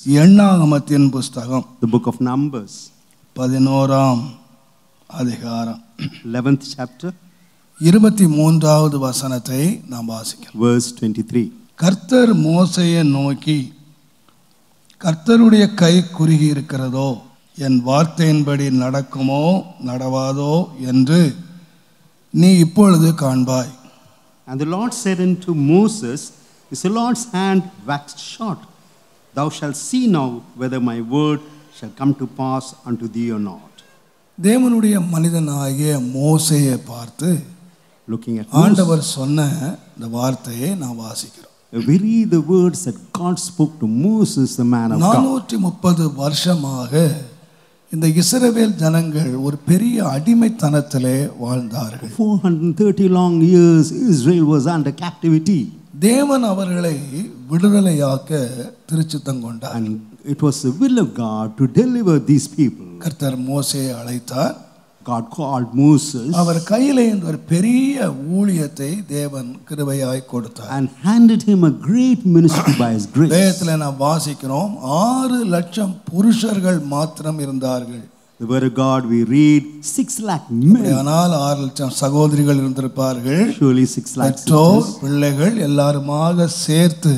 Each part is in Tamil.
எண்ணாகமத்தின் புஸ்தகம் The book of Numbers, 11ஆம் அதிகாரம் 11th chapter, 23வது வசனத்தை நாம் வாசிக்கலாம். verse 23. கர்த்தர் மோசேயை நோக்கி, கர்த்தருடைய கை குறுகி இருக்கிறதோ, என் வார்த்தையின்படி நடக்குமோ நடவாதோ என்று நீ இப்பொழுது காண்பாய். And the Lord said unto Moses, Is the Lord's hand waxed short? Thou shalt see now whether my word shall come to pass unto thee or not. தேவனுடைய மனிதனாகிய மோசேயை பார்த்து Looking at ஆண்டவர் சொன்ன இந்த வார்த்தையை நான் வாசிக்கிறோம். very the words that God spoke to Moses, the man of God. 430 வருஷமாக இந்த இஸ்ரவேல் ஜனங்கள் ஒரு பெரிய அடிமைத்தனத்திலே வாழ்ந்தார்கள். 430 long years Israel was under captivity. தேவன் அவர்களை விடுதலையாக்க திருச்சித்தம் கொண்டார். And it was the will of God to deliver these people. கர்த்தர் மோசேயை அழைத்தார். God called Moses அவர் கையிலே ஒரு பெரிய ஊழியத்தை தேவன் கிருபையாய் கொடுத்தார். and handed him a great ministry by his grace. வேதத்திலே நாம் வாசிக்கிறோம் 6 லட்சம் புருஷர்கள் மாத்திரம் இருந்தார்கள். The word of God we read 6 lakh men. ஆனால் 6 லட்சம் சகோதரிகள் இருந்திருப்பார்கள். Surely 6 lakh பெற்றோர் பிள்ளைகள் எல்லாருமாக சேர்த்து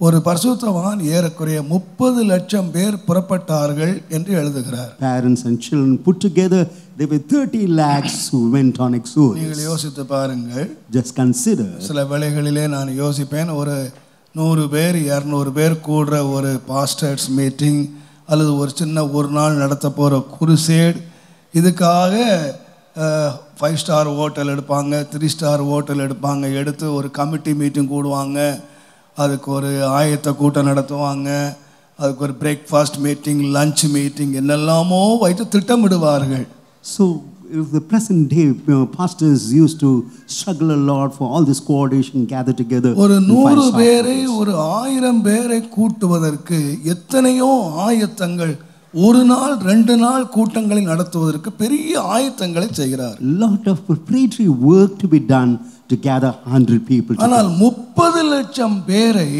ஒரு பரிசுத்தவான் ஏறக்குறைய 30 லட்சம் பேர் புறப்பட்டார்கள் என்று எழுதுகிறார். Parents and children put together, there were 30 lakhs who went on exodus. நீங்கள் யோசித்து பாருங்கள். Just consider. சில வேளைகளிலே நான் யோசிப்பேன், ஒரு 100 பேர் 200 பேர் கூடுற ஒரு பாஸ்டர்ஸ் மீட்டிங் அல்லது ஒரு சின்ன ஒரு நாள் நடத்த போகிற குருசேட், இதுக்காக 5 ஸ்டார் ஹோட்டல் எடுப்பாங்க, 3 ஸ்டார் ஹோட்டல் எடுப்பாங்க, எடுத்து ஒரு கமிட்டி மீட்டிங் கூடுவாங்க, அதுக்கு ஒரு ஆயத்த கூட்டம் நடத்துவாங்க, அதுக்கு ஒரு பிரேக்ஃபாஸ்ட் மீட்டிங், லஞ்ச் மீட்டிங், என்னெல்லாமோ வைத்து திட்டமிடுவார்கள். So if the present day pastors used to struggle a lot for all this coordination, gather together. ஒரு 100 பேரை ஒரு 1000 பேரை கூட்டுவதற்கு எத்தனையோ ஆயத்தங்கள், ஒரு நாள் 2 நாள் கூட்டங்களை நடத்துவதற்கு பெரிய ஆயத்தங்களை செய்கிறார். Lot of preparatory work to be done to gather 100 people. ஆனால் 30 லட்சம் பேரை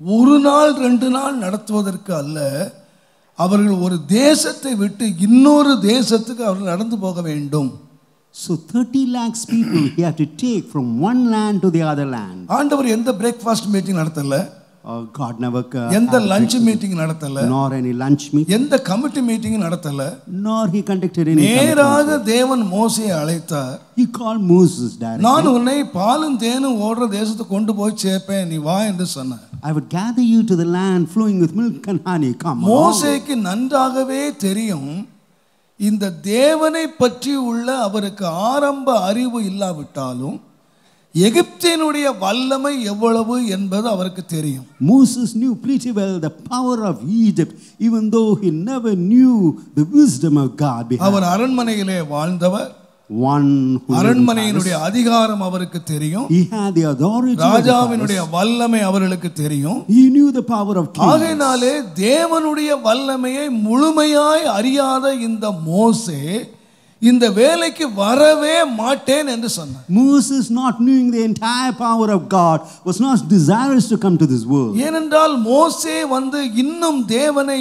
ஒரு நாள் 2 நாள் நடத்துவதற்கு அல்ல, அவர்கள் ஒரு தேசத்தை விட்டு இன்னொரு தேசத்துக்கு அவர்கள் நடந்து போக வேண்டும். So 30 lakhs people he had to take from one land to the other land. ஆண்டவர் எந்த பிரேக்ஃபாஸ்ட் மீட்டிங் நடத்தல, God never எந்த லஞ்ச் மீட்டிங் நடத்தல, nor any lunch meeting, எந்த கமிட்டி மீட்டிங் நடத்தல, nor he conducted any. நேராக தேவன் மோசேயை அழைத்தார். He called Moses directly. நான் உன்னை பாலும் தேனும் ஓடுற தேசத்துக்கு கொண்டு போய் சேர்ப்பேன், நீ வா என்று சொன்னார். I would gather you to the land flowing with milk and honey. Come. மோசேக்கு நன்றாகவே தெரியும், இந்த தேவனை பற்றி உள்ள அவருக்கு ஆரம்ப அறிவு இல்லாவிட்டாலும் எகிப்தினுடைய வல்லமை எவ்வளவு என்பது அவருக்கு தெரியும். Moses knew pretty well the power of Egypt, even though he never knew the wisdom of God. அவர் அரண்மனையிலே வாழ்ந்தவர். அரண்மனையினுடைய அதிகாரம் அவருக்கு தெரியும். He had the authority. ராஜாவினுடைய வல்லமை அவருக்கு தெரியும். He knew the power of king. ஆகையினாலே தேவனுடைய வல்லமையை முழுமையாய் அறியாத இந்த மோசே இந்த வேலைக்கு வரவே மாட்டேன் என்று சொன்னார். Moses, not knowing the entire power of God, was not desirous to come to this world. ஏனென்றால் மோசே இன்னும் தேவனை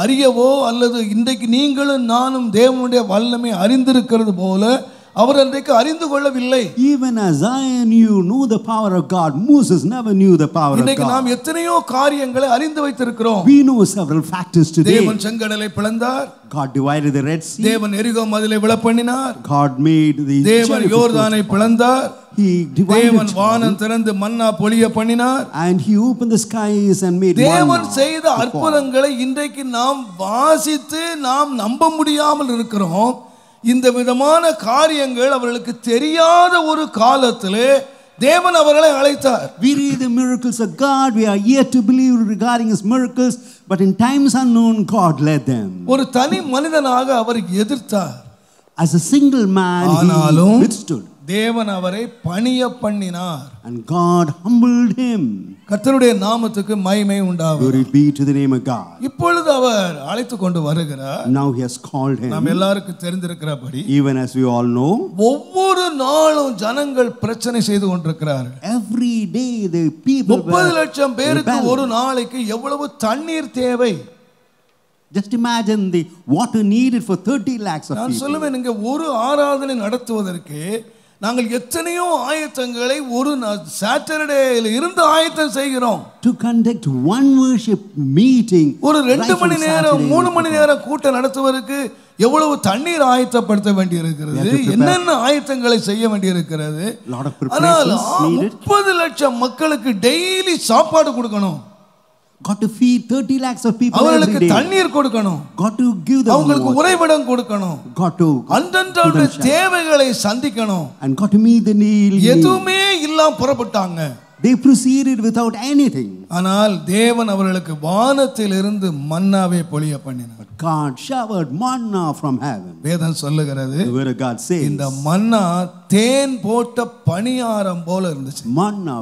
அறியவோ அல்லது இன்றைக்கு நீங்களும் நானும் தேவனுடைய வல்லமை அறிந்திருக்கிறது போல அவர் அன்றைக்கு அறிந்து கொள்ளவில்லை. Even as I and you know the power of God, Moses never knew the power of God. இன்னைக்கு நாம் எத்தனையோ காரியங்களை அறிந்து வைத்திருக்கிறோம். We know several factors today. தேவன் செங்கடலை பிளந்தார். God divided the Red Sea. தேவன் எரிகோ மதிலை விழப்பண்ணினார். God made the தேவன் யோர்தானை பிளந்தார். He divided. தேவன் வானம் திறந்து மன்னா பொழிய பண்ணினார். And he opened the skies and made manna. தேவன் செய்த அற்புதங்களை இன்றைக்கு நாம் வாசித்து நாம் நம்ப முடியாமல் இருக்கிறோம். இந்த விதமான காரியங்கள் அவர்களுக்கு தெரியாத ஒரு காலத்திலே தேவன் அவர்களை அழைத்தார். We read the miracles of God, we are yet to believe regarding his miracles, but in times unknown God led them. ஒரு தனி மனிதனாக அவர் எதிர்த்தார். As a single man he withstood. தேவன் அவரை பணிய பண்ணினார். And God humbled him. கர்த்தருடைய நாமத்துக்கு மகிமை உண்டாவதாக. Glory be to the name of God. இப்பொழுது அவர் அழைத்து கொண்டு வருகிறார். Now he has called him. நாம் எல்லாருக்கும் தெரிந்திருக்கிறபடி Even as we all know, ஒவ்வொரு நாளும் ஜனங்கள் பிரச்சனை செய்து கொண்டிருக்கிறார்கள். every day the people 30 லட்சம் பேருக்கு ஒரு நாளைக்கு எவ்வளவு தண்ணீர் தேவை? Just imagine the water needed for 30 lakhs of நான் people. சொல்லுவேன், இங்க ஒரு ஆராதனை நடத்துவதற்கு நாங்கள் எத்தனையோ ஆயத்தங்களை ஒரு சாட்டர்டேல இருந்து ஆயத்தம் செய்கிறோம். To conduct one worship meeting, ஒரு 2 மணி நேரம் 3 மணி நேரம் கூட்டம் நடத்துவதற்கு எவ்வளவு தண்ணீர் ஆயத்தப்படுத்த வேண்டி இருக்கிறது, என்னென்ன ஆயத்தங்களை செய்ய வேண்டி இருக்கிறது. ஆனால் 30 லட்சம் மக்களுக்கு டெய்லி சாப்பாடு கொடுக்கணும். Got to feed 30 lakhs of people அவங்களுக்கு every day. தண்ணீர் கொடுக்கணும். Got to give them அவங்களுக்கு water. உறைவிடம் கொடுக்கணும். Got to அந்தந்த தேவைகளை சந்திக்கணும். and got to meet the need. எதுவுமே இல்லாம புறப்பட்டாங்க. They proceeded without anything. ஆனால் தேவன் அவர்களுக்கு வானத்திலிருந்து மன்னாவை பொழிய பண்ணினார். But God showered manna from heaven. வேதம் சொல்லுகிறது, The word of God says, இந்த மன்னா தேன் போட்ட பணியாரம் போல இருந்துச்சு. manna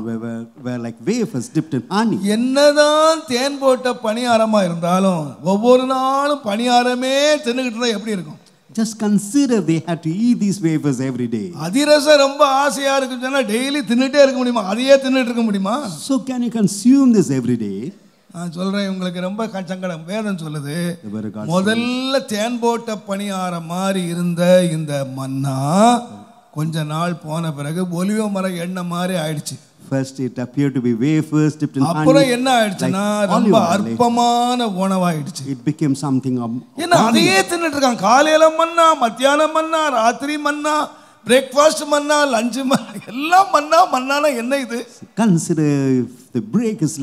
were like wafers dipped in honey. என்னதான் தேன் போட்ட பணியாரமா இருந்தாலும் ஒவ்வொரு நாளும் பணியாரமே தின்னுகிட்டு இருந்தா எப்படி இருக்கும்? Just consider they had to eat these wafers every day. அதிரசம் ரொம்ப ஆசையா இருக்குன்னு சொன்னா டெய்லி தின்னுட்டே இருக்க முடியுமா? அதையே தின்னுட்டு இருக்க முடியுமா? So can you consume this every day? நான் சொல்றேன், உங்களுக்கு ரொம்ப சங்கடம். வேதம் சொல்லுது, The word of God முதல்ல தேன் போட்ட பணியாரம் மாதிரி இருந்த இந்த மன்னா கொஞ்ச நாள் போன பிறகு ஒலிவ மர எண்ணெய் மாதிரி ஆயிடுச்சு. First it appeared to be wafers dipped in honey. அப்புறம் என்ன ஆயிடுச்சுன்னா ரொம்ப அற்பமான உணவாயிடுச்சு. It became something of என்ன அதையே தின்னுட்டு இருக்காங்க. காலையில மன்னா, மத்தியானம் மன்னா, ராத்திரி மன்னா, பிரேக்ஃபாஸ்ட் மன்னா, லஞ்ச் மன்னா, எல்லாம் மன்னா. மன்னானா என்ன இது? Consider if the break is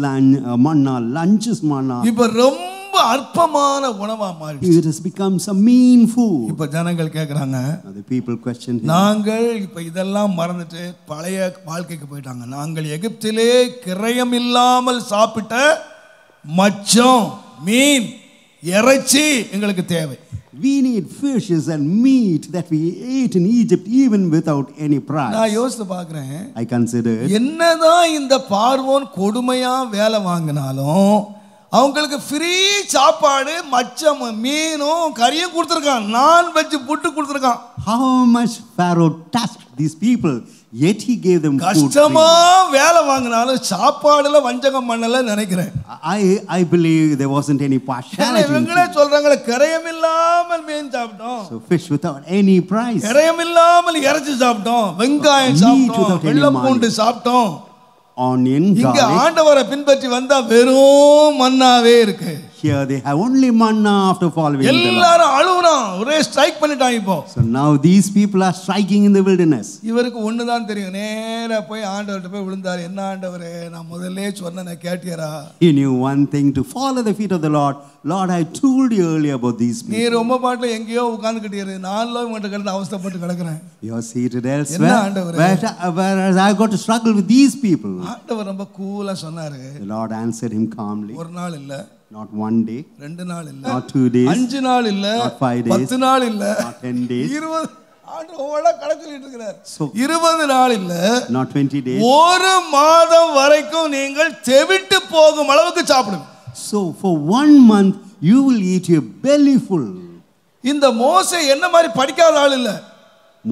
manna, lunch is manna. இப்ப ரொம்ப அற்பமான உணவா மாறிடுச்சு. It has become some mean food. இப்ப ஜனங்கள் கேக்குறாங்க, Now the people questioned him. நாங்கள் இப்ப இதெல்லாம் மறந்துட்டு பழைய வாழ்க்கைக்கு போயிட்டாங்க. நாங்கள் எகிப்திலே கிரயம் இல்லாமல் சாப்பிட்ட மச்சம், மீன், இறைச்சி எங்களுக்கு தேவை. We need fishes and meat that we ate in Egypt even without any price. நான் யோசித்து பார்க்கிறேன், I consider என்னதான் இந்த பார்வோன் கொடுமையா வேலை வாங்கினாலும் அவங்களுக்கு ஃப்ரீ சாப்பாடு, மச்சம், மீனும் கறியும் கொடுத்துருக்கான். நான் வெஜ் புட்டு கொடுத்துருக்கான். how much Pharaoh tasked these people, yet he gave them food. கஷ்டமா வேலை வாங்கினாலும் சாப்பாடுல வஞ்சகம் பண்ணல நினைக்கிறேன். I believe there wasn't any partiality. இவங்களே சொல்றாங்களே, கரையம் இல்லாமல் மீன் சாப்பிட்டோம், So fish without any price. கரையம் இல்லாமல் இறைச்சி சாப்பிட்டோம், வெங்காயம் சாப்பிட்டோம், வெள்ளை பூண்டு சாப்பிட்டோம். Onion, இங்க garlic. ஆண்டவரை பின்பற்றி வந்தா வெறும் மன்னாவே இருக்கு. Here they have only manna after following the Lord. எல்லாரும் அழுவுறான், ஒரே ஸ்ட்ரைக் பண்ணிட்டாங்க. இப்போ So now these people are striking in the wilderness. இவருக்கு ஒண்ணுதான் தெரியும், நேரா போய் ஆண்டவர்கிட்ட போய் விழுந்தாரு. என்ன ஆண்டவரே, நான் முதல்ல சொன்னேன் கேட்டியரா? He knew one thing, to follow the feet of the Lord. Lord, I told you earlier about these நீ people. ரொம்ப பாட்டுல எங்கேயோ உட்கார்ந்துக்கிட்டே நான்லாம் உங்கள்கிட்ட கிடந்து அவஸ்தைப்பட்டு கிடக்குறேன். You are seated என்ன elsewhere, ஆண்டவரே? whereas I got to struggle with these people. ஆண்டவர் ரொம்ப கூலா சொன்னாரு. The Lord answered him calmly. ஒரு நாள் இல்ல, Not 1 day, 2 நாள் இல்ல, not 2 days, 5 நாள் இல்ல, not 5 days, 10 நாள் இல்ல, not 10 days, 20 ஆண்டவரோட கணக்கு சொல்லிட்டு இருக்கிறார். So 20 நாள் இல்ல, not 20 days. ஒரு மாதம் வரைக்கும் நீங்கள் தெவிட்டு போகும் அளவுக்கு சாப்பிடுங்க. So for 1 month you will eat your belly full. இந்த மோசே என்ன மாதிரி படிக்காத ஆள் இல்ல.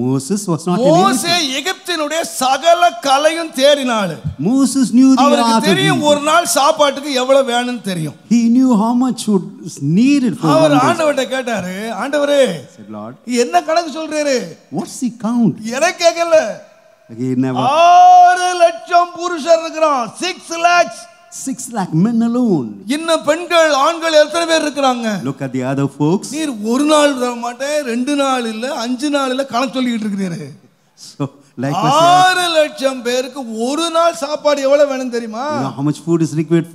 Moses was not மோசே illiterate. எகிப்தினுடைய சகல கலையும் தேறினாள். Moses knew the அவருக்கு art of தெரியும் eating. ஒரு நாள் சாப்பாட்டுக்கு எவ்வளவு வேணும்னு தெரியும். He knew how much was needed for our 1 day. ஆண்டவர்ட்ட கேட்டாரு, ஆண்டவரே Said, Lord, என்ன கணக்கு சொல்றீரு? what's the count? எனக்கு கேட்கல. He never. 6 லட்சம் புருஷர் இருக்கிறான். 6 lakhs. 6 lakh men alone. இன்னும் பெண்கள், ஆண்கள் எத்தனை பேர் இருக்கிறாங்க? Look at the other folks. நீர் ஒரு நாள் தர மாட்டேன், 2 நாள் இல்ல, 5 நாள் இல்ல, கணக்கு சொல்லிட்டு இருக்கிறீரு. So likewise, 6 லட்சம் பேருக்கு ஒரு நாள் சாப்பாடு எவ்வளவு வேணும் தெரியுமா? you know how much food is required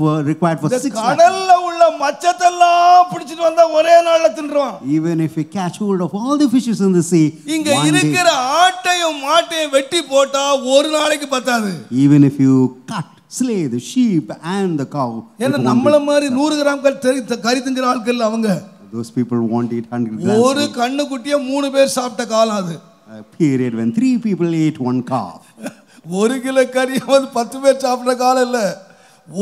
for 6 lakh. கடல்ல உள்ள மச்சத்தெல்லாம் பிடிச்சிட்டு வந்தா ஒரே நாள்ல தின்றுவான். Even if we catch hold of all the fishes in the sea, இங்க one இருக்கிற day, ஆட்டையும் மாட்டையும் வெட்டி போட்டா ஒரு நாளைக்கு பத்தாது. even if you slay the sheep and the cow, ஏன்னா நம்மள மாதிரி 100 கிராம் கறி திங்கிற ஆட்கள் அவங்க. those people won't eat 100 grams. ஒரு கண்ணு குட்டிய 3 பேர் சாப்பிட்ட காலம் அது. A period when 3 people ate 1 calf. ஒரு கிலோ கறி வந்து 10 பேர் சாப்பிட்ற காலம் இல்லை.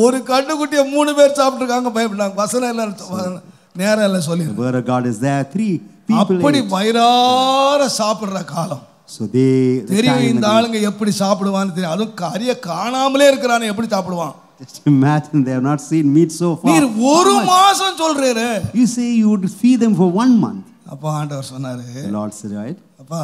ஒரு கண்ணுக்குட்டியை 3 பேர் சாப்பிட்ருக்காங்க, பயப்படாங்க. வசனம் எல்லாம் நேரம் எல்லாம் சொல்லி. The word of God is there. 3 people அப்படி வயிறார சாப்பிட்ற காலம். So they தெரியும் இந்த ஆளுங்க எப்படி சாப்பிடுவான்னு தெரியும். அதுவும் கறியை காணாமலே இருக்கிறானே எப்படி சாப்பிடுவான். Just imagine they have not seen meat so far. நீர் ஒரு மாசம் சொல்றீரு. You say you would feed them for 1 month. அப்பா ஆண்டவர் சொன்னாரு, The Lord said, right? அப்பா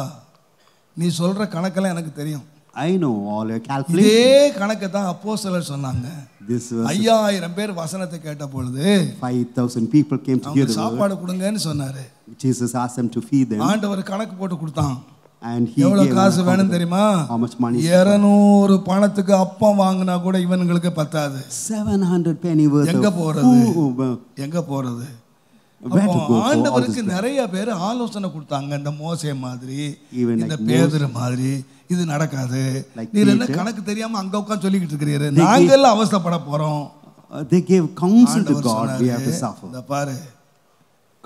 நீ சொல்ற கணக்கெல்லாம் எனக்கு தெரியும். I know all your calculations. இதே கணக்கை தான் அப்போஸ்தலர் சொன்னாங்க. This was 5000 பேர் வசனத்தை கேட்ட பொழுது 5,000 people came together. சாப்பாடு கொடுங்கன்னு சொன்னாரு. Jesus asked them to feed them. ஆண்டவர் கணக்கு போட்டு கொடுத்தான். And he எவ்வளவு gave காசு வேணும் தெரியுமா? how much money? 200 பணத்துக்கு அப்பம் வாங்கினா கூட இவங்களுக்கு பத்தாது. 700 penny worth. எங்க போறது? எங்க போறது? Where to go? ஆண்டவருக்கு நிறைய பேர் ஆலோசனை கொடுத்தாங்க. இந்த மோசே மாதிரி, Even இந்த like பேதுரு மாதிரி இது நடக்காது. Like நீர் என்ன Peter. கணக்கு தெரியாம அங்க உட்கார்ந்து சொல்லிக்கிட்டு இருக்கிறீரு. நாங்க எல்லாம் அவஸ்தைப்பட போறோம். They gave counsel to ஆண்டவர் God. We have to சொன்னாரு, suffer. இந்த பாரு,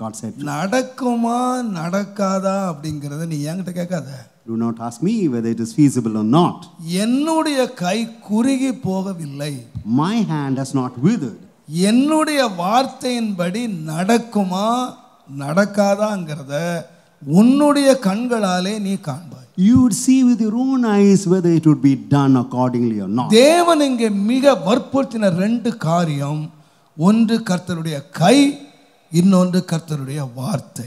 God said, நடக்குமா நடக்காதா அப்படிங்கறத நீ என்கிட்ட கேட்காத. do not ask me whether it is feasible or not. என்னுடைய கை குறுகி போகவில்லை. My hand has not withered. என்னுடைய வார்த்தையின்படி நடக்குமா நடக்காதாங்கிறத உன்னுடைய கண்களாலே நீ காண்பாய். You would see with your own eyes whether it would be done accordingly or not. தேவன் இங்கே மிக வற்புறுத்தின 2 காரியம். ஒன்று கர்த்தருடைய கை, இன்னொன்று கர்த்தருடைய வார்த்தை.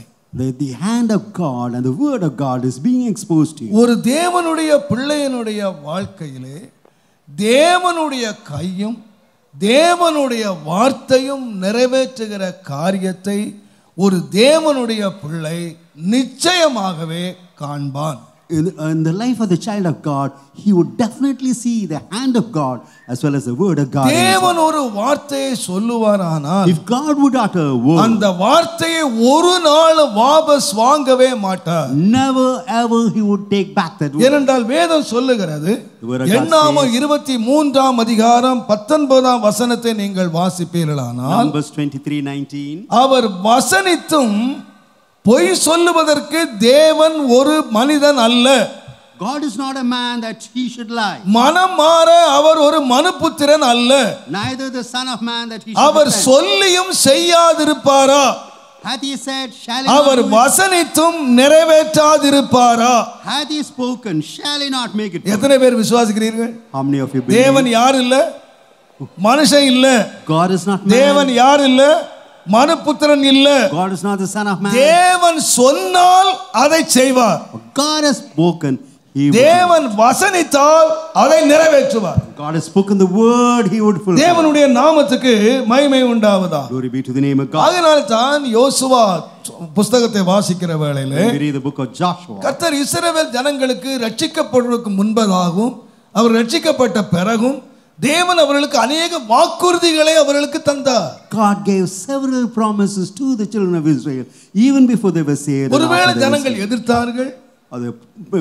The hand of God and the word of God is being exposed to you. ஒரு தேவனுடைய பிள்ளையினுடைய வாழ்க்கையிலே தேவனுடைய கையும் தேவனுடைய வார்த்தையும் நிறைவேற்றுகிற காரியத்தை ஒரு தேவனுடைய பிள்ளை நிச்சயமாகவே காண்பான். In the life of the child of God, he would definitely see the hand of God as well as the word of God. தேவன் ஒரு வார்த்தையை சொல்லுவாரானால் If God would utter a word, அந்த வார்த்தையை ஒரு நாள் வாபஸ் வாங்கவே மாட்டார். never ever he would take back that word. ஏனென்றால் வேதம் சொல்லுகிறது, The word of God என்னாகமம் 23ஆம் அதிகாரம் 19ஆம் வசனத்தை நீங்கள் வாசிப்பீர்களானால், Numbers 23:19. அவர் வசனித்தும் பொய் சொல்லுவதற்கு தேவன் ஒரு மனிதன் அல்ல. God is not a man that he should lie. மனம் மாற அவர் ஒரு மனுபுத்திரன் அல்ல. Neither the son of man that he should our repent. சொல்லியும் செய்யாதிருப்பாரா? Hath he said, shall he our not do it? வசனித்தும் நிறைவேற்றாதிருப்பாரா? Hath he spoken, shall he not make it good? எத்தனை பேர் விசுவாசிக்கிறீர்கள்? How many of you believe? தேவன் யார் இல்ல? மனுஷன் இல்ல. God is not man. தேவன் யார் இல்ல? மனுபுத்திரன் இல்ல. God is not the son of man. தேவன் சொன்னால் அதை செய்வார். God has spoken, he would. தேவன் வசனித்தால் அதை நிறைவேற்றுவார். God has spoken the word, he would fulfill. தேவனுடைய நாமத்துக்கு மகிமை உண்டாவதா. Glory be to the name of God. அதனால தான் யோசுவா புத்தகத்தை வாசிக்கிற வேளையிலே We read the book of Joshua. கர்த்தர் இஸ்ரவேல் ஜனங்களுக்கு ரட்சிக்கப்படுவதற்கு முன்பதாகவும் அவர் ரட்சிக்கப்பட்ட பிறகும் தேவன் அவர்களுக்கு அநேக வாக்குறுதிகளை அவர்களுக்கு தந்தார். God gave several promises to the children of Israel even before they were saved. ஒருவேளை ஜனங்கள் எதிர்த்தார்கள்,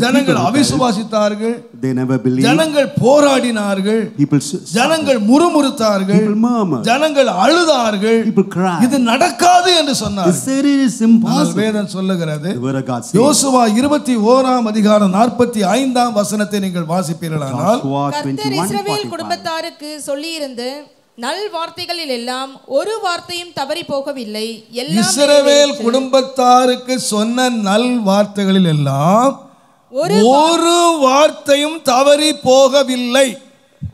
ஜனங்கள் அவிசுவாசித்தார்கள், they never believed. ஜனங்கள் போராடினார்கள், People ஜனங்கள் முறுமுறுத்தார்கள், people murmured, ஜனங்கள் அழுதார்கள், people cried. இது நடக்காது என்று சொன்னார். They said it is impossible. வேதம் சொல்லுகிறது, The word of God says, யோசுவா 21ஆம் அதிகாரம் 45ஆம் வசனத்தை நீங்கள் வாசிப்பீர்களானால், கர்த்தர் இஸ்ரவேல் குடும்பத்தாருக்கு சொல்லியிருந்து நல் வார்த்தைகளில் எல்லாம் ஒரு வார்த்தையும் தவறி போகவில்லை. இஸ்ரவேல் குடும்பத்தாருக்கு சொன்ன நல் வார்த்தைகளில் எல்லாம் ஒரு வார்த்தையும் தவறி போகவில்லை.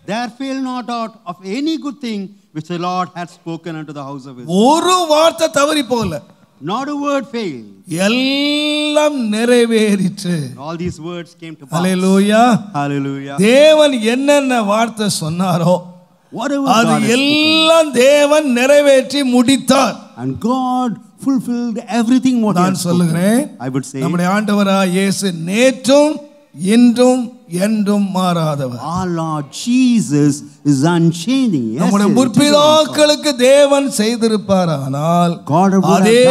There fail not out of any good thing which the Lord had spoken unto the house of Israel. ஒரு வார்த்தை தவறி போகல. Not a word failed. எல்லாம் நிறைவேறிற்று. All these words came to pass. Hallelujah. Hallelujah. தேவன் என்னென்ன வார்த்தை சொன்னாரோ Whatever அது God has spoken, எல்லாம் தேவன் நிறைவேற்றி முடித்தார். and God fulfilled everything what he நான் had சொல்லுகிறேன், spoken. I would say நம்முடைய ஆண்டவராகிய இயேசு நேற்றும் இன்றும் என்றும் மாறாதவர். our Lord Jesus is unchanging. Yes, நம்முடைய முற்பிதாக்களுக்கு தேவன் செய்திருப்பாரானால் அதே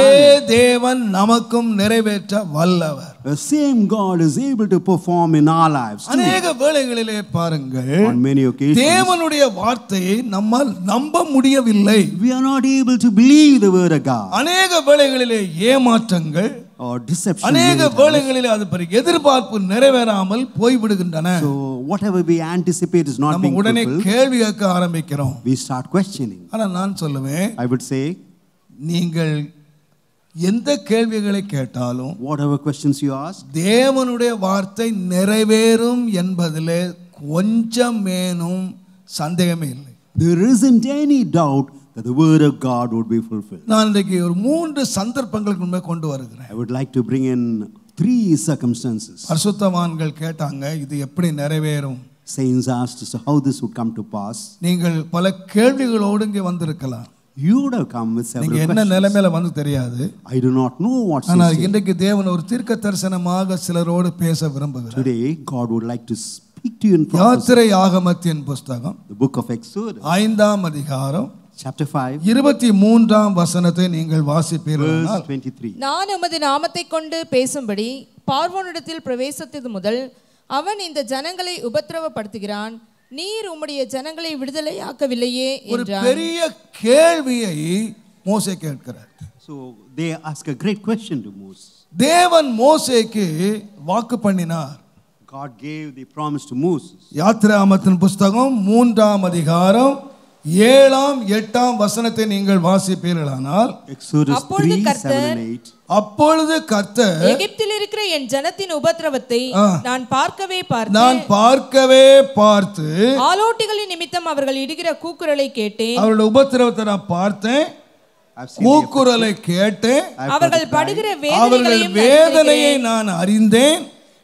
தேவன் நமக்கும் நிறைவேற்ற வல்லவர். The same God is able to perform in our lives. அநேக வேளைகளிலே பாருங்கள், On many occasions, தேவனுடைய வார்த்தையை நம்மால் நம்ப முடியவில்லை. we are not able to believe the word of God. அநேக வேளைகளிலே ஏமாற்றங்கள், or deception. அநேக வேளைகளில் அது பிறகு எதிர்பார்ப்பு நிறைவேறாமல் போய்விடுகின்றன. So whatever we anticipate is not நம்ம being உடனே fulfilled. கேள்வி கேட்க ஆரம்பிக்கிறோம். We start questioning. ஆனா நான் சொல்லுவேன், I would say, நீங்கள் எந்த கேள்விகளை கேட்டாலும் whatever questions you ask, தேவனுடைய வார்த்தை நிறைவேறும் என்பதிலே கொஞ்சமேனும் சந்தேகமே இல்லை. there isn't any doubt that the word of God would be fulfilled. நான் இன்றைக்கு ஒரு 3 சந்தர்ப்பங்களுக்கு முன்பே கொண்டு வருகிறேன். I would like to bring in 3 circumstances. பரிசுத்தவான்கள் கேட்டாங்க, இது எப்படி நிறைவேறும்? Saints asked us how this would come to pass. நீங்கள் பல கேள்விகளோடு இங்கே வந்திருக்கலாம். You would have come with several நீங்க என்ன questions. நிலைமையில வந்து தெரியாது. I do not know what's ஆனால் in இன்றைக்கு தேவன் ஒரு தீர்க்க தரிசனமாக சிலரோடு பேச விரும்புகிறார். Today God would like to speak to you in prophecy. யாத்திரை ஆகமத்தின் புஸ்தகம் The book of Exodus, 5ஆம் அதிகாரம் chapter 5, 23ஆம் வசனத்தை நீங்கள் verse வாசிப்பீர்கள். 23. நான் உமது நாமத்தை கொண்டு பேசும்படி பார்வோனிடத்தில் பிரவேசித்தது முதல் அவன் இந்த ஜனங்களை உபத்திரவப்படுத்துகிறான், நீர் உம்முடைய ஜனங்களை விடுதலையாக்கவில்லையே ஒரு என்றான். பெரிய கேள்வியை மோசே கேட்கிறார். So they ask a great question to Moses. தேவன் மோசேக்கு வாக்கு பண்ணினார். God gave the promise to Moses. யாத்திராகமத்தின் புஸ்தகம் 3ஆம் அதிகாரம் 7ஆம் 8ஆம் வசனத்தை நீங்கள் வாசிப்பீர்களானால், Exodus அப்பொழுது 3, கர்த்தர் 7 and 8. அப்பொழுது கர்த்தர், எகிப்தில் இருக்கிற என் ஜனத்தின் உபத்திரவத்தை நான் பார்க்கவே பார்த்து ஆலோட்டிகளின் நிமித்தம் அவர்கள் இடுகிற கூக்குரலை கேட்டேன். அவருடைய உபத்திரவத்தை நான் பார்த்தேன், I've seen கூக்குரலை கேட்டேன், அவர்கள் படுகிற அவர்கள் வேதனையை நான் அறிந்தேன்.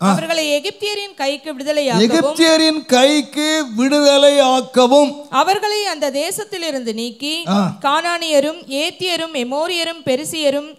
அவர்களை எகிப்தியரின் கைக்கு விடுதலையாக்கவும் எகிப்தியரின் கைக்கு விடுதலையாக்கவும் அவர்களை அந்த தேசத்திலிருந்து நீக்கி கானானியரும் ஏத்தியரும் எமோரியரும் பெரிசியரும்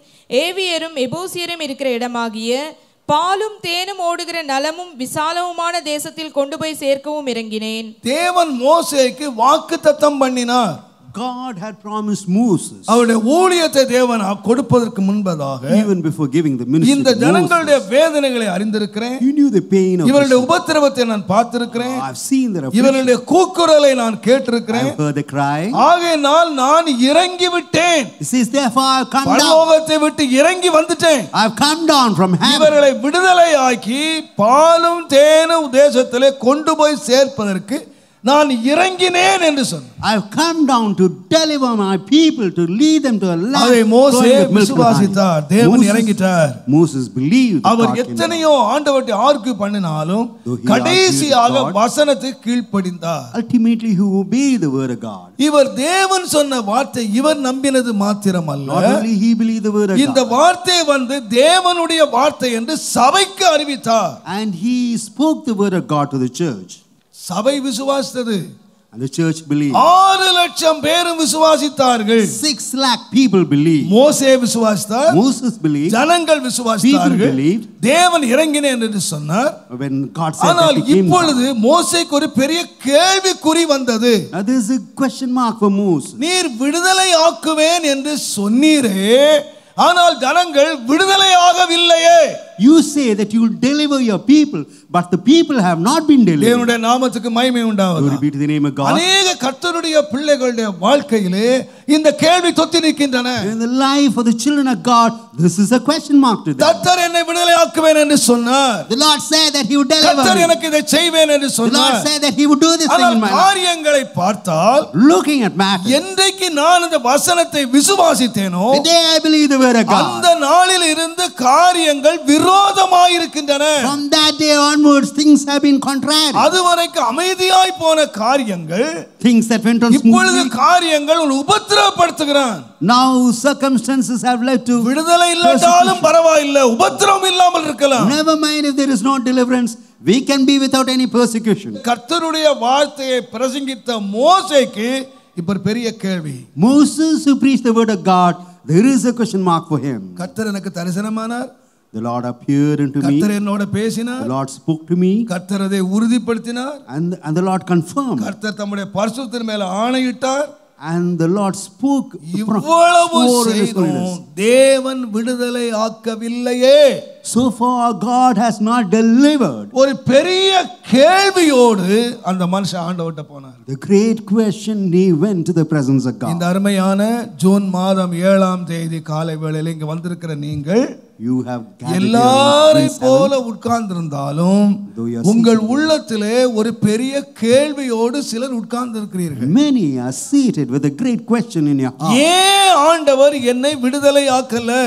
ஏவியரும் எபூசியரும் இருக்கிற இடமாகிய பாலும் தேனும் ஓடுகிற நலமும் விசாலமுமான தேசத்தில் கொண்டு போய் சேர்க்கவும் இறங்கினேன். தேவன் மோசேக்கு வாக்குத்தத்தம் பண்ணினார். God had promised Moses, அவருடைய ஊழியத்தை தேவன் கொடுப்பதற்கு முன்பதாக, even before giving the ministry இந்த to ஜனங்களுடைய Moses, வேதனைகளை அறிந்திருக்கிறேன், He knew the pain of இவருடைய this. உபத்திரவத்தை நான் பார்த்திருக்கிறேன், I've seen their affliction. இவருடைய கூக்குரலை நான் கேட்டிருக்கிறேன். I've heard the cry. ஆகையினால் நான் இறங்கி விட்டேன், He says, therefore I've come down. பரலோகத்தை விட்டு இறங்கி வந்துட்டேன், I've come down from heaven. இவர்களை விடுதலையாக்கி பாலும் தேனும் தேசத்திலே கொண்டு போய் சேர்ப்பதற்கு நான் இறங்கினேன் என்று சொன்னார். I've come down to deliver my people, to lead them to a land. அதை மோசே flowing with milk and honey. விசுவாசித்தார். தேவன் இறங்கிட்டார். Moses believed. அவர் எத்தனையோ ஆண்டவரை ஆர்கியூ பண்ணினாலும் கடைசியாக வசனத்துக்கு கீழ்ப்படிந்தார். Ultimately he obeyed the word of God. இவர் தேவன் சொன்ன வார்த்தை இவர் நம்பினது மாத்திரமல்ல, Not only he believed the word of இந்த God, வார்த்தை தேவனுடைய வார்த்தை என்று சபைக்கு அறிவித்தார். and he spoke the word of God to the church. சபை விசுவாசித்தது. And the church believed. 6 லட்சம் பேரும் விசுவாசித்தார்கள். 6 lakh people believed. மோசே விசுவாசித்தார், Moses believed. ஜனங்கள் விசுவாசித்தார்கள், People believed. தேவன் இறங்கினேன் என்று சொன்னார். When God said ஆனால் that he came இப்பொழுது down. மோசேக்கு ஒரு பெரிய கேள்விக்குறி வந்தது. Now there is a question mark for Moses. நீர் விடுதலை ஆக்குவேன் என்று சொன்னீரே, ஆனால் ஜனங்கள் விடுதலையாகவில்லையே. You say that you will deliver your people, but the people have not been delivered. தேவனுடைய நாமத்துக்கு மகிமை உண்டாவதாக. Glory be to the name of God. அநேக கர்த்தருடைய பிள்ளைகளுடைய வாழ்க்கையிலே இந்த கேள்வி தொத்தி நிற்கின்றன. In the life of the children of God, this is a question mark to them. கர்த்தர் என்னை விடுதலையாக்குவேன் என்று சொன்னார். The Lord said that he would deliver கர்த்தர் me. எனக்கு இதை செய்வேன் என்று The சொன்னார். Lord said that he would do this thing ஆனால் in my life. காரியங்களை பார்த்தால், Looking at matters, என்றைக்கு நான் இந்த வசனத்தை விசுவாசித்தேனோ the day I believe the word of God, அந்த நாளில் இருந்து காரியங்கள் விரோதமாயிருக்கின்றன. from that day onwards things have been contrary. அதுவரைக்கும் அமைதியாய் போன காரியங்கள் Things that went on இப்பொழுது smoothly, காரியங்கள் உபத்திரவப்படுத்துகிறான். now circumstances have led to விடுதலை இல்லாட்டாலும் பரவாயில்லை, உபத்திரவம் இல்லாமல் இருக்கலாம். never mind if there is no deliverance, we can be without any persecution. கர்த்தருடைய வார்த்தையை பிரசங்கித்த மோசேக்கு இப்ப ஒரு பெரிய கேள்வி. Moses who preached the word of God, there is a question mark for him. கர்த்தர் எனக்கு தரிசனமானார், The Lord appeared unto me, கர்த்தர் என்னோட பேசினார், the Lord spoke to me, கர்த்தர் அதை உறுதிப்படுத்தினார், and the Lord confirmed, கர்த்தர் தம்முடைய பரிசுத்தத்தின் மேல ஆணையிட்டார். and the Lord spoke. இவ்வளவு swore in his செய்தும் holiness. தேவன் விடுதலை ஆக்கவில்லையே. So far God has not delivered. ஒரு பெரிய கேள்வியோடு அந்த மனுஷன் ஆண்டவர்ட்ட போனார். The great question, he went to the presence of God. இந்த அருமையான ஜூன் மாதம் 7ஆம் தேதி காலை வேளையில இங்க வந்திருக்கிற நீங்கள், You have gathered எல்லாரை here in போல உட்கார்ந்திருந்தாலும் உங்கள் உள்ளத்திலே ஒரு பெரிய கேள்வியோடு சிலர் உட்கார்ந்திருக்கிறீர்கள். Many are seated with a great question in your heart. ஏன் ஆண்டவர் என்னை விடுதலை ஆக்கல?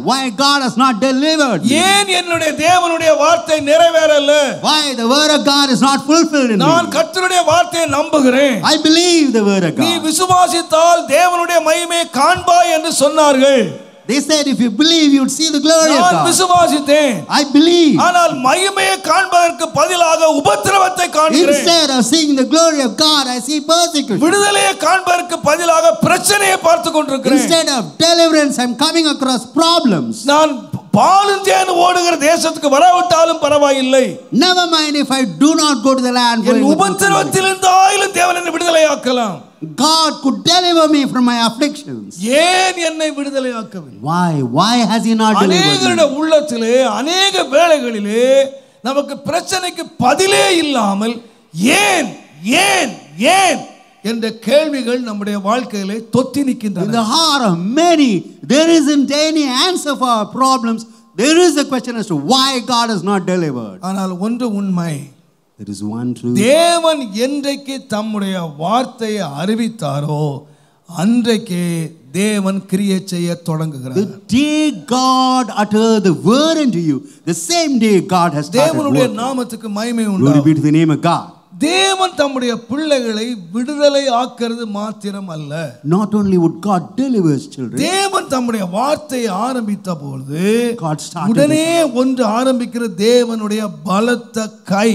Why God has not delivered me? ஏன் என்னுடைய தேவனுடைய வார்த்தை நிறைவேறல? Why the word of God is not fulfilled in me? நான் கர்த்தருடைய வார்த்தையை நம்புகிறேன். I believe the word of நீ God. விசுவாசித்தால் தேவனுடைய மகிமையை காண்பாய் என்று சொன்னார்கள். They said if you believe you would see the glory of நான் God. விசுவாசித்தேன். I believe. ஆனால் மகிமையை காண்பதற்கு பதிலாக உபத்திரவத்தை காண்கிறேன். Instead of seeing the glory of God, I see persecution. விடுதலையை காண்பதற்கு பதிலாக பிரச்சனையை பார்த்து கொண்டிருக்கிறேன். Instead of deliverance, I'm coming across problems. நான் பாலும் தேனும் ஓடுகிற தேசத்துக்கு வராவிட்டாலும் பரவாயில்லை. Never mind if I do not go to the land. என் உபத்திரவத்திலிருந்து ஆயிலும் தேவன் என்னை விடுதலை ஆக்கலாம். God could deliver me from my afflictions. ஏன் என்னை விடுதலை ஆக்கவில்லை? Why has he not delivered me? அநேகருடைய உள்ளத்திலே அநேக வேளைகளிலே நமக்கு பிரச்சனைக்கு பதிலே இல்லாமல் ஏன் ஏன் ஏன் என்ற கேள்விகள் நம்முடைய வாழ்க்கையிலே தொத்தி நிற்கின்றன. In the heart of many, there isn't any answer for our problems. There is a question as to why God has not delivered. ஆனால் ஒன்று உண்மை. There is one truth. தேவன் என்றைக்கு தம்முடைய வார்த்தையை அறிவித்தாரோ அன்றைக்கே தேவன் கிரியை செய்ய தொடங்குகிறார். The day God uttered the word unto you, the same day God has started தேவனுடைய working. நாமத்துக்கு மகிமை Glory உண்டாகும். be to the name of God. தேவன் தம்முடைய பிள்ளைகளை விடுதலை ஆக்கிறது மாத்திரம் அல்ல. Not only would God deliver his children, தேவன் தம்முடைய வார்த்தையை ஆரம்பித்த பொழுது God started உடனே ஒன்று ஆரம்பிக்கிற தேவனுடைய பலத்த கை,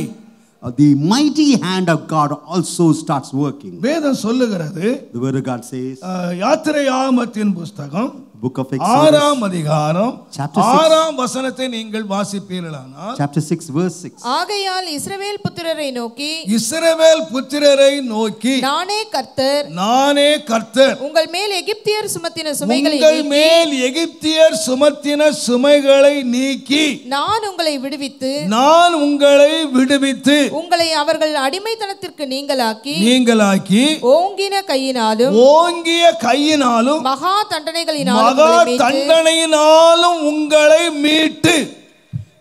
the mighty hand of God also starts working. வேதம் சொல்லுகிறது. The word of God says, யாத்திரையாகமத்தின் புஸ்தகம் book of Exodus, 6ஆம் அதிகாரம் Chapter 6. 6ஆம் வசனத்தை நீங்கள் வாசிப்பீர்களானால், chapter 6 verse 6. ஆகையால் இஸ்ரவேல் புத்திரரை நோக்கி, இஸ்ரவேல் புத்திரரை நோக்கி, நானே கர்த்தர், நானே கர்த்தர், உங்கள் மேல் எகிப்தியர் சுமத்தின சுமைகளை உங்கள் நீக்கி, மேல் எகிப்தியர் சுமத்தின சுமைகளை நீக்கி நான் உங்களை விடுவித்து, நான் உங்களை விடுவித்து உங்களை அவர்கள் அடிமைத்தனத்திற்கு நீங்களாக்கி ஓங்கின கையினாலும் ஓங்கிய கையினாலும் மகா தண்டனைகளினாலும் மகா உங்களை மீட்டு, தண்டனையினாலும் உங்களை மீட்டு.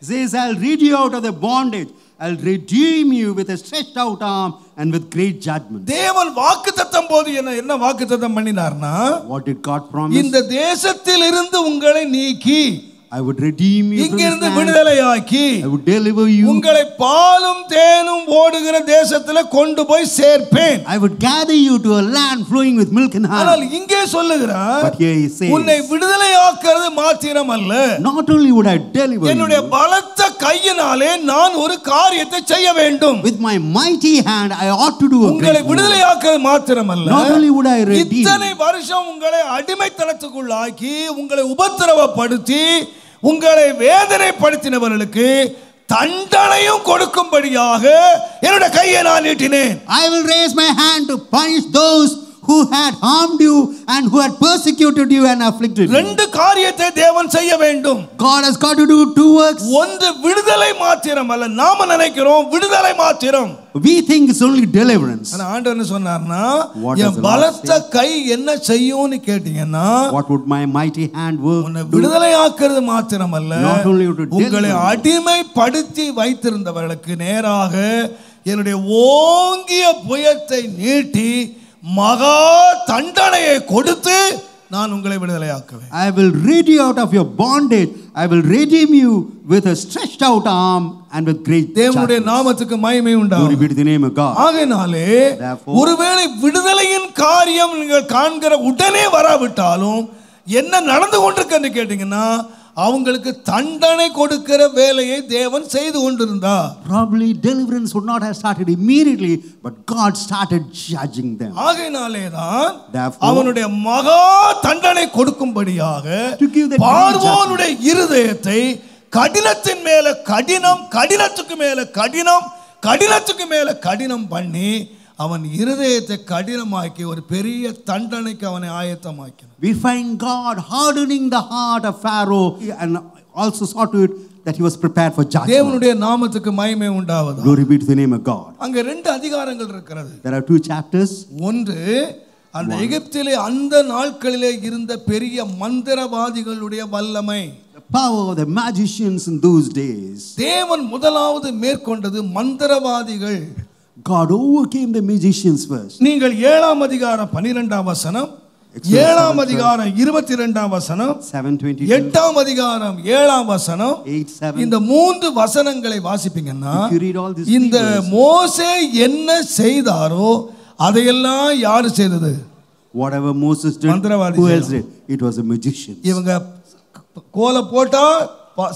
Says, I'll read you out of the bondage. I'll redeem you with a stretched out arm and with great judgment. தேவன் வாக்குத்தத்தம் போது என்ன வாக்குத்தத்தம் பண்ணினார்னா, What did God promise? இந்த தேசத்தில் இருந்து உங்களை நீக்கி I would redeem you from this இங்கிருந்து land. விடுதலையாக்கி I would deliver you. உங்களை பாலும் தேனும் ஓடுகிற தேசத்துல கொண்டு போய் சேர்ப்பேன். I would gather you to a land flowing with milk and ஆனால் honey. இங்கே சொல்லுகிறார், But here he says, உன்னை விடுதலையாக்குறது மாத்திரம் அல்ல, not only would I deliver என்னுடைய you, பலத்த கையினாலே நான் ஒரு காரியத்தை செய்ய வேண்டும். with my mighty hand I ought to do a உங்களை great work. விடுதலையாக்குறது மாத்திரம் அல்ல, Not only would I redeem, இத்தனை வருஷம் உங்களை அடிமைத்தனத்துக்குள்ளாக்கி உங்களை உபத்திரவப்படுத்தி உங்களை வேதனைப்படுத்தினவர்களுக்கு தண்டனையும் கொடுக்கும்படியாக என்னுடைய கையை நான் நீட்டினேன். I will raise my hand to punish those who had harmed you and who had persecuted you and afflicted you. ரெண்டு காரியத்தை தேவன் செய்ய வேண்டும். God has got to do two works. ஒன்று விடுதலை மாத்திரம் அல்ல, நாம நினைக்கிறோம் விடுதலை மாத்திரம். We think it's only deliverance. ஆனா ஆண்டவர் என்ன சொன்னார்னா, What does N the Lord பலத்த say? கை என்ன செய்யும்னு கேட்டீங்கன்னா, What would my mighty hand work உன்னை do? விடுதலை ஆக்குறது மாத்திரம் அல்ல, Not only to deliver உங்களை you. அடிமைப்படுத்தி வைத்திருந்தவர்களுக்கு நேராக என்னுடைய ஓங்கிய புயத்தை நீட்டி மகா தண்டனையை கொடுத்து நான் உங்களை விடுதலையாக்குவேன். I will rid you out of your bondage. I will redeem you with a stretched out arm and with great தேவனுடைய judgment. நாமத்துக்கு மகிமை Glory உண்டாகும். be to the name of God. ஆகையினாலே Therefore, ஒருவேளை விடுதலையின் காரியம் நீங்கள் காண்கிற உடனே வராவிட்டாலும் என்ன நடந்து கொண்டிருக்குன்னு கேட்டீங்கன்னா, அவங்களுக்கு தண்டனை கொடுக்கிற வேலையை தேவன் செய்து கொண்டிருந்தார். probably deliverance would not have started immediately, but God started judging them. ஆகையினாலே தான் Therefore, அவனுடைய மகா தண்டனை கொடுக்கும்படியாக to give that பார்வோனுடைய இருதயத்தை கடினத்தின் மேல கடினம், கடினத்துக்கு மேல கடினம், கடினத்துக்கு மேல கடினம் பண்ணி அவன் இருதயத்தை கடினமாக்கி ஒரு பெரிய தண்டனைக்கு அவனை ஆயத்தமாக்கினான். we find God hardening the heart of Pharaoh and also saw to it that he was prepared for judgment. தேவனுடைய நாமத்துக்கு மகிமை உண்டாவதாக. Glory be to the name of God. அங்க ரெண்டு அதிகாரங்கள் இருக்கிறது. There are two chapters. ஒன்று, அந்த எகிப்திலே அந்த நாட்களிலே இருந்த பெரிய மந்திரவாதிகளுடைய வல்லமை. The power of the magicians in those days. தேவன் முதலாவது மேற்கொண்டது மந்திரவாதிகள். God overcame the magicians first. நீங்கள் 7ஆம் அதிகாரம் 12ஆம் வசனம், 7ஆம் அதிகாரம் 22ஆம் வசனம், 7:22, 8ஆம் அதிகாரம் 7ஆம் வசனம், 8:7. இந்த 3 வசனங்களை வாசிப்பீங்கன்னா If you read all these இந்த three verses, மோசே என்ன செய்தாரோ அதையெல்லாம் யாரு செய்தது? whatever Moses did, மந்திரவாதி who else did? It was a magician. இவங்க கோலை போட்டா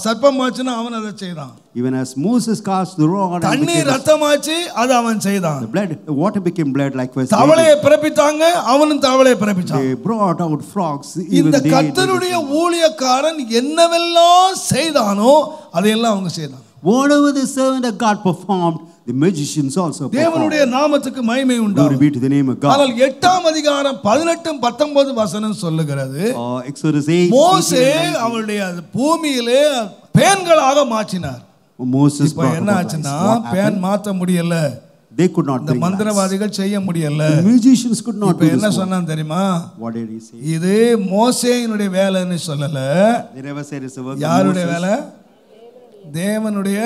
சர்ப்பமாச்சுன்னா அவன் அதை செய்தான். Even as Moses cast the rod and தண்ணீர் ரத்தமாச்சு அது அவன் செய்தான். the water became blood, likewise தவளையை பிறப்பித்தாங்க, அவனும் தவளையை பிறப்பிச்சான். they brought out frogs. Even இந்த they கர்த்தருடைய ஊழியக்காரன் என்னவெல்லாம் செய்தானோ அதையெல்லாம் அவங்க செய்தான். whatever the servant of God performed, the magicians also performed. தேவனுடைய நாமத்துக்கு மகிமை Glory உண்டாகும். be to the name of God. ஆனால் 8ஆம் அதிகாரம் 18 19 வசனம் சொல்லுகிறது, Exodus 8, மோசே அவருடைய பூமியிலே பேன்களாக மாற்றினார். Moses இப்ப என்ன ஆச்சுன்னா பேன் மாத்த முடியல, they could not இந்த bring lights. மந்திரவாதிகள் செய்ய முடியல. The magicians could not இப்ப do என்ன this work. சொன்னான் தெரியுமா? What did he say? இது மோசேயினுடைய வேலைன்னு சொல்லல. They never said it's a work of யாருடைய Moses. வேலை? தேவனுடைய.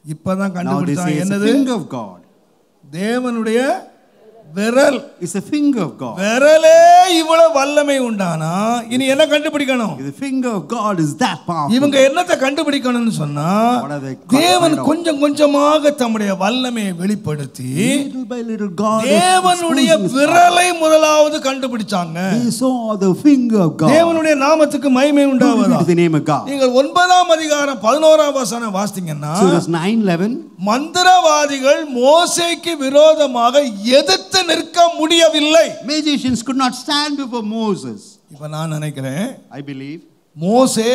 இப்பதான் Now they கண்டுபிடிச்சாங்க say it's a என்னது? finger of God. தேவனுடைய விரல். It's a finger of God. விரலே இவ்வளவு வல்லமை உண்டானா இனி என்ன கண்டுபிடிக்கணும்? The finger of God is that powerful. இவங்க என்னத்தை கண்டுபிடிக்கணும்னு சொன்னா, What are they? தேவன் கொஞ்சம் கொஞ்சமாக தம்முடைய வல்லமையை வெளிப்படுத்தி Little by little God தேவனுடைய விரலை முதலாவது கண்டுபிடிச்சாங்க. They saw the finger of God. தேவனுடைய நாமத்துக்கு மகிமை Glory be உண்டாவதா. to the name of God. நீங்கள் 9ஆம் அதிகாரம் 11ஆம் வசனம் வாசித்தீங்கன்னா, Exodus 9:11, மந்திரவாதிகள் மோசேக்கு விரோதமாக எதிர்த்து நிற்க முடியவில்லை. magicians could not stand before Moses. இப்ப நான் நினைக்கிறேன், I believe மோசே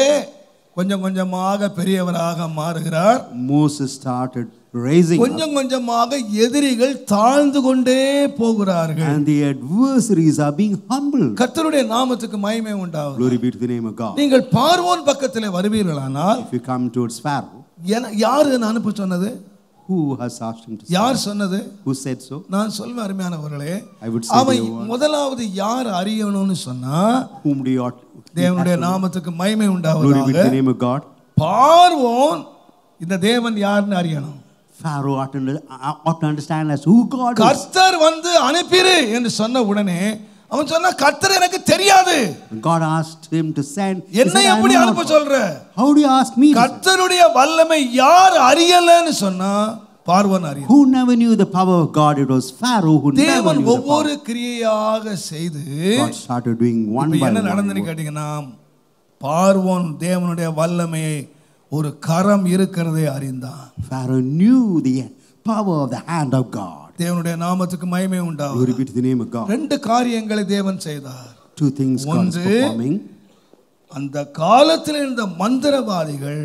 கொஞ்சம் கொஞ்சமாக பெரியவராக மாறுகிறார். Moses started raising up, கொஞ்சம் கொஞ்சமாக எதிரிகள் தாழ்ந்து கொண்டே போகிறார்கள். and the adversaries are being humbled. கர்த்தருடைய நாமத்துக்கு மகிமை உண்டாகும். Glory be to the name of God. நீங்கள் பார்வோன் பக்கத்திலே வருவீர்களானால், If you come towards Pharaoh, யார் என்ன அனுப்ப சொன்னது? who has asked him to யார் send? சொன்னது? Who said so? நான் சொல்வேன் அருமையானவர்களே, I would say அவன் they were- முதலாவது யார் அறியணும்னு சொன்னா, whom do you ought தேவனுடைய நாமத்துக்கு மகிமை Glory be to உண்டாவதாக, the name of God. பார்வோன் இந்த தேவன் யாருன்னு அறியணும். Pharaoh ought to understand as who God is. கர்த்தர் வந்து அனுப்பிரு என்று சொன்ன உடனே அவன் சொன்னா, கர்த்தர் எனக்கு தெரியாது. God asked him to send. He என்ன said, எப்படி "I know அனுப்ப not." சொல்ற? How do you ask me? கர்த்தருடைய வல்லமை யார் அறியலன்னு சொன்னா பார்வோன் அறிய. Who never knew the power of God? It was Pharaoh who never தேவன் knew the power. ஒவ்வொரு கிரியையாக செய்து God started doing one இப்ப by என்ன one. நடந்துன்னு கேட்டீங்கன்னா, பார்வோன் தேவனுடைய வல்லமையை ஒரு கரம் இருக்கிறதை அறிந்தான். Pharaoh knew the power of the hand of God. தேவனுடைய நாமத்துக்கு மகிமை Glory உண்டாகும். be to the name of God. ரெண்டு காரியங்களை தேவன் செய்தார். Two things God is ஒன்று, performing. அந்த காலத்தில் இருந்த மந்திரவாதிகள்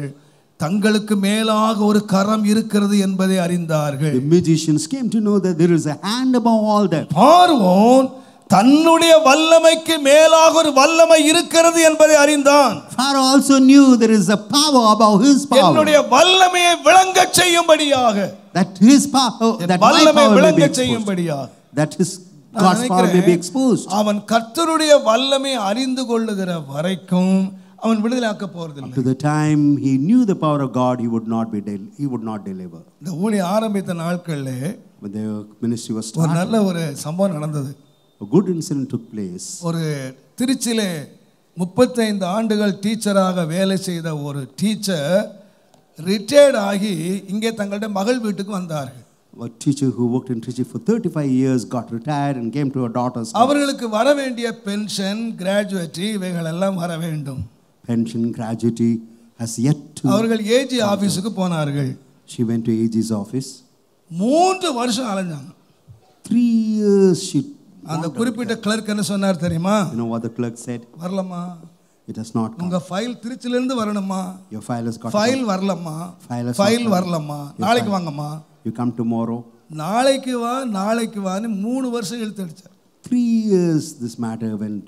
தங்களுக்கு மேலாக ஒரு கரம் இருக்கிறது என்பதை அறிந்தார்கள். The magicians came to know that there is a hand above all that. பார்வோன் தன்னுடைய வல்லமைக்கு மேலாக ஒரு வல்லமை இருக்கிறது என்பதை அறிந்தான். Pharaoh also knew there is a power above his power. என்னுடைய வல்லமையை விளங்கச் செய்யும்படியாக, That his power, that my வல்லமை power may be விளங்கச் exposed. செய்யும்படியாக, That his God's power may be exposed. அவன் கர்த்தருடைய வல்லமை அறிந்து கொள்ளுகிற வரைக்கும் அவன் விடுதலையாக்க போறதில்லை. To the time he knew the power of God, he would not deliver. இந்த ஊழியம் ஆரம்பித்த நாட்களிலே When the ministry was ஒரு started, நல்ல ஒரு சம்பவம் நடந்தது. a good incident took place. ஒரு திருச்சியிலே 35 ஆண்டுகள் டீச்சராக வேலை செய்த ஒரு டீச்சர் ரிட்டையர்ட் ஆகி இங்கே தங்களுடைய மகள் வீட்டுக்கு வந்தார்கள். A teacher who worked in Trichy for 35 years got retired and came to her daughter's house. அவர்களுக்கு வர வேண்டிய பென்ஷன், கிராஜுவேட்டி இவைகள் எல்லாம் வர வேண்டும். Pension, gratuity has yet to. அவர்கள் ஏஜி ஆபீஸுக்கு போனார்கள். She went to AG's office. 3 வருஷம் அலைஞ்சாங்க. 3 years she. அந்த குறிப்பிட்ட கிளர்க் என்ன சொன்னார் தெரியுமா? You know what the clerk said? வரலம்மா, It has not come. உங்க ஃபைல் திருச்சில இருந்து வரணுமா? Your file has got. File வரலம்மா, File has file not come. வரலம்மா, நாளைக்கு வாங்கம்மா. You come tomorrow. நாளைக்கு வா, நாளைக்கு வான்னு 3 வருஷம் இழுத்து அடிச்சார். 3 years this matter went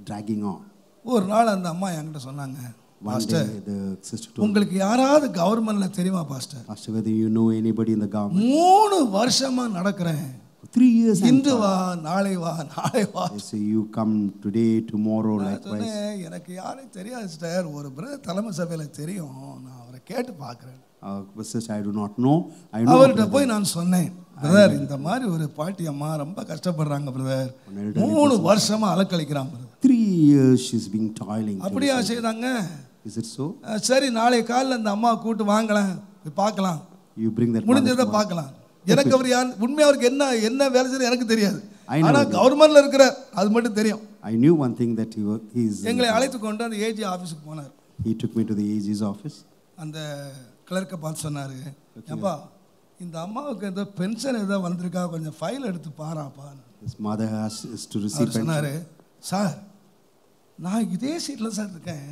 dragging on. ஒரு நாள் அந்த அம்மா என்கிட்ட சொன்னாங்க, One pastor, day the sister told me, உங்களுக்கு யாராவது கவர்மெண்ட்ல தெரியுமா pastor? Pastor, whether you know anybody in the government? 3 வருஷமா நடக்கிறேன். For 3 years. இன்று வா, நாளை வா, நாளை வா. They say you come today, tomorrow, likewise. எனக்கு யாரும் தெரியாது சிஸ்டர், ஒரு பிரதர் தலைமை சபையில தெரியும், நான் அவரை கேட்டு பார்க்குறேன். I do not know. I know. அவர்கிட்ட போய் நான் சொன்னேன், பிரதர் இந்த மாதிரி ஒரு பாட்டி அம்மா ரொம்ப கஷ்டப்படுறாங்க பிரதர், 3 வருஷமா அலக்கழிக்கிறான் brother. 3 years she's been toiling. அப்படியா செய்தாங்க? Is it so? சரி, நாளை காலையில் அந்த அம்மா கூட்டு வாங்கலாம், போய் பார்க்கலாம், You bring that. முடிஞ்சதை பார்க்கலாம். எனக்கு அவர் யார் உண்மையாக அவருக்கு என்ன வேலை செய்யறது எனக்கு தெரியாது, ஆனால் கவர்மெண்ட்ல இருக்கிற அது மட்டும் தெரியும். I knew one thing that he is. எங்களை அழைத்து கொண்டு அந்த ஏஜி ஆஃபீஸுக்கு போனார். He took me to the AG's office. அந்த கிளர்க்கை பார்த்து சொன்னார், அப்பா இந்த அம்மாவுக்கு ஏதோ பென்ஷன் ஏதோ வந்திருக்கா, கொஞ்சம் ஃபைல் எடுத்து பாராப்பா. His mother has to receive pension. சொன்னார், சார் நான் இதே சீட்டில் சார் இருக்கேன்,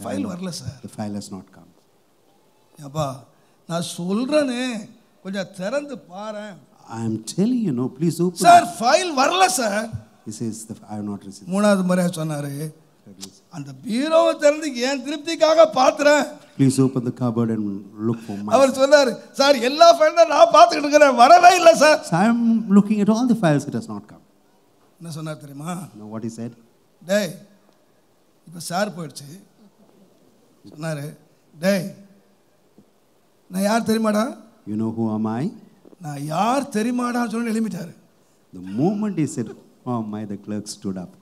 ஃபைல் வரல sir. The file has not come. அப்பா நான் சொல்கிறேனே கொஞ்சம் திறந்து பாரு. I am telling you, no, please open. Sir file வரல sir. He says I have not received. 3வது முறையாக சொன்னார், அந்த பீரோவை திறந்து ஏன் திருப்திக்காக பார்த்துறேன். Please open the cupboard and look for my. அவர் சொன்னார், சார் எல்லா ஃபைலும் நான் பார்த்துக்கிட்டு இருக்கிறேன், வரவே இல்லை sir. So I am looking at all the files, it has not come. என்ன சொன்னார் தெரியுமா? Know what he said? டேய் இப்போ சார் போயிடுச்சு. சொன்னார், டேய் நான் யார் தெரியுமாடா? You know who am I? நான் யார் தெரியுமாடான்னு சொல்லி எழுப்பிட்டாரு. The moment he said who am I, the clerk stood up.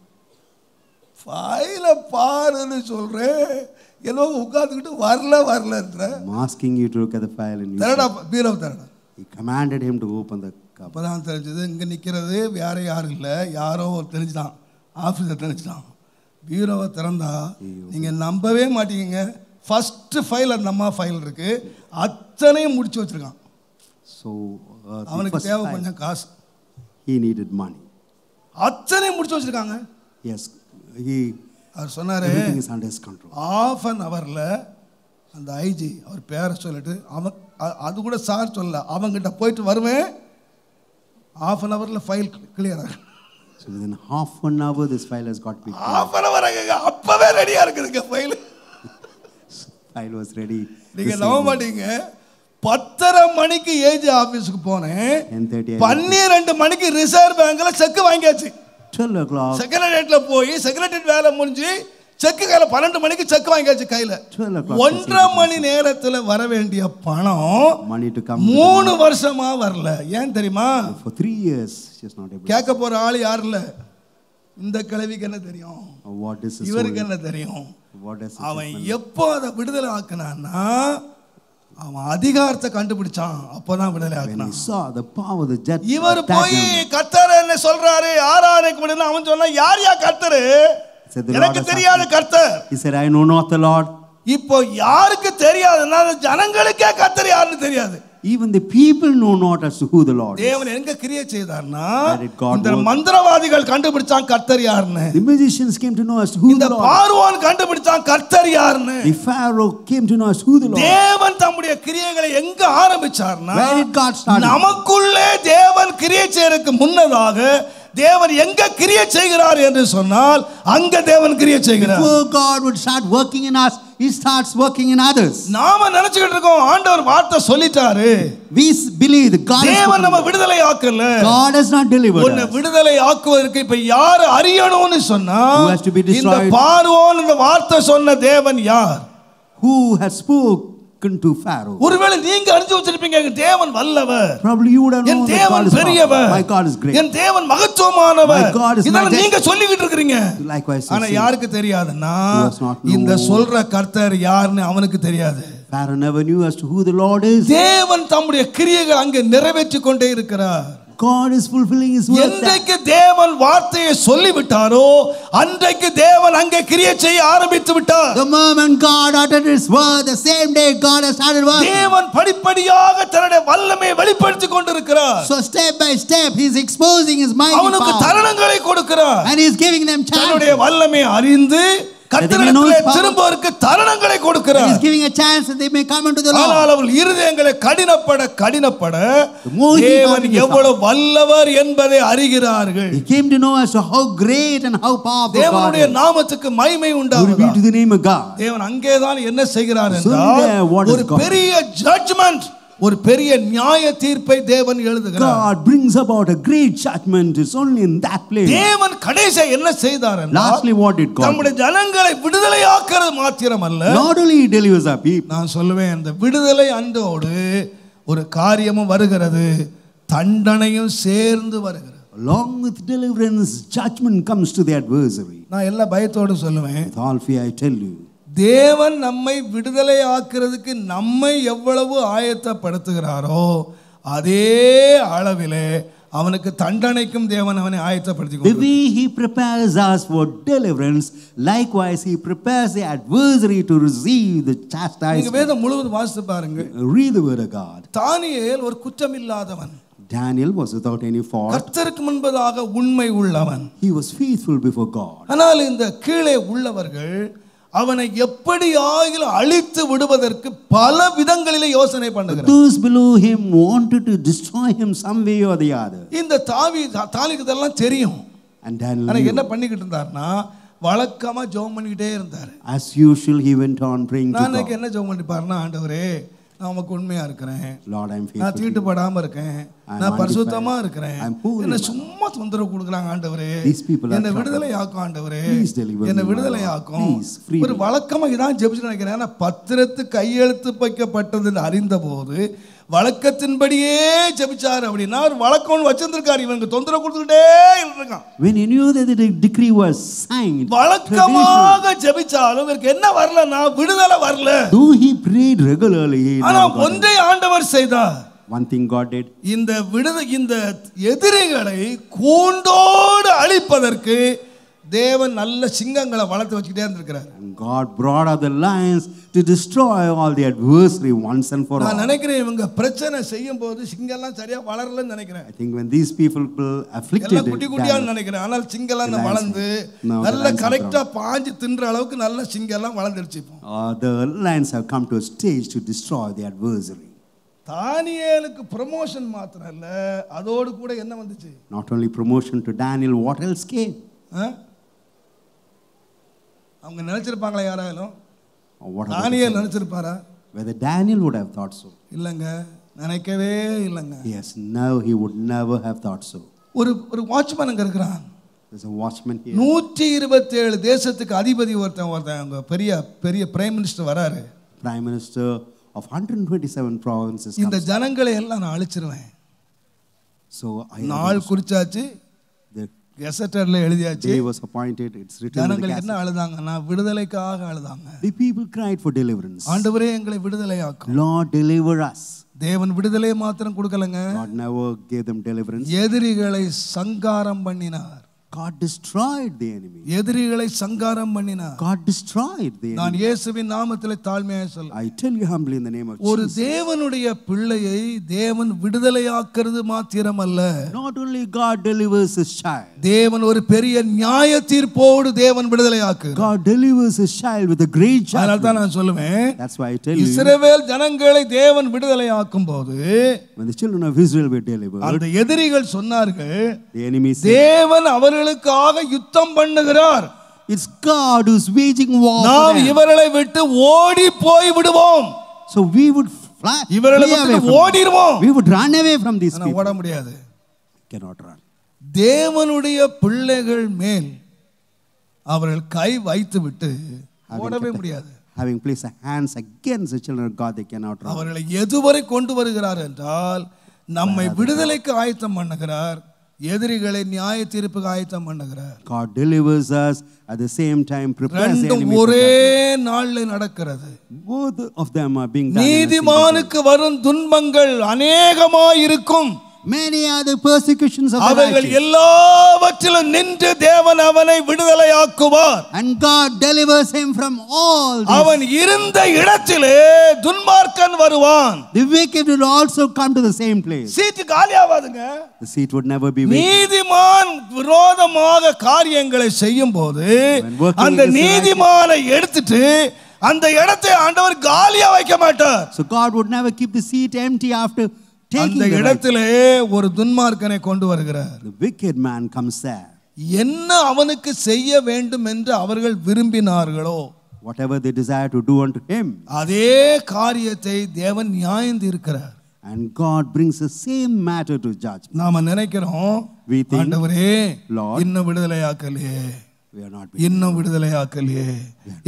ஃபைலை பாருன்னு சொல்கிறேன், ஏதோ உட்காந்துக்கிட்டு வரலன்ற. I'm asking you to look at the file and you தரடா பீரோவை தரடா. He commanded him to open the cupboard. அப்போதான் தெரிஞ்சது இங்கே நிற்கிறது வேற யாரும் இல்லை, யாரோ ஒரு தெரிஞ்சுதான், ஆஃபீஸர் தெரிஞ்சுதான். பீரோவை திறந்தா நீங்கள் நம்பவே மாட்டீங்க, ஃபர்ஸ்ட் ஃபைல் அந்த அம்மா ஃபைல் இருக்கு, அத்தனையும் முடிச்சு வச்சிருக்கான். So அவனுக்கு தேவை கொஞ்சம் காசு, he needed money. அத்தனையும் முடிச்சு வச்சிருக்காங்க. Yes, he. அவர் சொன்னாரு, everything is under his control. ½ an hourல அந்த ஐஜி அவர் பேரை சொல்லிட்டு, அவன் அது கூட சார் சொல்லல, அவங்கிட்ட போயிட்டு வருவேன், ½ an hourல ஃபைல் கிளியர் ஆகும். So within half an hour this file has got big. ½ an hour அப்பவே ரெடியா இருக்குதுங்க ஃபைல். File was ready. நீங்க நம்ப மாட்டீங்க, 10:30 மணிக்கு ஏஜி ஆபீஸ்க்கு போனேன், 12 மணிக்கு ரிசர்வ் பேங்க்ல செக் வாங்கியாச்சு. 12 o'clock செக்ரட்டரியேட்ல போய் செக்ரட்டரியேட் வேலை முடிஞ்சு செக் கையில 12 மணிக்கு செக் வாங்கியாச்சு கையில. 1.5 மணி நேரத்துல வர வேண்டிய பணம் money to come 3 வருஷமா வரல. ஏன் தெரியுமா? For 3 years she is not able. கேட்க போற ஆள் யார் இல்ல, இந்த கிழவிக்கு என்ன தெரியும், What is இவருக்கு என்ன தெரியும். அவன் எப்போ அதை விடுதலை ஆக்கினான்னா அவன் அதிகாரத்தை கண்டுபிடிச்சான், அப்பதான் விடுதலை ஆக்கினான். இவர் போய் கர்த்தர் என்ன சொல்றாரு, ஆராதனைக்கு விடுன்னு அவன் சொன்னா, யார் யா கர்த்தர்? எனக்கு தெரியாத கர்த்தர். He said, I know not the Lord. இப்போ யாருக்கு தெரியாதுன்னா ஜனங்களுக்கே கர்த்தர் யாருன்னு தெரியாது. Even the people know not as to who the Lord is. தேவன் எங்க கிரியை செய்தார்னா, இந்த மந்திரவாதிகள் கண்டுபிடிச்சான் கர்த்தர் யாருன்னு. The magicians came to know as to who the Lord is. இந்த பார்வோன் கண்டுபிடிச்சான் கர்த்தர் யாருன்னு. The Pharaoh came to know as who the Lord is. தேவன் தம்முடைய கிரியைகளை எங்க ஆரம்பிச்சார்னா, where did God start? நமக்குள்ளே தேவன் கிரியை செய்யறதுக்கு முன்னதாக தேவன் எங்க கிரியை செய்கிறார் என்று சொன்னால் அங்க தேவன் கிரியை செய்கிறார். Before God would start working in us, he starts working in others. நாம நினைச்சிட்டு இருக்கோம் ஆண்டவர் வார்த்தை சொல்லிட்டாரு, we believe that God தேவன் நம்ம விடுதலை ஆக்கல. God has not delivered உன்னை விடுதலை ஆக்குவதற்கு இப்ப யார் அறியணும்னு சொன்னா, இந்த பார்வோன் இந்த வார்த்தை சொன்ன தேவன் யார்? Who has spoken to Pharaoh? ஒருவேளை நீங்க அறிஞ்சு வச்சிருப்பீங்க, தேவன் வல்லவர், probably you would have known that God is பெரியவர், my God is great, என் தேவன் மகத்துவமானவர், இதெல்லாம் நீங்க சொல்லிக்கிட்டு இருக்கீங்க. likewise ஆனா யாருக்கு தெரியாதுன்னா, இந்த சொல்ற கர்த்தர் யாருன்னு அவனுக்கு தெரியாது. Pharaoh never knew as to who the Lord is. தேவன் தம்முடைய கிரியைகளை அங்கே நிறைவேற்றி கொண்டே இருக்கிறார். God is fulfilling his word. என்றைக்கு தேவன் வார்த்தையை சொல்லி விட்டாரோ அன்றைக்கு தேவன் அங்கே கிரியை செய்ய ஆரம்பித்து விட்டார். The moment God uttered his word, the same day God has started working. தேவன் படிப்படியாக தன்னுடைய வல்லமையை வெளிப்படுத்திக் கொண்டிருக்கிறார். So step by step he is exposing his mighty power. அவனுக்கு தருணங்களை கொடுக்கிறார். And he is giving them chance. தன்னுடைய வல்லமையை அறிந்து கர்த்தரிடத்திலே திரும்புவதற்கு தருணங்களை கொடுக்கிறார். He is giving a chance that they may come unto the Lord. ஆனால் அவள் இருதயங்களை கடினப்பட தேவன் எவ்வளவு வல்லவர் என்பதை அறிகிறார்கள். He came to know as to how great and how powerful God is. தேவனுடைய நாமத்துக்கு மகிமை உண்டாவதாக. Glory be to the name of God. தேவன் அங்கேதான் என்ன செய்கிறார் என்றால் ஒரு பெரிய ஜட்ஜ்மென்ட் ஒரு பெரிய நியாய தீர்ப்பை தேவன் எழுதுகிறார். God brings about a great judgment. It's only in that place. தேவன் கடைசியா என்ன செய்தார் என்றால், Lastly, what did God நம்முடைய ஜனங்களை விடுதலையாக்குறது மாத்திரமல்ல, not only he delivers our people. நான் சொல்லுவேன், அந்த விடுதலை அன்றோடு ஒரு காரியமும் வருகிறது, தண்டனையும் சேர்ந்து வருகிறது. Along with deliverance, judgment comes to the adversary. நான் எல்லா பயத்தோடு சொல்லுவேன், With all fear I tell you, தேவன் நம்மை விடுதலை ஆக்குறதுக்கு நம்மை எவ்வளவு ஆயத்தப்படுத்துகிறாரோ அதே அளவிலே அவனுக்கு தண்டனைக்கும் தேவன் அவனை ஆயத்தப்படுத்தி the way he prepares us for deliverance, likewise he prepares the adversary to receive the நீங்க chastisement. வேதம் முழுவதும் வாசித்து பாருங்க. Read the word of God. தானியேல் ஒரு குற்றமில்லாதவன், Daniel was without any fault. கர்த்தருக்கு முன்பதாக உண்மை உள்ளவன். He was faithful before God. ஆனால் இந்த கீழே உள்ளவர்கள் அவனை எப்படி ஆகிலும் அழித்து விடுவதற்கு பல விதங்களிலே யோசனை பண்ணுகிறார். Those below him wanted to destroy him some way or the other. இந்த தாவீதுக்கு இதெல்லாம் தெரியும். And Daniel ஆனா knew. என்ன பண்ணிக்கிட்டு இருந்தார்னா, வழக்கமா ஜெபம் பண்ணிக்கிட்டே இருந்தார். As usual he went on praying to நான் God. என்ன ஜெபம் பண்ணிப்பாருன்னா, ஆண்டவரே நான் உமக்கு உண்மையா இருக்கிறேன், Lord, I am நான் faithful. தீட்டுப்படாம இருக்கேன், I am நான் பரிசுத்தமா இருக்கிறேன், I am holy. என்ன சும்மா தொந்தரவு கொடுக்குறாங்க ஆண்டவரே, These people are என்ன trouble. விடுதலை ஆக்கும் ஆண்டவரே, Please deliver என்ன me, my விடுதலை Lord. ஆக்கும். Please, free ஒரு me. வழக்கமா இதான் ஜெபிச்சு நினைக்கிறேன். ஆனா பத்திரத்து கையெழுத்து வைக்கப்பட்டது அறிந்த போது வழக்கத்தின்படியே ஜெபிச்சார். அப்படின்னா ஒரு வழக்கம் வச்சிருந்திருக்காரு, இவனுக்கு தொந்தரவு கொடுத்துக்கிட்டே இருக்கான். When he knew that the decree was signed, வழக்கமாக ஜெபிச்சாலும் இவருக்கு என்ன வரலன்னா விடுதலை வரல. though he prayed regularly, he ஆனா never got it. ஒன்றை ஆண்டவர் செய்தார். One thing God did, இந்த எதிரிகளை கூண்டோடு அழிப்பதற்கு தேவன் நல்ல சிங்கங்களை வளர்த்து வச்சுக்கிட்டே இருந்திருக்கிறார். and God brought out the lions to destroy all the adversary once and for all. நான் நினைக்கிறேன், இவங்க பிரச்சனை செய்யும் போது சிங்கம்லாம் சரியா வளரலன்னு நினைக்கிறேன். I think when these people afflicted எல்லாம் குட்டி குட்டியான்னு நினைக்கிறேன். ஆனால் சிங்கம்லாம் வளர்ந்து நல்ல கரெக்டா பாஞ்சு தின்ற அளவுக்கு நல்ல சிங்கம்லாம் வளர்ந்துருச்சு. the lions have come to a stage to destroy the adversary. தானியேலுக்கு ப்ரமோஷன் மாத்திரம் இல்ல, அதோடு கூட என்ன வந்துச்சு? Not only promotion to Daniel, what else came? அவங்க நினைச்சிருப்பாங்களா யாராலும்? What Daniel நினைச்சிருப்பாரா? whether Daniel would have thought so? இல்லங்க, நினைக்கவே இல்லங்க. Yes, no, he would never have thought so. ஒரு வாட்ச்மேன் அங்க இருக்கிறான். There's a watchman here. 127 தேசத்துக்கு அதிபதி ஒருத்தன் பெரிய பெரிய பிரைம் மினிஸ்டர் வராரு. Prime Minister of 127 provinces. இந்த ஜனங்களை எல்லாம் நான் அழிச்சிருவேன். So நாள் குறிச்சாச்சு, the கெசட்டர்ல எழுதியாச்சு. day was appointed. It's written in the ஜனங்கள் என்ன gazette. அழுதாங்கன்னா, விடுதலைக்காக அழுதாங்க. The people cried for deliverance. ஆண்டவரே எங்களை விடுதலையாக்கும். Lord, deliver us. தேவன் விடுதலையை மாத்திரம் கொடுக்கலங்க, God never gave them deliverance. எதிரிகளை சங்காரம் பண்ணினார். God destroyed the enemy. எதிரிகளை சங்காரம் பண்ணினார். God destroyed the enemy. நான் இயேசுவின் நாமத்திலே தாழ்மையாக சொல்றேன், I tell you humbly in the name of ஒரு Jesus. தேவனுடைய பிள்ளையை தேவன் விடுதலையாக்குறது மாத்திரமல்ல, Not only God delivers his child. தேவன் ஒரு பெரிய நியாய தீர்ப்போடு தேவன் விடுதலையாக்கு. God delivers his child with a great அதனால judgment. தான் நான் சொல்லுவேன், That's why I tell you, இஸ்ரவேல் ஜனங்களை தேவன் விடுதலையாக்கும் போது when the children of Israel were delivered, அந்த எதிரிகள் சொன்னார்கள், the enemy said, தேவன் அவர்களுக்காக யுத்தம் பண்ணுகிறார், it's God who's waging war for நாம் them. இவர்களை விட்டு ஓடி போய் விடுவோம், So we would fly, இவர்களை flee away விட்டு from ஓடிடுவோம். them. We would run away from these ஆனா people. ஓட முடியாது. Cannot run. தேவனுடைய பிள்ளைகள் மேல் அவர்கள் கை வைத்து விட்டு ஓடவே முடியாது. Having placed their hands against the children of God, they cannot run. அவர்களை எதுவரை கொண்டு வருகிறார் என்றால், நம்மை விடுதலைக்கு ஆயத்தம் பண்ணுகிறார், எதிரிகளை நியாய தீர்ப்புக்கு ஆயத்தம் பண்ணுகிறார். God delivers us, at the same time prepares the ரெண்டும் enemy. ஒரே நாள்ல நடக்கிறது. Both of them are being done in a single day. நீதிமானுக்கு வரும் துன்பங்கள் அநேகமாயிருக்கும், Many are the persecutions of the அவைகள் righteous, எல்லாவற்றிலும் நின்று தேவன் அவனை விடுதலையாக்குவார். and God delivers him from all these. அவன் இருந்த இடத்திலே துன்மார்க்கன் வருவான். The wicked will also come to the same place. Seat காலியாவாதுங்க. The seat would never be vacant. நீதிமான் விரோதமாக காரியங்களை செய்யும் போது அந்த நீதிமானை எடுத்துட்டு அந்த இடத்தை ஆண்டவர் காலியா வைக்க மாட்டார். So God would never keep the seat empty after taking அந்த the right. இடத்திலே ஒரு துன்மார்க்கனை கொண்டு வருகிறார். The wicked man comes there. என்ன அவனுக்கு செய்ய வேண்டும் என்று அவர்கள் விரும்பினார்களோ, Whatever they desire to do unto him, அதே காரியத்தை தேவன் நியாயம் தீர்க்கிறார். And God brings the same matter to judgment. நாம நினைக்கிறோம், We think, ஆண்டவரே Lord, இன்னும் விடுதலை ஆக்கலையே, we are not இன்னும் விடுதலை ஆக்கலையே,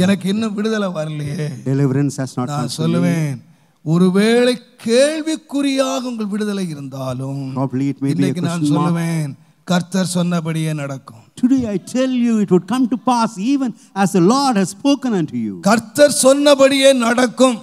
எனக்கு இன்னும் விடுதலை வரலையே. deliverance has not come. நான் சொல்லுவேன், ஒருவேளை கேள்விக்குறியாக உங்கள் விடுதலை இருந்தாலும் Probably it may be a இன்னைக்கு நான் question mark. சொல்லுவேன், கர்த்தர் சொன்னபடியே நடக்கும். Today I tell you, it would come to pass even as the Lord has spoken unto you. கர்த்தர் சொன்னபடியே நடக்கும்.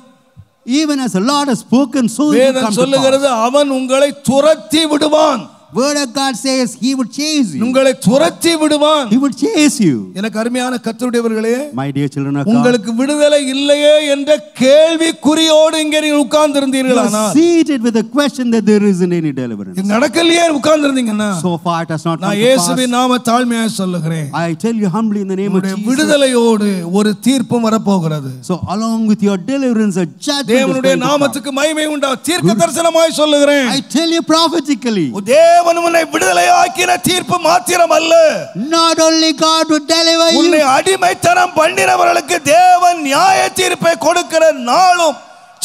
Even as the Lord has spoken, so it will come வேதம் to சொல்லுகிறது, pass. அவன் உங்களை துரத்தி விடுவான். Word of God says He would chase you. உங்களை துரத்தி விடுவான். He would chase you. எனக்கு அருமையான கர்த்தருடையவர்களே, My dear children of God, உங்களுக்கு விடுதலை இல்லையே என்ற கேள்விக்குறியோடு இங்கே நீங்கள் உட்கார்ந்து you இருந்தீர்களானால், are seated with the question that there isn't any deliverance. இது நடக்கலையே உட்கார்ந்து இருந்தீங்கன்னா, So far it has not come நான் to இயேசுவின் pass. நாம தாழ்மையாக சொல்லுகிறேன், I tell you humbly in the name of உங்களுடைய Jesus. விடுதலையோடு ஒரு தீர்ப்பும் வரப்போகிறது. So along with your deliverance, a judgment is தேவனுடைய going to come. நாமத்துக்கு மகிமை உண்டா. தீர்க்க தரிசனமாய் சொல்லுகிறேன், I tell you prophetically, தேவன் உன்னை விடுதலை ஆக்கின தீர்ப்பு மாத்திரம் அல்ல, not only God would deliver உன்னை you, அடிமைத்தனம் பண்ணினவர்களுக்கு தேவன் நியாய தீர்ப்பை கொடுக்கிற நாளும்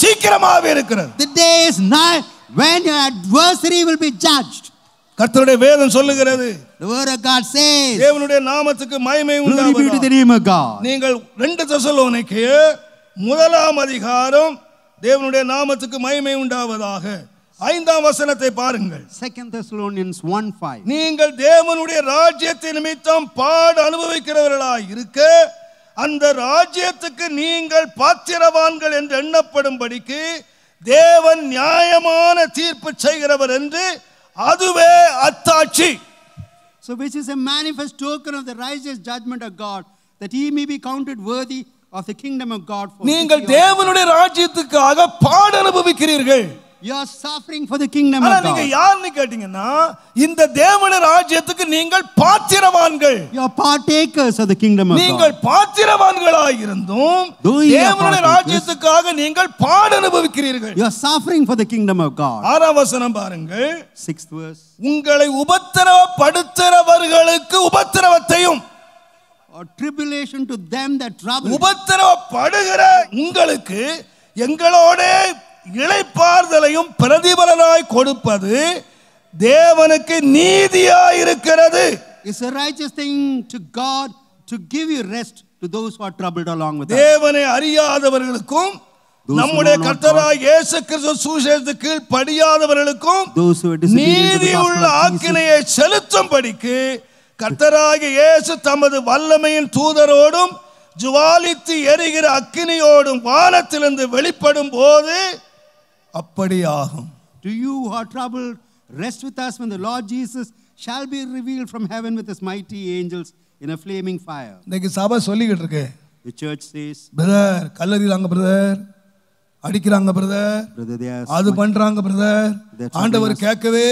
சீக்கிரமாவே இருக்கிறது. the day is nigh when your adversary will be judged. கர்த்தருடைய வேதம் சொல்லுகிறது, The word of God says, தேவனுடைய நாமத்துக்கு மகிமை glory be to உண்டாவதாக. the name of God. நீங்கள் 2 தெசலோனிக்கேயர் 1 அதிகாரம், தேவனுடைய நாமத்துக்கு மகிமை உண்டாவதாக, 5ஆம் வசனத்தை பாருங்கள். 2 Thessalonians 1:5. நீங்கள் தேவனுடைய ராஜ்யத்தின் நிமித்தம் பாடு அனுபவிக்கிறவர்களாய் இருக்க, அந்த ராஜ்யத்துக்கு நீங்கள் பாத்திரவான்கள் என்று எண்ணப்படும்படிக்கு தேவன் நியாயமான தீர்ப்பு செய்கிறவர் என்று அதுவே அத்தாட்சி. So which is a manifest token of the righteous judgment of God, that he may be counted worthy of the kingdom of God. For நீங்கள் தேவனுடைய ராஜ்யத்துக்காக பாடு அனுபவிக்கிறீர்கள். you are suffering for the kingdom ஆனா of நீங்க God. யாருன்னு கேட்டீங்கன்னா, இந்த தேவனுடைய ராஜ்யத்துக்கு நீங்கள் பாத்திரவான்கள். You are partakers of the kingdom of நீங்கள் God. பாத்திரவான்களாய் இருந்தும் Though you are தேவனுடைய partakers, ராஜ்யத்துக்காக நீங்கள் பாடு அனுபவிக்கிறீர்கள். You are suffering for the kingdom of God. 6ஆம் வசனம் பாருங்கள். 6th verse. உங்களை உபத்திரவப்படுத்துறவர்களுக்கு உபத்திரவத்தையும், Or tribulation to them that trouble. உபத்திரவப்படுகிற உங்களுக்கு எங்களோட இளைப்பாறுதலையும் பிரதிபலனாய் கொடுப்பது தேவனுக்கு நீதியாய் இருக்கிறது. It's a righteous thing to God to give you rest to those who are troubled along with us. தேவனை அறியாதவர்களுக்கும் நம்முடைய கர்த்தராகிய இயேசு கிறிஸ்து சுவிசேஷத்துக்கு கீழ் படியாதவர்களுக்கும் Those who are disobedient to the நீதியுள்ள gospel of Jesus. ஆக்கினையை செலுத்தும்படிக்கு கர்த்தராகிய இயேசு தமது வல்லமையின் தூதரோடும் ஜுவாலித்து எரிகிற அக்கினியோடும் வானத்திலிருந்து வெளிப்படும் போது அப்படி ஆகும். To you who are troubled, rest with us when the Lord Jesus shall be revealed from heaven with his mighty angels in a flaming fire. இன்னைக்கு சபை சொல்லிக்கிட்டு இருக்கு, The church says, பிரதர் கல்லறிறாங்க, பிரதர் அடிக்கிறாங்க, பிரதர் brother, they are அது பண்றாங்க, பிரதர் That's ஆண்டவர் what கேட்கவே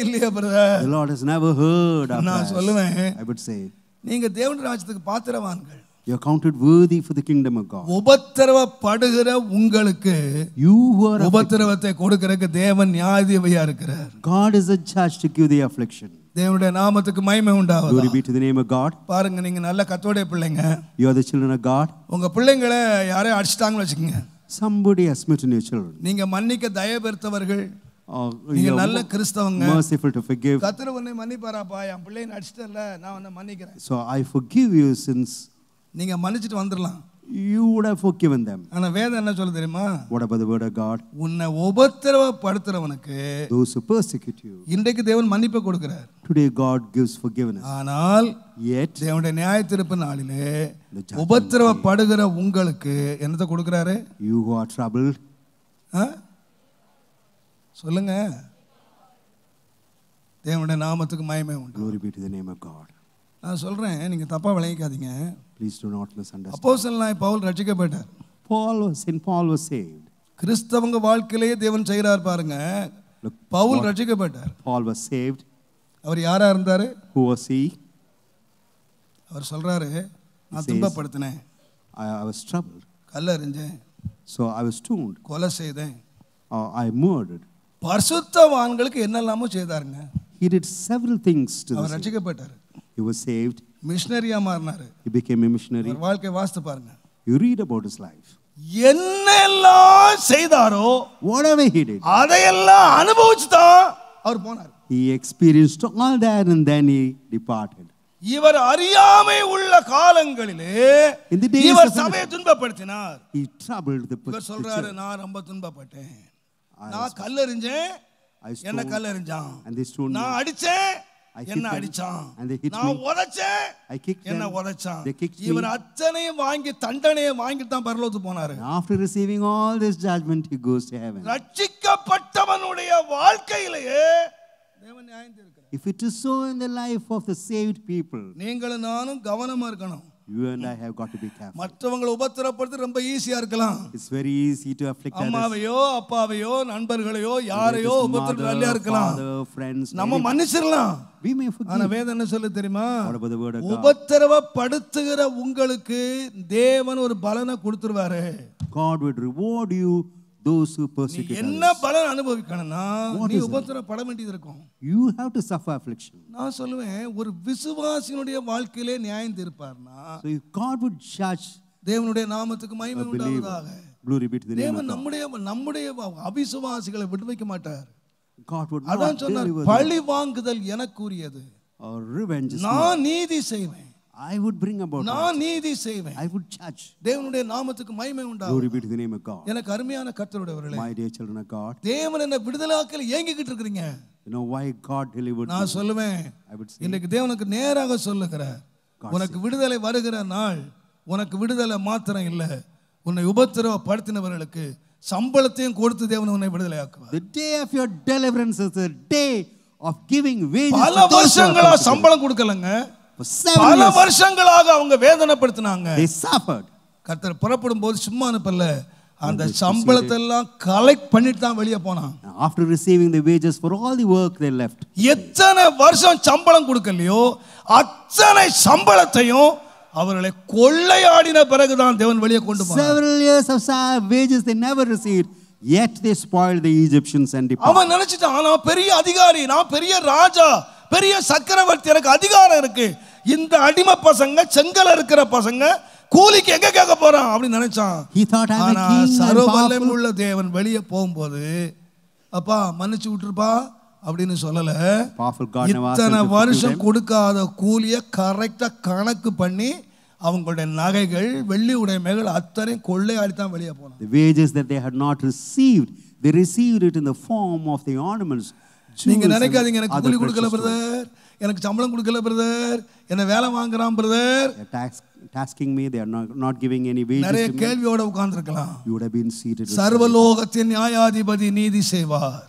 இல்லையா brother. the Lord has never heard of நான் us. சொல்லுவேன், I would say, நீங்க தேவனுடைய ராஜ்யத்துக்கு பாத்திரவான்கள். you are counted worthy for the kingdom of God. உபத்திரவப்படுகிற உங்களுக்கு You who are afflicted, உபத்திரவத்தை கொடுக்கிறதுக்கு தேவன் நியாயாதிபதியா இருக்கிறார். God is a judge to give the affliction. தேவனுடைய நாமத்துக்கு மகிமை உண்டாவதாக. Glory be to the name of God. பாருங்க, நீங்க நல்ல கர்த்தருடைய பிள்ளைங்க. You are the children of God. உங்க பிள்ளைங்களை யாரையும் அடிச்சிட்டாங்கன்னு வச்சுக்கோங்க, Somebody has smitten your children. நீங்க மன்னிக்க தயபெருத்தவர்கள், Or நீங்க you are நல்ல கிறிஸ்தவங்க. merciful to forgive. கர்த்தர் உன்னை மன்னிப்பாராப்பா, என் பிள்ளையை அடிச்சிட்டல, நான் உன்னை மன்னிக்கிறேன். So I forgive you since நீங்க மன்னிச்சிட்டு வந்துடலாம். you would have forgiven them. ஆனா வேதம் என்ன சொல்ல தெரியுமா? What about the word of God? உன்னை உபத்திரவப்படுத்துறவனுக்கு Those who persecute you. இன்றைக்கு தேவன் மன்னிப்பை கொடுக்கிறார். Today God gives forgiveness. ஆனால் Yet தேவனுடைய நியாயத்தீர்ப்பு நாளிலே The judgment உபத்திரவப்படுகிற உங்களுக்கு என்னத்தை கொடுக்கிறாரு? you who are troubled, சொல்லுங்க. தேவனுடைய நாமத்துக்கு மகிமை உண்டு. glory be to the name of God. நான் சொல்றேன், நீங்க தப்பா விளங்கிக்காதீங்க. Please do not misunderstand. அப்போஸ்தலனாய் Pavul ரட்சிக்கப்பட்டார். Saint Paul was saved. கிறிஸ்தவங்க வாழ்க்கையிலேயே தேவன் செய்கிறார் பாருங்க. Look, Pavul ரட்சிக்கப்பட்டார். Paul was saved. அவர் யாரா இருந்தாரு? Who was he? அவர் சொல்றாரு, நான் says, துன்பப்படுத்தினேன், I was troubled. கல்லெறிஞ்சேன், So I was stoned. கொலை செய்தேன். I murdered. பரிசுத்தவான்களுக்கு என்னெல்லாமோ செய்தாருங்க. He did several things to our the saints. ரட்சிக்கப்பட்டார். He was saved. மிஷனரியா மாறினாரு. He became a missionary. அவர் வாழ்க்கை வாசித்து பாருங்க. You read about his life. என்னெல்லாம் செய்தாரோ whatever he did, அதையெல்லாம் அனுபவிச்சு தான் அவர் போனார். he experienced all that and then he departed. இவர் அறியாமை உள்ள காலங்களிலே In the days இவர் of சபையை துன்பப்படுத்தினார். he troubled the இவர் சொல்றாரு, நான் ரொம்ப துன்பப்பட்டேன், I நான் கல்லெறிஞ்சேன், I என்ன stoned, கல்லெறிஞ்சான், and they stoned me. நான் அடிச்சேன், I hit என்ன them, அடிச்சான், and they hit நான் me. உதைச்சேன், I kicked என்ன them, உதைச்சான். they kicked me. இவர் அத்தனையும் வாங்கி தண்டனையை வாங்கிட்டு தான் பரலோகத்துக்கு போனாரு. After receiving all this judgment, he goes to heaven. ரட்சிக்கப்பட்டவனுடைய வாழ்க்கையிலேயே தேவன் நியாயம் தீர்க்கிறார். If it is so in the life of the saved people, நீங்களும் நானும் கவனமா இருக்கணும். you and I have got to be careful. மற்றவங்களை உபத்திரப்படுத்த ரொம்ப ஈஸியா இருக்கலாம். It's very easy to afflict others. அம்மாவையோ அப்பாவையோ நண்பர்களையோ யாரையோ உபத்திரப்படுத்தலையா இருக்கலாம். Father, friends, நம்ம மன்னிச்சிடலாம். we may forgive. ஆனா வேதம் என்ன சொல்லு தெரியுமா? What about the word of God? உபத்திரவப்படுத்துகிற உங்களுக்கு தேவன் ஒரு பலனை கொடுத்துருவாரு. God would reward you those who persecute என்ன others. பலன் அனுபவிக்கணும்னா நீ உபத்திரப்பட வேண்டியது இருக்கும். You have to suffer affliction. நான் சொல்லுவேன், ஒரு விசுவாசியினுடைய வாழ்க்கையிலே நியாயம் தீர்ப்பார்னா So if God would judge, தேவனுடைய நாமத்துக்கு மகிமை உண்டாவதாக. glory be to the name of தேவன் God. நம்முடைய அவிசுவாசிகளை விட்டு வைக்க மாட்டார். God would அதான் not சொன்னார், deliver them. பழி வாங்குதல் எனக்குரியது, Or revenge is நான் நீதி செய்வேன், I would bring about நான் it. நீதி செய்வேன். I would judge. தேவனுடைய நாமத்துக்கு மகிமை Glory உண்டாகும். be to the name of God. எனக்கு அருமையான கர்த்தருடையவர்களே, My dear children of God, தேவன் என்ன விடுதலாக்கல ஏங்கிக்கிட்டு இருக்கீங்க. you know why God delivered நான் me? சொல்லுவேன், I would say, இன்னைக்கு தேவனுக்கு நேராக சொல்லுகிறார், உனக்கு விடுதலை வருகிற நாள், உனக்கு விடுதலை மாத்திரம் இல்ல, உன்னை உபத்திரவப்படுத்தினவர்களுக்கு சம்பளத்தையும் கொடுத்து தேவன் உன்னை விடுதலை ஆக்குவார். the day of your deliverance is the day of giving wages பல to those who are வருஷங்களா persecuted. சம்பளம் கொடுக்கலங்க. For 7 பல years வருஷங்களாக அவங்க வேதனைப்படுத்தினாங்க. they suffered. கர்த்தர் புறப்படும் போது சும்மா அனுப்பல, அந்த சம்பளத்தை எல்லாம் கலெக்ட் பண்ணிட்டு தான் வெளியே போனான். After receiving the wages for all the work they left, எத்தனை வருஷம் சம்பளம் கொடுக்கலையோ அத்தனை சம்பளத்தையும் அவர்களை கொள்ளையாடின பிறகுதான் தேவன் வெளியே கொண்டு போனார். several years of wages they never received, yet they spoiled the Egyptians and departed. அவன் நினைச்சிட்டான், நான் பெரிய அதிகாரி, நான் பெரிய ராஜா, பெரிய சக்கரவர்த்தி, எனக்கு அதிகாரம் இருக்கு, இந்த அடிமை பசங்க செங்கல் இருக்கிற பசங்க கூலிக்கு எங்க கேட்க போறான் அப்படின்னு நினைச்சான். He thought I'm a ஆனா king and சர்வவல்லமை powerful. உள்ள தேவன் வெளியே போகும்போது, அப்பா மன்னிச்சு விட்டுருப்பா அப்படின்னு சொல்லல. Powerful God never asked them இத்தனை to forgive வருஷம் them. கொடுக்காத கூலிய கரெக்டா கணக்கு பண்ணி அவங்களுடைய நகைகள் வெள்ளி உடைமைகள் அத்தனை கொள்ளையாடி தான் வெளியே போனான். The wages that they had not received, they received it in the form of the ornaments. நீங்க jewels, நினைக்காதீங்க, and எனக்கு other கூலி கொடுக்கல precious stones. பிரதர், எனக்கு சம்பளம் கொடுக்கல பிரதர், என்ன வேலை வாங்குறான் brother, They're tasking me, they are not giving any wages நிறைய to me. கேள்வியோட உட்கார்ந்திருக்கலாம். You would have been seated with சர்வலோகத்தின் நியாயாதிபதி நீதி செய்வார்.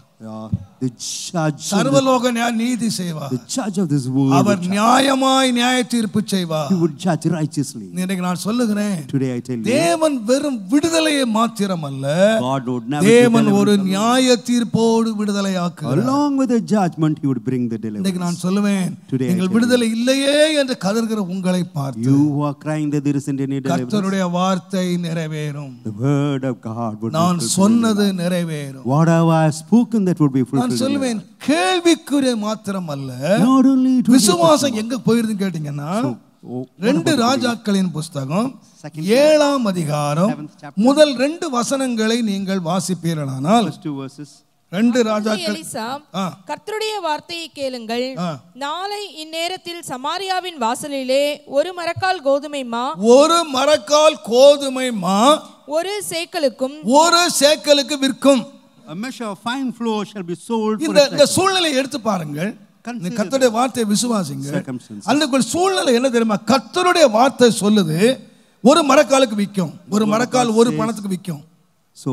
the judge, சர்வலோக நீதி செய்வார். the judge of this world. அவர் நியாயமாய் நியாய தீர்ப்பு செய்வார். He would judge righteously. இன்னைக்கு நான் சொல்லுகிறேன், Today I tell you, தேவன் வெறும் விடுதலையை மாத்திரம் அல்ல, God would never தேவன் ஒரு deliver. நியாய தீர்ப்போடு விடுதலை ஆக்குகிறார். Along with the judgment, He would bring the இன்னைக்கு deliverance. நான் சொல்லுவேன், Today I நீங்கள் tell விடுதலை இல்லையே என்று கதறுகிற உங்களை பார்த்து You who are crying that there isn't any deliverance, கர்த்தருடைய வார்த்தை நிறைவேறும். the word of God would be நான் fulfilled. சொன்னது நிறைவேறும். Whatever I have spoken, that would be நான் fulfilled. சொல்லுவேன், கேள்விக்குரிய மாத்திரம் அல்ல, Not only to விசுவாசம் எங்க போயிருதுன்னு கேட்டீங்கன்னா, 2 ராஜாக்களின் புஸ்தகம் 7ஆம் அதிகாரம் முதல் 2 வசனங்களை நீங்கள் வாசிப்பீர்களானால், first 2 verses. 2 ராஜாக்கள். எலிசா, கர்த்தருடைய வார்த்தையை கேளுங்கள், நாளை இந்நேரத்தில் சமாரியாவின் வாசலிலே ஒரு மரக்கால் கோதுமை மா, ஒரு மரக்கால் கோதுமை மா 1 சேக்கலுக்கும் 1 சேக்கலுக்கு விற்கும். A measure of fine flour shall be sold for இந்த a shekel. சூழ்நிலையை எடுத்து பாருங்கள். கர்த்தருடைய வார்த்தையை விசுவாசிங்க. Circumstances. அந்த சூழ்நிலை என்ன தெரியுமா? கர்த்தருடைய வார்த்தை சொல்லுது, ஒரு மரக்காலுக்கு விற்கும், ஒரு மரக்கால் ஒரு பணத்துக்கு விற்கும். So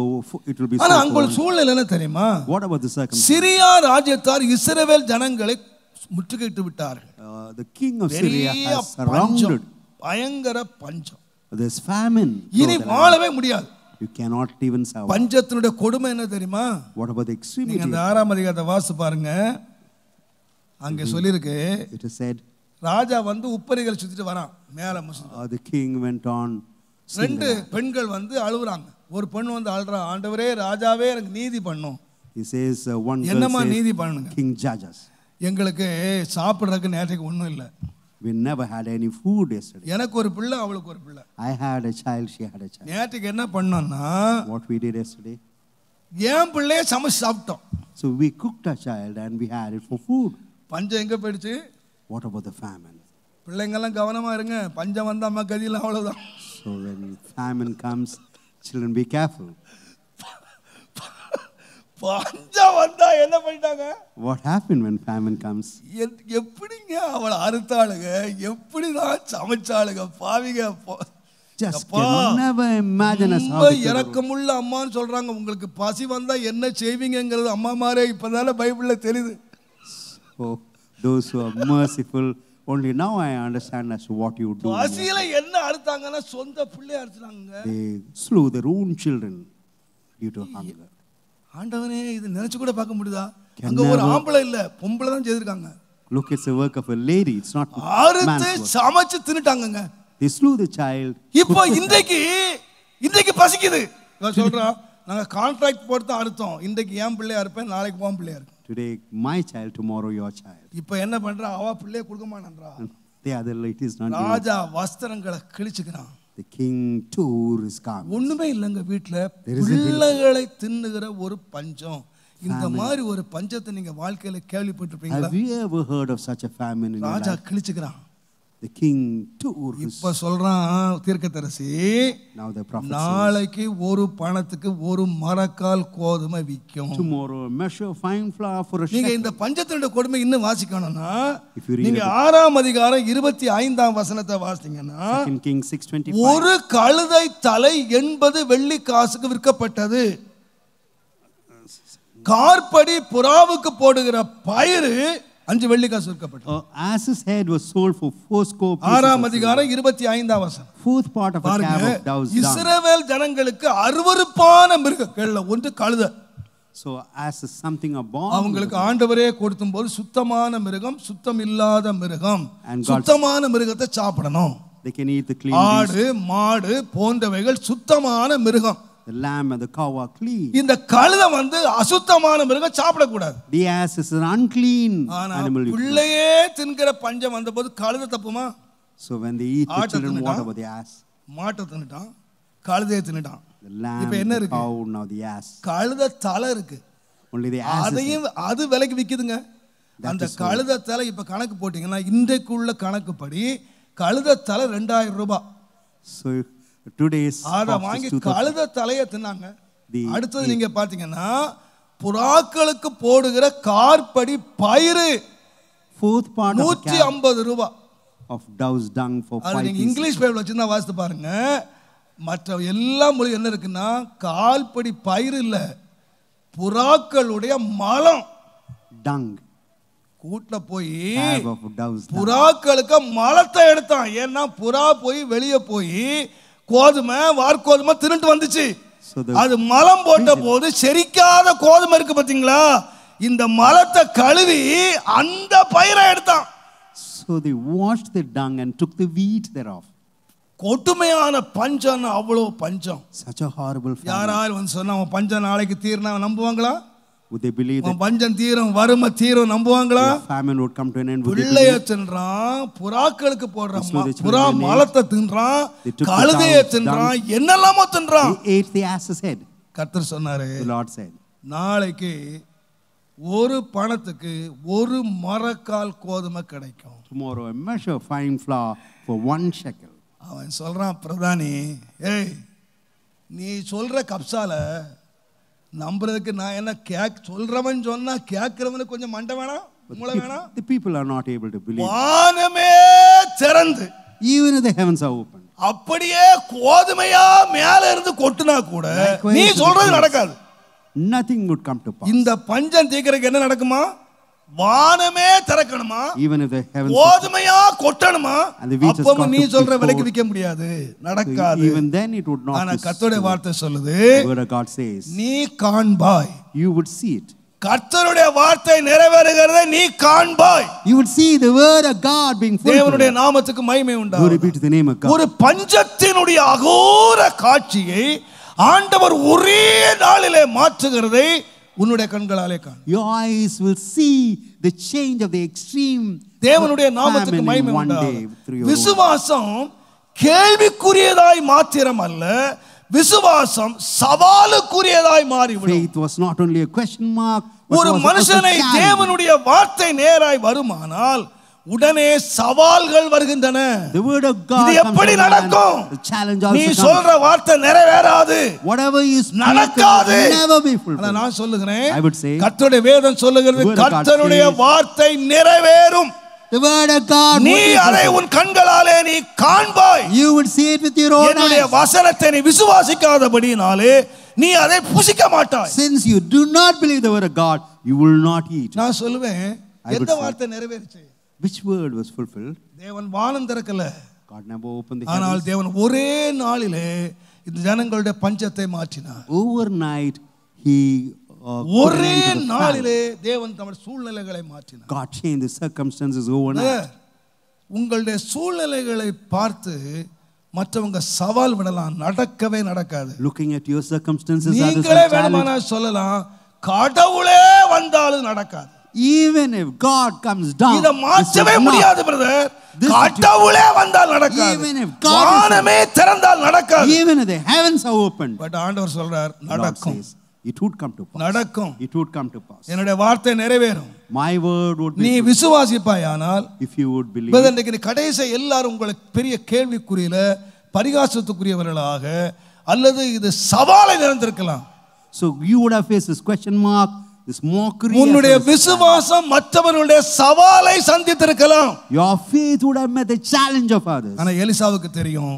it will be ஆனா sold அங்க for. சூழ்நிலை என்ன தெரியுமா? What about the circumstances? Syria ராஜ்யத்தார் இஸ்ரவேல் ஜனங்களை முற்றுகையிட்டு விட்டார்கள். The king of Syria பெரிய has பஞ்சம், surrounded. பயங்கர பஞ்சம். There's famine. இனி வாழவே முடியாது. You cannot even survive. பஞ்சத்தினுடைய கொடுமை என்ன தெரியுமா? What about the நீங்க extremity? அந்த 6ஆம் அதிகாரத்தை வாசி பாருங்க. அங்க சொல்லிருக்கு, It is said, ராஜா வந்து உப்பரிகள் சுத்திட்டு வரான் மேல முஸ்லிம். the king went on. 2 பெண்கள் வந்து அழுகுறாங்க. ஒரு பெண் வந்து அழுறா, ஆண்டவரே ராஜாவே எனக்கு நீதி பண்ணும். He says, one girl என்னமா says, நீதி பண்ணுங்க, king judges. எங்களுக்கு சாப்பிடுறதுக்கு நேற்றுக்கு ஒண்ணும் இல்லை. We never had any food yesterday. எனக்கு ஒரு பிள்ளை, அவளுக்கு ஒரு பிள்ளை. I had a child, she had a child. நேற்றுக்கு என்ன பண்ணோம்னா, What we did yesterday? என் பிள்ளைய சமைச்சு சாப்பிட்டோம். So we cooked a child and we had it for food. பஞ்சம் எங்க போயிடுச்சு? What about the famine? பிள்ளைங்கெல்லாம் கவனமா இருங்க, பஞ்சம் வந்தா அம்மா கதியில அவ்வளவுதான். So when famine comes, children be careful. பஞ்சம் வந்தா என்ன பண்ணிட்டாங்க? What happened when famine comes? எப்படிங்க அவளை அறுத்தாளுங்க, எப்படிதான் சமைச்சாளுங்க பாவிங்க. Just can never imagine us how இரக்கமுள்ள அம்மான்னு சொல்றாங்க. உங்களுக்கு பசி வந்தா என்ன செய்வீங்கங்கிறது அம்மாமாரே இப்பதானே பைபிள்ல தெரியுது. So those who are merciful, only now I understand as to what you do. பசியில என்ன அறுத்தாங்கன்னா சொந்த பிள்ளைய அறுத்தாங்க. They slew their own children due to hunger. ஆண்டவனே, இது நினைச்சு கூட பார்க்க முடியுதா? அங்க ஒரு ஆம்பளை இல்ல, பொம்பளை தான் செய்திருக்காங்க. Look, it's the work of a lady, it's not அறுத்து man's work. சமைச்சு தின்னுட்டாங்கங்க. They slew the child. இப்போ இன்றைக்கு பசிக்குது. நான் சொல்றேன், நாங்க கான்ட்ராக்ட் போட்டு தான் அறுத்தோம். இன்றைக்கு என் பிள்ளையா இருப்பேன், நாளைக்கு உன் பிள்ளையா இருக்கும். Today my child, tomorrow your child. இப்போ என்ன பண்றா? அவ பிள்ளைய கொடுக்க மாட்டேன்றா. The other lady is not. ராஜா வஸ்திரங்களை கிழிச்சுக்கிறான். The king tore his garment. ஒண்ணுமே இல்லங்க வீட்ல, பிள்ளைகளை தின்னுகிற ஒரு பஞ்சம். இந்த மாதிரி ஒரு பஞ்சத்தை நீங்க வாழ்க்கையில கேள்விப்பட்டிருப்பீங்களா? Have you ever heard of such a famine in your life? Raja கிழிச்சுக்கிறான். The king tore his. இப்ப சொல்றான் தீர்க்கதரிசி, Now the prophet நாளைக்கு ஒரு பணத்துக்கு ஒரு மரக்கால் கோதுமை விக்கும். Tomorrow a measure of fine flour for a shekel. நீங்க இந்த பஞ்சத்தினுடைய கொடுமை இன்னும் வாசிக்கணும்னா, If you read நீங்க 6ஆம் அதிகாரம் 25ஆம் வசனத்தை வாசித்தீங்கன்னா, 2 Kings 6:25. ஒரு கழுதை தலை 80 வெள்ளி காசுக்கு விற்கப்பட்டது. கார்படி புறாவுக்கு போடுகிற பயிறு 5 வெள்ளி காசு விற்கப்பட்டது. Ass's head was sold for 4 score pieces. 6ஆம் அதிகாரம் 25ஆம் வசனம். Fourth part of a calf of dove's dung. இஸ்ரவேல் ஜனங்களுக்கு அருவருப்பான மிருகங்கள்ல ஒன்று கழுதை. So as is something abominable. அவங்களுக்கு ஆண்டவரே கொடுக்கும்போது சுத்தமான மிருகம், சுத்தம் இல்லாத மிருகம், சுத்தமான மிருகத்தை சாப்பிடணும். They can eat the clean beast. ஆடு மாடு போன்றவைகள் சுத்தமான மிருகம். The lamb and the cow are clean. இந்த கழுதை அசுத்தமான மிருகம் சாப்பிட கூடாது. The ass is an unclean animal. பிள்ளையே தின்கிற பஞ்சம் வந்தபோது கழுதை தப்புமா? So when they eat the children, what about the ass? மாட்டை தின்னுட்டான், கழுதையை தின்னுட்டான். The lamb, இப்போ என்ன the இருக்கு? cow, now the ass. கழுதை தலை இருக்கு. Only the ass. அதையும் அது விலைக்கு விக்குதுங்க. அந்த கழுதை தலை இப்ப கணக்கு போட்டீங்கன்னா இன்றைக்குள்ள கணக்குப்படி கழுதை தலை 2000 ரூபாய். So today's அத வாங்கி கழுதை தலையை தின்னாங்க. அடுத்தது நீங்க பாத்தீங்கன்னா புறாக்களுக்கு போடுகிற கார்படி பயிறு fourth part 150 ரூபாய் of dove's dung for 5 அது நீங்க இங்கிலீஷ் பைபிள் வச்சிருந்தா வாசித்து பாருங்க. மற்ற எல்லா மொழி என்ன இருக்குன்னா, கால்படி பயிர் இல்ல, புறாக்களுடைய மலம் dung. கூட்ல போய் புறாக்களுக்கு மலத்தை எடுத்தான். ஏன்னா புறா போய் வெளியே போய் கோதுமை வார்கோதுமை தின்னுட்டு வந்துச்சு. அது மலம் போட்ட போது செரிக்காத கோதுமை இருக்கு பாத்தீங்களா, இந்த மலத்தை கழுவி அந்த பயிரை எடுத்தான். So they washed the dung and took the wheat thereof. கொடுமையான பஞ்சம், அவ்வளவு பஞ்சம். Such a horrible famine. யாராவது சொன்னா பஞ்சம் நாளைக்கு தீர்னா நம்புவாங்களா? Would they believe that பஞ்சம் தீரும் வறுமை தீரும் நம்புவாங்களா? famine would come to an end? பிள்ளைய தின்றான், புறாக்களுக்கு போடுறான், புறா மலத்தை தின்றான், கழுதையை தின்றான், என்னெல்லாமோ தின்றான். They ate the ass's head. கர்த்தர் சொன்னாரு, The Lord said, நாளைக்கு ஒரு பணத்துக்கு ஒரு மரக்கால் கோதுமை கிடைக்கும். Tomorrow a measure of fine flour for 1 shekel. அவன் சொல்றான், பிரதானி, ஏய் நீ சொல்ற கப்சால நம்புறதுக்கு நான் என்ன சொல்றவன் சொன்னா கேட்கிறவனுக்கு கொஞ்சம் மண்டை வேணாம், மூளை வேணாம். The people are not able to believe. வானமே திறந்து, even if the heavens are open, அப்படியே கோதுமையா மேல இருந்து கொட்டுனா கூட நீ சொல்றது நடக்காது. nothing would come to pass. இந்த பஞ்சம் தீர்க்கறதுக்கு என்ன நடக்குமா? வானமே திறக்கணுமா, even if the heavens கோதுமையா கொட்டணுமா, அப்பவும் நீ சொல்ற விலைக்கு விற்க முடியாது, நடக்காது. even then it would not. ஆனா கர்த்தருடைய வார்த்தை சொல்லுது, the word of God says, நீ காண்பாய். you would see it. கர்த்தருடைய வார்த்தை நிறைவேறுகிறதை நீ காண்பாய். you would see the word of God being fulfilled. தேவனுடைய நாமத்துக்கு மகிமை உண்டாகும். glory be to the name of God. ஒரு பஞ்சத்தினுடைய அகோர காட்சியை ஆண்டவர் ஒரே நாளிலே மாற்றுகிறதை உன்னுடைய கண்களாலே காண். Your eyes will see the change of the extreme தேவனுடைய நாமத்துக்கு famine மகிமை in one உண்டாகும். day through your own. விசுவாசம் கேள்விக்குரியதாய் மாத்திரம் அல்ல, விசுவாசம் சவாலுக்குரியதாய் மாறிவிடும். Faith was not only a question mark, but ஒரு was also மனுஷனை a challenge. தேவனுடைய வார்த்தை நேராய் வருமானால் உடனே சவால்கள் வருகின்றன. The word of God இது எப்படி comes to man, நடக்கும்? the challenge நீ also comes. சொல்ற வார்த்தை நிறைவேறாது, Whatever you speak நடக்காது. will never be ஆனா fulfilled. நான் சொல்லுகிறேன், I would say, கர்த்தருடைய வேதம் சொல்லுகிறது, the word of God கர்த்தருடைய says, வார்த்தை நிறைவேறும். The word of God நீ would be அதை fulfilled. உன் கண்களாலே நீ காண்பாய். You would see it with your own என்னுடைய eyes. வசனத்தை நீ விசுவாசிக்காதபடினாலே நீ அதை புசிக்க மாட்டாய். Since you do not believe the word of God, you will not eat. நான் சொல்லுவேன், I would எந்த say, வார்த்தை நிறைவேறுச்சு? which word was fulfilled? தேவன் வானம் திறக்கல, God never opened the ஆனால் heavens. தேவன் ஒரே நாளிலே இந்த ஜனங்களுடைய பஞ்சத்தை மாற்றினார். Overnight, He put an ஒரே end to the famine. நாளிலே தேவன் தம்முடைய சூழ்நிலைகளை மாற்றினார். God changed the circumstances overnight. உங்களுடைய சூழ்நிலைகளை பார்த்து மற்றவங்க சவால் விடலாம், நடக்கவே நடக்காது. Looking at your circumstances, others நீங்களே will challenge. வேணுமானா சொல்லலாம், கடவுளே வந்தாலும் நடக்காது. Even if God comes down, இத மாற்றவே முடியாது பிரதர். கடவுளே வந்தால் நடக்காது. Even if God is- வானமே திறந்தால் நடக்காது. even if the heavens are opened, but ஆண்டவர் சொல்றார், Lord நடக்கும், says, it would come to pass. நடக்கும். It would come to pass. என்னுடைய வார்த்தை நிறைவேறும். My word would நீ be விசுவாசிப்பாயானால். if you would believe. Brother, இன்னைக்கு கடைசி எல்லாரும் உங்களுக்கு பெரிய கேள்விக்குறியில பரிகாசத்துக்குரியவர்களாக அல்லது இது சவாலை நிறைந்திருக்கலாம். So you would have faced this question mark, this mockery. உன்னுடைய as well as விசுவாசம் மற்றவர்களுடைய சவாலை சந்தித்திருக்கலாம். your faith would have met the challenge of others. ஆனா எலிசாவுக்கு தெரியும்,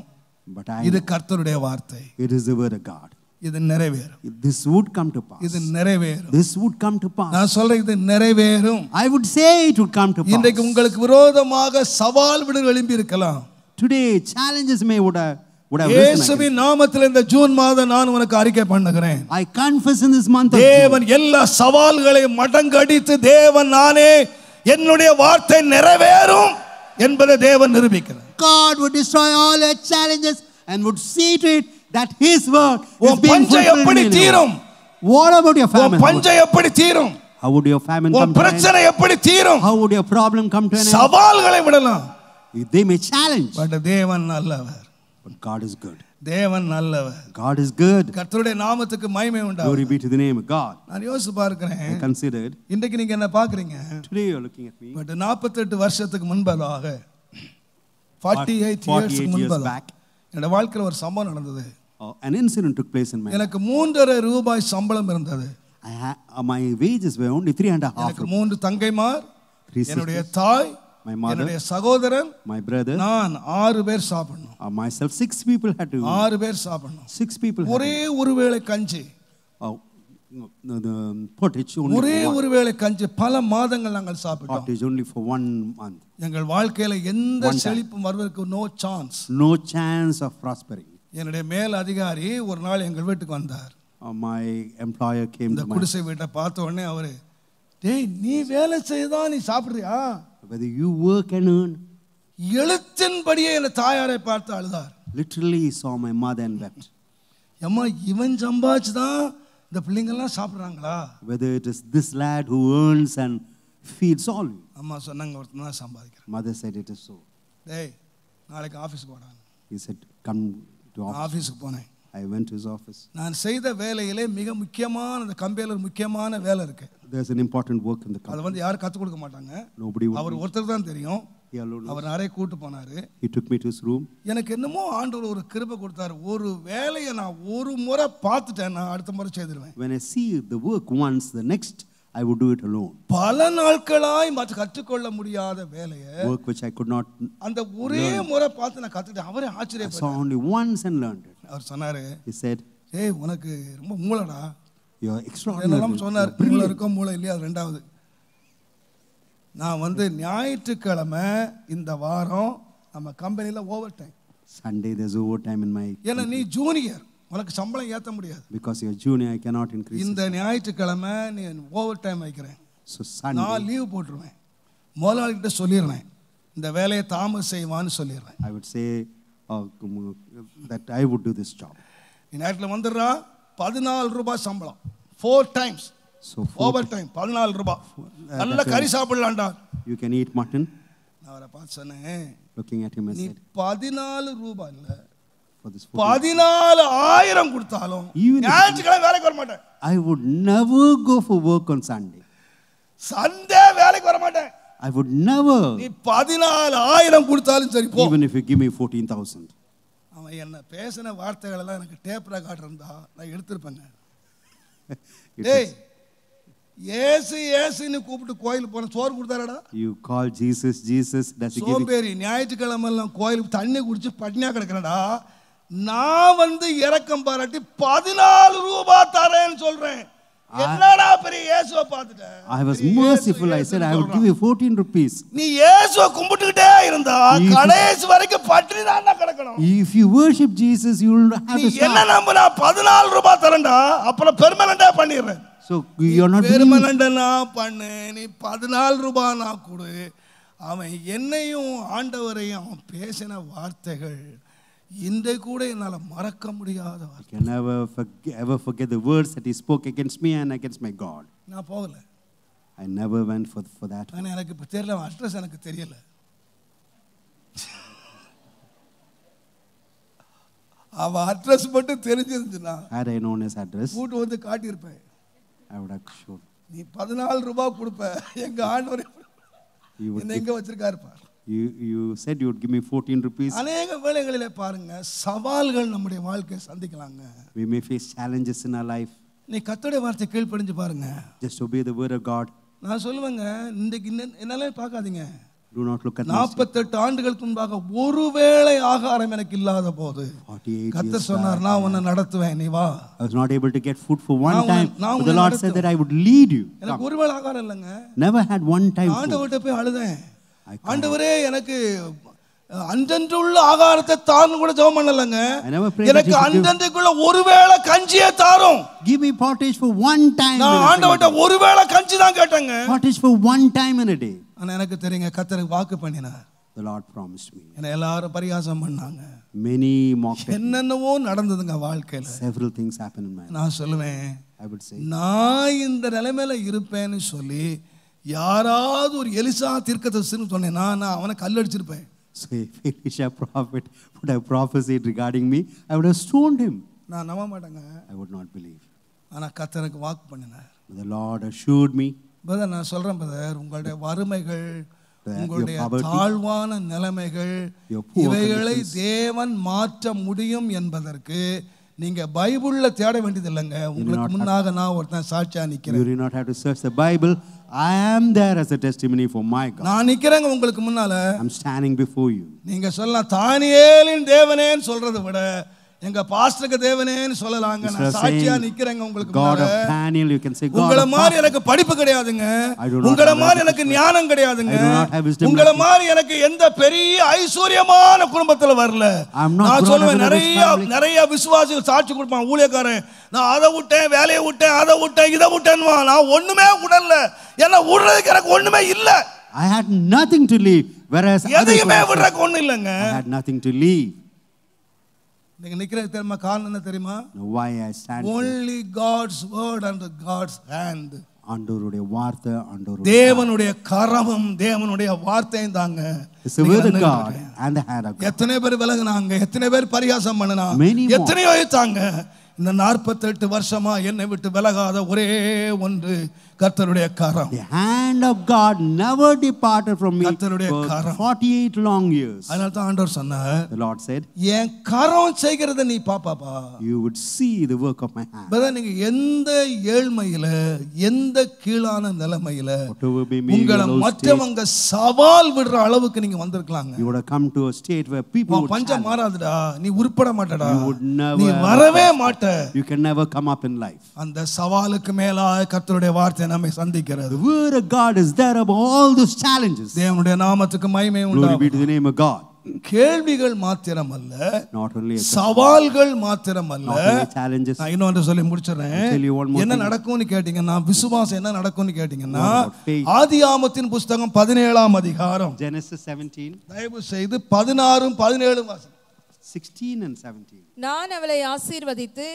But இது கர்த்தருடைய வார்த்தை, it is the word of God. இது நிறைவேறும், This would come to pass. இது நிறைவேறும். This would come to pass. நான் சொல்றேன், இது நிறைவேறும். I would say it would come to pass. இன்றைக்கு உங்களுக்கு விரோதமாக சவால் விடுதல் எழும்பி இருக்கலாம். Today challenges would have risen against. இயேசுவின் நாமத்தில் இந்த ஜூன் மாதம் நான் உனக்கு அறிக்கை பண்ணுகிறேன், I confess in this month of June, தேவன் எல்லா சவால்களையும் மடங்கடித்து தேவன் நானே என்னுடைய வார்த்தை நிறைவேறும் என்பதை தேவன் நிரூபிக்கிறார். God would destroy all your challenges and would see to it that His word is உன் being பஞ்சம் fulfilled எப்படி in you. தீரும்? What about your உன் famine? பஞ்சம் எப்படி தீரும்? How would your famine உன் come to an end? பிரச்சனை எப்படி தீரும்? How would your problem come to an end? சவால்களை விடலாம், They may challenge, பட் தேவன் நல்லவர். but God is good. தேவன் நல்லவர். God is good. கர்த்தருடைய நாமத்துக்கு மகிமை Glory உண்டாகும். be to the name of God. நான் யோசிச்சு பார்க்கிறேன், I considered, இன்றைக்கு நீங்க என்ன பாக்குறீங்க, today you're looking at me, but 48 வருஷத்துக்கு முன்பதாக 48 இயர்ஸ்க்கு 48 years முன்பதாக back, என்னோட வாழ்க்கையில் ஒரு சம்பவம் நடந்தது. an incident took place in my life. எனக்கு 3.5 ரூபாய் சம்பளம் இருந்தது. My wages were only 3.5 எனக்கு rupees. 3 தங்கைமார், 3 என்னுடைய sisters, தாய், my mother, என்னுடைய சகோதரன், my brother, நான் 6 பேர் சாப்பிடணும். myself. 6 people had to. 6 பேர் சாப்பிடணும். 6 people had ஒரே ஒரு வேளை கஞ்சி, the pottage only. ஒரே For one. ஒரு வேளை கஞ்சி பல மாதங்கள் நாங்கள் சாப்பிட்டோம். Pottage only for 1 month. எங்கள் வாழ்க்கையில எந்த One time. செழிப்பும் வருவதற்கு no chance. No chance of prospering. என்னுடைய மேல் அதிகாரி ஒரு நாள் எங்கள் வீட்டுக்கு வந்தார். My employer came இந்த to my. குடிசை வீட்டை பார்த்த உடனே அவரு, டேய் நீ வேலை செய்தா நீ சாப்பிடுறியா? Whether you work and earn. எழுத்தின்படியே என் தாயாரை பார்த்து அழுதார். Literally saw my mother and wept. அம்மா இவன் சம்பாதிச்சுதான் இந்த பிள்ளைங்கள்லாம் சாப்பிட்றாங்களா? Whether it is this lad who earns and feeds all you. அம்மா சொன்னாங்க, ஒருத்தன் தான் சம்பாதிக்கிறேன். Mother said it is so. டேய் நாளைக்கு ஆஃபீஸுக்கு போடான். He said, come to office. ஆஃபீஸுக்கு போனேன். I went to his office. நான் செய்த வேலையிலே மிக முக்கியமான இந்த கம்பெனியில் ஒரு முக்கியமான வேலை இருக்கு. There's an important work in the அதை company. யாரும் கற்றுக் கொடுக்க மாட்டாங்க. Nobody would. அவர் ஒருத்தர் தான் தெரியும். He alone knows. அவர் நிறைய கூட்டு போனாரு. He took me to his room. எனக்கு என்னமோ ஆண்டவர் ஒரு கிருபை கொடுத்தாரு. ஒரு வேலையை நான் ஒரு முறை பார்த்துட்டேன், நான் அடுத்த முறை செய்திருவேன். When I see the work once, the next I would do it alone. பல நாட்களாய் மற்ற கற்றுக்கொள்ள முடியாத வேலையை Work which I could not. அந்த ஒரே முறை பார்த்து நான் கற்றுக்கிட்டேன். அவரே I saw ஆச்சரியப்பட்டார். only once and learned it. அவர் சொன்னாரு, He said, ஏய் உனக்கு ரொம்ப மூளைடா. you're extraordinary. என்னெல்லாம் சொன்னார். You're brilliant. மூளை இருக்கோ மூளை இல்லையா, அது ரெண்டாவது. நான் ஞாயிற்றுக்கிழமை இந்த வாரம் நம்ம கம்பெனியில் over time. Sunday there's overtime in my. ஏன்னா நீ ஜூனியர், உனக்கு சம்பளம் ஏற்ற முடியாது. Because you're junior, I cannot increase. இந்த ஞாயிற்றுக்கிழமை நீ ஓவர் டைம் வைக்கிறேன். So Sunday. நான் லீவ் போட்டுருவேன். முதலாளிகிட்ட சொல்லிடுறேன், இந்த வேலையை தாமஸ் செய்வான்னு சொல்லிடுறேன். I would say that I would do this job. நீ நேரத்தில் வந்துடுறா, 14 ரூபாய் சம்பளம் 4 times. So ஓவர் டைம் 14 ரூபாய். நல்ல கறி சாப்பிடலாம்டா. you can eat mutton. நான் அவரை பார்த்து சொன்னேன், Looking at him and நீ said, 14 ரூபாய் இல்ல, for this 14,000 கொடுத்தாலும் ஞாயிற்றுக்கிழமை வேலைக்கு வர மாட்டேன். I would never go for work on Sunday. Sunday வேலைக்கு வர மாட்டேன். I would never. நீ 14,000 கொடுத்தாலும் சரி போ. Even if you give me 14,000. அவன் என்ன பேசின வார்த்தைகள் எல்லாம் எனக்கு டேப் ரெக்கார்ட் இருந்தா நான் எடுத்திருப்பேங்க. டேய் ஏசுன்னு கூப்பிட்டு கோயிலுக்கு போன சோறு கொடுத்தாரடா. You call Jesus, Jesus. Does he give you? சோம்பேறி ஞாயிற்றுக்கிழமை எல்லாம் கோயிலுக்கு தண்ணி குடிச்சு பட்னியா கிடக்கிறடா. நான் இறக்கம் பாராட்டி 14 ரூபாய் தரேன்னு சொல்றேன். என்னடா பெரிய இயேசுவை பார்த்துட்ட. I was merciful. I said I would give you 14 rupees. நீ இயேசுவை கும்பிட்டுக்கிட்டே இருந்தா கடைசி வரைக்கும் பட்னி தான் கிடக்கணும். If you worship Jesus, you will have to நீ என்ன நம்புனா 14 ரூபாய் தரேன்டா, அப்புறம் பெர்மனண்டா பண்ணிடுறேன். So you are not பெர்மனண்டா பண்ணு. நீ 14 ரூபாய் நான் கொடு. அவன் என்னையும் ஆண்டவரையும் அவன் பேசின வார்த்தைகள் இன்றை கூட என்னால மறக்க முடியாத வார்த்தை. I can never forget the words that he spoke against me and against my God. நான் போகல. I never went for that. ஆனா எனக்கு இப்ப தெரியல, அட்ரஸ் எனக்கு தெரியல. அவ அட்ரஸ் மட்டும் தெரிஞ்சிருந்துனா Had I known his address, கூட்டு வந்து காட்டியிருப்பேன். I would have shown. நீ 14 ரூபாய் கொடுப்ப, எங்க ஆண்டவர் You would எங்க வச்சிருக்காரு பாரு. You said you would give me 14 rupees. அநேக வேளைகளிலே பாருங்க சவால்கள் நம்முடைய வாழ்க்கையை சந்திக்கலாங்க. We may face challenges in our life. நீ கர்த்தருடைய வார்த்தை கீழ்ப்படிஞ்சு பாருங்க. Just obey the word of God. நான் சொல்லுவேங்க, இன்றைக்கு என்னால பார்க்காதீங்க. Do not look at 48 ஆண்டுகளுக்கு முன்பாக ஒருவேளை ஆகாரம் எனக்கு இல்லாத போது கர்த்தர் சொன்னார், நான் உன்னை நடத்துவேன், நீ வா. I was not able to get food for one time. But the Lord said that I would lead you. எனக்கு ஒருவேளை ஆகாரம் இல்லைங்க. Never had one time food. ஆண்டவர்கிட்ட போய் அழுதேன். ஆண்டவரே எனக்கு அன்றன்றுள்ள ஆகாரத்தை தாரும் கூட ஜெபம் பண்ணலங்க. எனக்கு அன்றன்றுக்குள்ள ஒருவேளை கஞ்சியே தாரும். Give me pottage for one time. நான் ஆண்டவர்ட்ட ஒருவேளை கஞ்சி தான் கேட்டேங்க. Pottage for one time in a day. ஆனா எனக்கு தெரியுங்க கர்த்தருக்கு வாக்கு பண்ணினார். The Lord promised me. என்ன எல்லாரும் பரியாசம் பண்ணாங்க. Many mocked. என்னென்னவோ நடந்ததுங்க வாழ்க்கையில. Several things happened in my life. நான் சொல்லுவேன், I would say, நான் இந்த நிலைமையில இருப்பேன்னு சொல்லி யாராவது ஒரு எலிசா தீர்க்கதரிசின்னு சொன்னேன்னா நான் அவனை கல்லடிச்சிருப்பேன். So if Elisha prophet would have prophesied regarding me, I would have stoned him. நான் நம்ப மாட்டேங்க. I would not believe. ஆனா கர்த்தருக்கு வாக்கு பண்ணினார். The Lord assured me. Brother நான் சொல்றேன் பிரதர், உங்களுடைய வறுமைகள், உங்களுடைய தாழ்வான நிலைமைகள், இவைகளை தேவன் மாற்ற முடியும் என்பதற்கு நீங்க பைபிள்ல தேட வேண்டியது இல்லைங்க. உங்களுக்கு முன்னாக நான் ஒருத்தன் சாட்சியா நிக்கிறேன். You do not have to search the Bible. I am there as a testimony for my God. நான் நிக்கிறேங்க உங்களுக்கு முன்னால. I'm standing before you. நீங்க சொல்லலாம் தானியேலின் தேவனேன்னு சொல்றதை விட எங்க பாஸ்டருக்கு தேவனேன்னு சொல்லலாங்க. நான் சாட்சியா நிக்கிறேங்க உங்களுக்கு God முன்னால. of Daniel, you can say God. உங்கள மாதிரி எனக்கு படிப்பு கிடையாதுங்க. உங்கள மாதிரி எனக்கு ஞானம் கிடையாதுங்க. உங்கள மாதிரி எனக்கு எந்த பெரிய ஐஸ்வர்யமான குடும்பத்துல வரல. நான் சொல்லுவேன், நிறைய விசுவாசிகள் சாட்சி கொடுப்பான், ஊழியக்காரன் நான் அதை விட்டேன், வேலையை விட்டேன், அதை விட்டேன், இதை விட்டேன்னுவா. நான் ஒண்ணுமே விடல. என்ன விடுறதுக்கு எனக்கு ஒண்ணுமே இல்ல. I had nothing to leave, whereas எதையுமே விடுறதுக்கு ஒண்ணு இல்லைங்க. I had nothing to leave. நீங்க நிக்கிறது தெரியுமா? காரணம் என்ன தெரியுமா? Why I stand only God's word and God's hand. ஆண்டவருடைய வார்த்தை, ஆண்டவருடைய தேவனுடைய கரமும் தேவனுடைய வார்த்தையும் தாங்க. It's the word of God and the hand of God. எத்தனை பேர் விலகுனாங்க, எத்தனை பேர் பரியாசம் பண்ணனாங்க, எத்தனையோ ஏத்தாங்க. இந்த 48 வருஷமா என்னை விட்டு விலகாத ஒரே ஒன்று கர்த்தருடைய கரம். The hand of God never departed from me கர்த்தருடைய கரம். 48 long years. அதனால தான் ஆண்டவர் சொன்னார், The Lord said, என் கரம் செய்கிறத நீ பாப்பாப்பா. You would see the work of my hand. பதா நீங்க எந்த ஏழ்மையில எந்த கீழான நிலைமையில உங்களை மற்றவங்க சவால் விடுற அளவுக்கு நீங்க வந்திருக்கலாங்க. You would have come to a state where people would பஞ்சம் மாறாதுடா, நீ உருப்பட மாட்டடா, You would never நீ வரவே மாட்ட. You can never come up in life. அந்த சவாலுக்கு மேலாக கர்த்தருடைய வார்த்தை நம்மை சந்திக்கிறது. The word of God is there above all those challenges. தேவனுடைய நாமத்துக்கு மகிமை Glory be to உண்டாகட்டும். the name of God. கேள்விகள் மாத்திரமல்ல, Not only சவால்கள் மாத்திரமல்ல, not only challenges. நான் இன்னொன்று சொல்லி முடிச்சிடுறேன். என்ன நடக்கும்னு கேட்டீங்கன்னா, விசுவாசம் என்ன நடக்கும்னு கேட்டீங்கன்னா, ஆதியாமத்தின் புஸ்தகம் 17ஆம் அதிகாரம் Genesis 17. தயவு செய்து 16 17 வாசி. 16 and 17. நான் அவளை ஆசீர்வதித்து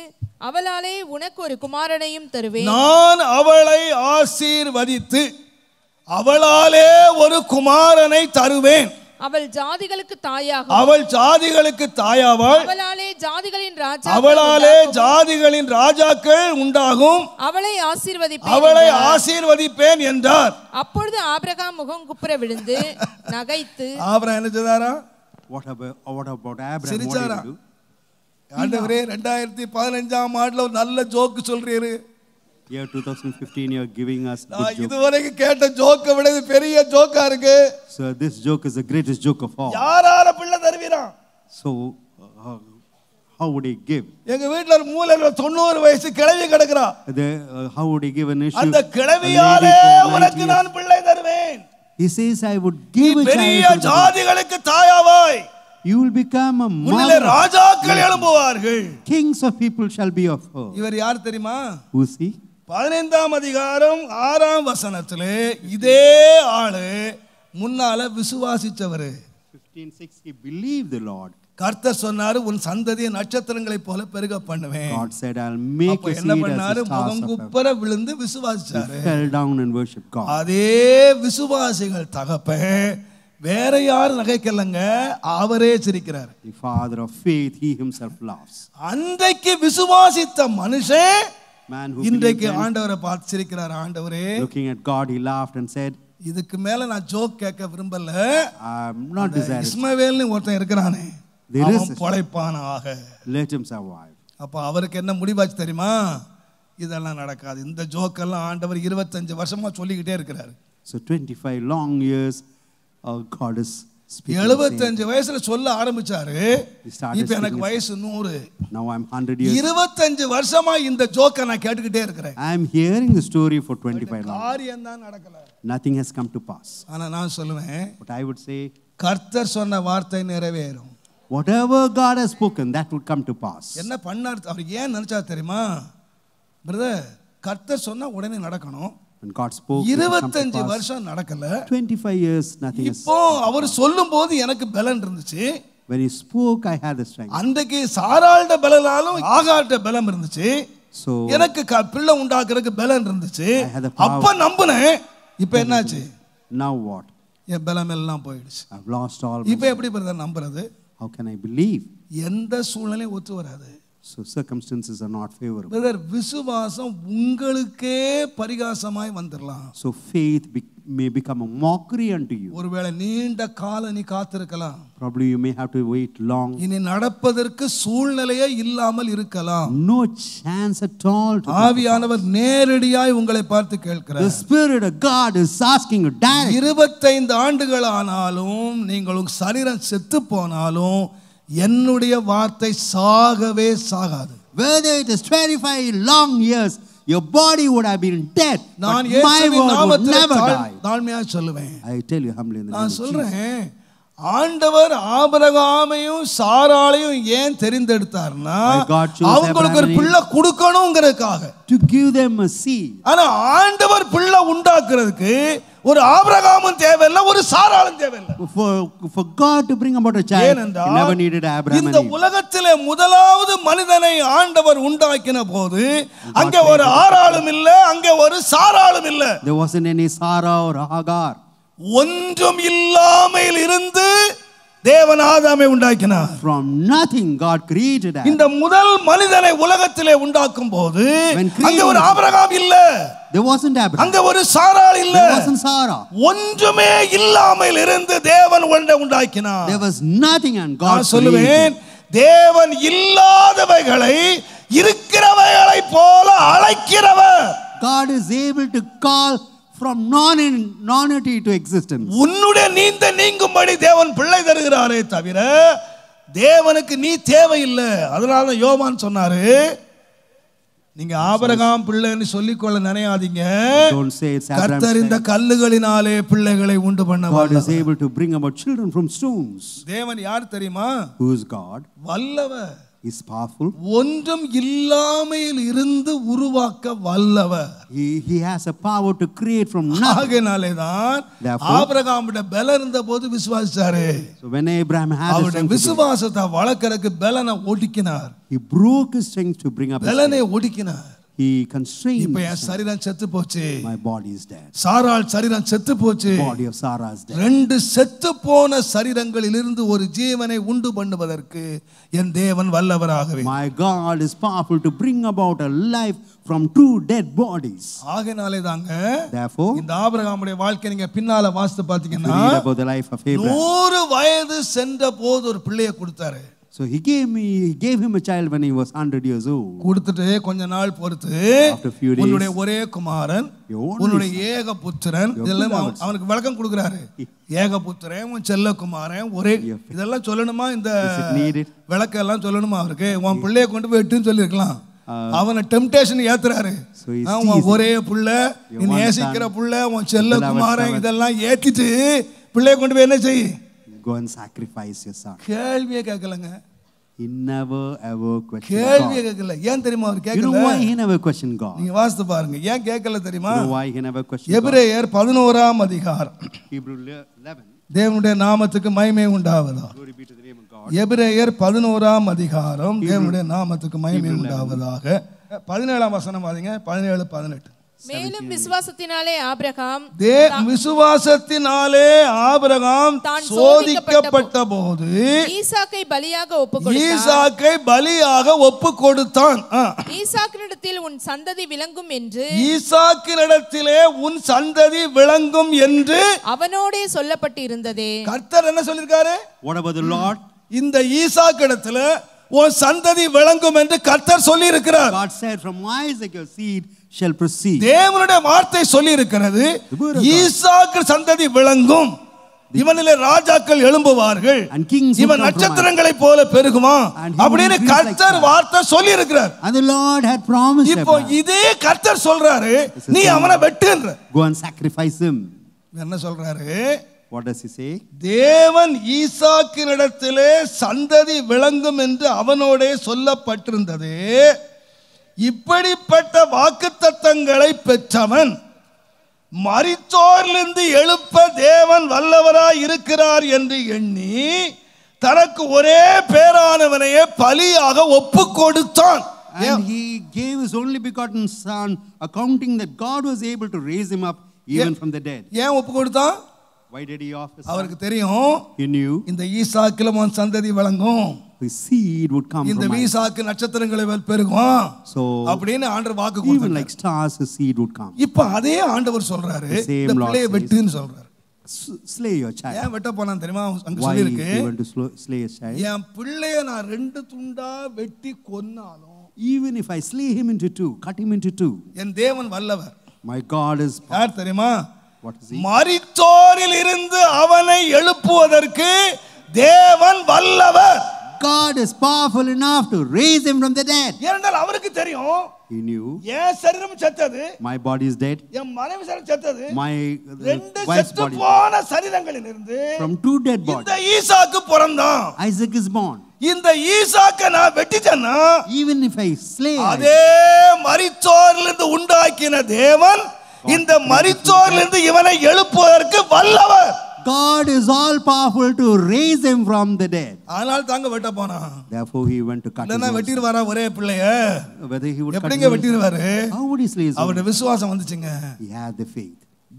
அவளாலே உனக்கு ஒரு குமாரனையும் தருவேன். நான் அவளை ஆசீர்வதித்து அவளாலே ஒரு குமாரனை தருவேன். அவள் ஜாதிகளுக்கு தாயாக, அவள் ஜாதிகளுக்கு தாயாவாள். அவளாலே ஜாதிகளின் ராஜா, அவளாலே ஜாதிகளின் ராஜாக்கள் உண்டாகும். அவளை ஆசீர்வதிப்பேன், அவளை ஆசீர்வதிப்பேன் என்றார். அப்பொழுது ஆபிரகாம் முகம் குப்புற விழுந்து நகைத்து, ஆபிரகாம் என்ன செய்தாரா? What about Abraham? சிரிச்சாரா? ஆண்டவரே 2015ஆம் ஆண்டுல ஒரு நல்ல joke சொல்றீரு. Year 2015 you are giving us good joke. இதுவரைக்கும் கேட்ட ஜோக்கை விட இது பெரிய ஜோக்கா இருக்கு. So this joke is the greatest joke of all. யாரால பிள்ளை தருவீரா? So how would he give? எங்க வீட்ல ஒரு மூலையில 90 வயசு கிழவி கிடக்குறா. How would he give an issue? அந்த கிழவியாலே உனக்கு நான் பிள்ளை தருவேன். He says I would give a பெரிய child. ஜாதிகளுக்கு தாயாவாய். You will become a உன்னிலே ராஜாக்கள் எழும்புவார்கள். Kings of people shall be of her. இவர் யார் தெரியுமா? Who is he? 15ஆம் அதிகாரம் 6ஆம் வசனத்திலே இதே ஆளு முன்னால விசுவாசிச்சவரு. 15:6 he believed the Lord. கர்த்தர் சொன்னாரு உன் சந்ததியை நட்சத்திரங்களைப் போல பெருக பண்ணுவேன். God said I'll make a என்ன seed பண்ணாரு? as the stars முகம் of heaven. குப்புற விழுந்து விசுவாசிச்சாரு. He fell down and worshiped God. அதே விசுவாசிகள் தகப்பன் வேற யாரும் நகைக்கலங்க, அவரே சிரிக்கிறார். The father of faith, he himself laughs. அன்றைக்கு விசுவாசித்த மனுஷன் Man who இன்றைக்கு ஆண்டவரை பார்த்து சிரிக்கிறார். ஆண்டவரே, looking at God, he laughed and said, இதுக்கு மேல நான் ஜோக் கேட்க விரும்பல. I'm not desiring. இஸ்மவேல்னு ஒருத்தன் இருக்கிறானே, அவன் பொழைப்பானாக. Let him survive. அப்ப அவருக்கு என்ன முடிவாச்சு தெரியுமா? இதெல்லாம் நடக்காது. இந்த ஜோக்கெல்லாம் ஆண்டவர் 25 வருஷமா சொல்லிக்கிட்டே இருக்கிறார். So 25 long years God is speaking. 75 வயசுல சொல்ல ஆரம்பிச்சாரு. இப்போ எனக்கு வயசு 100. Now I'm 100 years. 25 வருஷமா இந்த ஜோக்க நான் கேட்டுக்கிட்டே இருக்கிறேன். I'm hearing the story for 25 long. காரியம் தான் நடக்கல. Nothing has come to pass. ஆனா நான் சொல்லுவேன், But I would say, கர்த்தர் சொன்ன வார்த்தை நிறைவேறும். whatever God has spoken, that would come to pass. என்ன பண்ணார்? அவர் ஏன் நினைச்சா தெரியுமா? பிரதர், கர்த்தர் சொன்னா உடனே நடக்கணும். When God spoke, 25 வருஷம் நடக்கல. 25 years, nothing has. இப்போ அவர் சொல்லும்போது எனக்கு பலன் இருந்துச்சு. When he spoke, I had the strength. அன்றைக்கு சாராள்ட பலனாலும் ஆகார்ட்ட பலம் இருந்துச்சு. So எனக்கு பிள்ளை உண்டாக்குறதுக்கு பலன் இருந்துச்சு. அப்ப நம்பினேன். இப்போ என்னாச்சு? now what? என் பலம் எல்லாம் போயிடுச்சு. I've lost all. இப்போ எப்படி பிரதர் நம்புறது? How can I believe? எந்த சூழ்நிலையும் ஒத்து வராது. So circumstances are not favorable. Brother, விசுவாசம் உங்களுக்கே பரிகாசமாய் வந்துடலாம். So faith may become a mockery unto you. ஒருவேளை நீண்ட காலம் நீ காத்திருக்கலாம். Probably you may have to wait long. இனி நடப்பதற்கு சூழ்நிலையே இல்லாமல் இருக்கலாம். No chance at all to. ஆவியானவர் நேரடியாய் உங்களை பார்த்து கேட்கிறார். The Spirit of God is asking you direct. 25 ஆண்டுகள் ஆனாலும் நீங்கள் சரீரம் செத்து போனாலும் என்னுடைய வார்த்தை சாகவே சாகாது. Whether it is 25 long years, your body would have been dead. நான் but my இயேசுவின் word would நாமத்தில் never die. தாழ்மையா சொல்லுவேன். I tell you humbly in the name நான் of Jesus. சொல்றேன், ஆண்டவர் ஆபிரகாமையும் சாராளையும் ஏன் தெரிந்தெடுத்தார்னா அவங்களுக்கு ஒரு பிள்ளை கொடுக்கணும்ங்கிறதுக்காக. To give them a seed. ஆனா ஆண்டவர் பிள்ளை உண்டாக்குறதுக்கு ஒரு ஆபிரகாமும் தேவையில்லை, ஒரு சாராளும் தேவையில்லை. For God to bring about a child, he never needed Abraham. இந்த உலகத்திலே முதலாவது மனிதனை ஆண்டவர் உண்டாக்கின போது அங்கே ஒரு ஆராளும் இல்ல, அங்கே ஒரு சாராளும் இல்ல. There wasn't any Sarah or Hagar. ஒன்றும் இல்லாமல் இருந்து தேவன் ஆதாமை உண்டாக்கினார். From nothing God created Adam. இந்த முதல் மனிதனை உலகத்திலே உண்டாக்கும் போது அங்கே ஒரு ஆபிரகாம் இல்ல, there wasn't Abraham. அங்கே ஒரு சாராள் இல்ல, there wasn't Sarah. ஒன்றுமே இல்லாமல் இருந்து தேவன் உண்டாக்கினார். There was nothing and God created. சொல்லுவேன், தேவன் இல்லாதவைகளை இருக்கிறவைகளை போல அழைக்கிறவர். God is able to call from non-entity to existence. உன்னுடைய நீந்த நீங்கும்படி தேவன் பிள்ளை தருகிறாரே தவிர தேவனுக்கு நீ தேவையில்லை. அதனால தான் யோவான் சொன்னாரு, நீங்க ஆபிரகாம் பிள்ளைன்னு சொல்லிக்கொள்ள நினையாதீங்க. Don't say it's Abraham. கர்த்தர் இந்த கல்லுகளினாலே பிள்ளைகளை உண்டு பண்ண God is able to bring about children from stones. தேவன் யார் தெரியுமா? Who is God? வல்லவர். is powerful. ஒன்றும் இல்லாமையில் இருந்து உருவாக்க வல்லவர். He has a power to create from nothing. ஆகையினாலே தான் ஆபிரகாமுடைய பலம் இருந்தபோது விசுவாசிச்சாரு. So when Abraham had அவருடைய விசுவாசத்தை வளர்க்கறதுக்கு பலனை ஒடுக்கினார். he broke his strength to bring up பலனை ஒடுக்கினார். he constrained. இப்ப என் சரீரம் செத்து போச்சு. My body is dead. சாராள் சரீரம் செத்து போச்சு. Body of Sarah is dead. ரெண்டு செத்து போன சரீரங்களிலிருந்து ஒரு ஜீவனை உண்டு பண்ணுவதற்கு என் தேவன் வல்லவராகவே. My God is powerful to bring about a life from two dead bodies. ஆகையாலே தாங்க Therefore, இந்த ஆபிரகாமுடைய வாழ்க்கை நீங்க பின்னால வாசித்து பாத்தீங்கன்னா read about the life of Abraham. 100 வயது சென்ற போது ஒரு பிள்ளையை கொடுத்தாரு. So he gave him a child when he was 100 years old. கொடுத்துட்டு கொஞ்ச நாள் பொறுத்து உன்னுடைய ஒரே குமாரன் உன்னுடைய ஏக புத்திரன் இதெல்லாம் அவனுக்கு விளக்கம் கொடுக்குறாரு. ஏக புத்திரன் உன் செல்ல குமாரன் ஒரே இதெல்லாம் சொல்லணுமா? இந்த விளக்கம் எல்லாம் சொல்லணுமா? அவருக்கு உன் பிள்ளைய கொண்டு போய் வெட்டுன்னு சொல்லிருக்கலாம். அவனை டெம்டேஷன் ஏத்துறாரு. ஒரே புள்ள நீ நேசிக்கிற புள்ள உன் செல்ல குமாரன் இதெல்லாம் ஏத்திட்டு பிள்ளைய கொண்டு போய் என்ன செய்ய? Go and sacrifice your son. கேள்வியே கேட்கலங்க. He never ever questioned God. கேள்வியே கேட்கல. ஏன் தெரியுமா அவர் கேட்கல? You know why he never questioned God? நீங்க வாசித்து பாருங்க. ஏன் கேட்கல தெரியுமா? You know why he never questioned God? எபிரேயர் 11ஆம் அதிகாரம். Hebrew 11. தேவனுடைய நாமத்துக்கு மகிமை உண்டாவதாக. Glory be to the name of God. எபிரேயர் 11ஆம் அதிகாரம். தேவனுடைய நாமத்துக்கு மகிமை உண்டாவதாக. 17ஆம் வசனம் வாசிங்க. 17 18. மேலும் விசுவாசத்தினாலே ஆபிரகாம் சோதிக்கப்பட்ட போது ஈசாக்கை பலியாக ஒப்புக்கொடுத்தான். ஈசாக்கினிடத்தில் உன் சந்ததி விளங்கும் என்று ஈசாக்கினிடத்திலே உன் சந்ததி விளங்கும் என்று அவனோடே சொல்லப்பட்டிருந்ததே. கர்த்தர் என்ன சொல்லிருக்காரு? What about the Lord? இந்த ஈசாக்கிடத்துல உன் சந்ததி விளங்கும் என்று கர்த்தர் சொல்லி இருக்கிறார். God said, from Isaac your seed shall proceed. தேவனுடைய வார்த்தை சொல்லி இருக்கிறது. ஈசாக்கு சந்ததி விளங்கும். இவனிலே ராஜாக்கள் எழும்புவார்கள். இவன் நட்சத்திரங்களை போல பெருகுமா அப்படின்னு கர்த்தர் வார்த்தை சொல்லி இருக்கிறார். And the Lord had promised. இப்போ இதே கர்த்தர் சொல்றாரு நீ அவனை வெட்டுன்ற. Go and sacrifice him. என்ன சொல்றாரு? What does he say? தேவன் ஈசாக்கினிடத்திலே சந்ததி விளங்கும் என்று அவனோடே சொல்லப்பட்டிருந்தது. இப்படிப்பட்ட வாக்குத்தத்தங்களை பெற்றவன் மரித்தோரிலிருந்து எழுப்ப தேவன் வல்லவராய் இருக்கிறார் என்று எண்ணி தனக்கு ஒரே பேரானவனையே பலியாக ஒப்பு கொடுத்தான். And he gave his only begotten son, accounting that God was able to raise him up even from the dead. ஏன் ஒப்பு கொடுத்தான்? Why did he offer? அவருக்கு தெரியும் he knew இந்த ஈசாக்கில உன் சந்ததி விளங்கும். his seed would come இந்த from ஈசாக்கு நட்சத்திரங்களை பெருகும். So அப்படினு ஆண்டவர் வாக்கு கொடுத்தார். even like stars his seed would come. இப்போ அதே ஆண்டவர் சொல்றாரு இந்த பிள்ளையை வெட்டுன்னு சொல்றாரு. slay your child. ஏன் வெட்ட போனான் தெரியுமா? அங்க சொல்லி இருக்கு. Why he went to slay his child? என் பிள்ளையை நான் ரெண்டு துண்டா வெட்டி கொன்னாலும் even if I slay him into two, cut him into two, என் தேவன் வல்லவர். my God is யார் தெரியுமா? What is he? மரித்தோரில் இருந்து அவனை எழுப்புவதற்கு தேவன் வல்லவர். God is powerful enough to raise him from the dead. ஏனென்றால் அவருக்கு தெரியும் he knew என் சரீரம் செத்தது, my body is dead, என் மனைவி சரீரம் செத்தது, my wife's body போன சரீரங்களில் இருந்து from two dead bodies இந்த ஈசாக்கு பிறந்தான். Isaac is born. இந்த ஈசாக்கை நான் வெட்டிட்டேன்னா even if I slay அதே மரித்தோரிலிருந்து உண்டாக்கின தேவன் இந்த மரித்தோரிலிருந்து இவனை எழுப்புவதற்கு வல்லவர். God is all powerful to raise him from the dead. ஆனால் தாங்க வெட்ட போனான். Therefore he went to cut him. இல்லனா வெட்டிடுவாரா ஒரே பிள்ளைய? Whether he would எப்படிங்க வெட்டிடுவாரு? How would he slay him? அவருடைய விசுவாசம் வந்துச்சுங்க. He had the faith.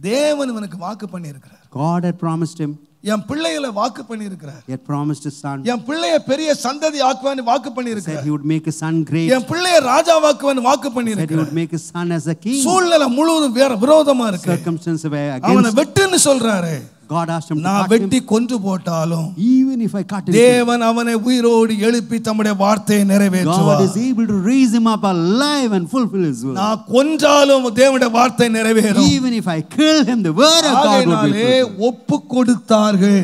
தேவன் இவனுக்கு வாக்கு பண்ணி இருக்கிறார். God had promised him. என் பிள்ளைகளை வாக்கு பண்ணி இருக்கிறார். He had promised his son. என் பிள்ளையை பெரிய சந்ததி ஆக்குவான்னு வாக்கு பண்ணி இருக்கிறார். Said he would make his son great. என் பிள்ளையை ராஜாவாக்குவான்னு வாக்கு பண்ணி இருக்கிறார். Said he would make his son as a king. சூழ்நிலை முழுவதும் விரோதமா இருக்கு. Circumstances were against. அவனை வெட்டுன்னு சொல்றாரு. God asked him to நான் வெட்டி கொன்று போட்டாலும் even if I cut him, தேவன் அவனை உயிரோடு எழுப்பி தம்முடைய வார்த்தையை நிறைவேற்றுவார். God is able to raise him up alive and fulfill his word. நான் கொன்றாலும் தேவனுடைய வார்த்தை நிறைவேறும். Even if I kill him, the word of God will be fulfilled. ஒப்பு கொடுத்தார்கள்.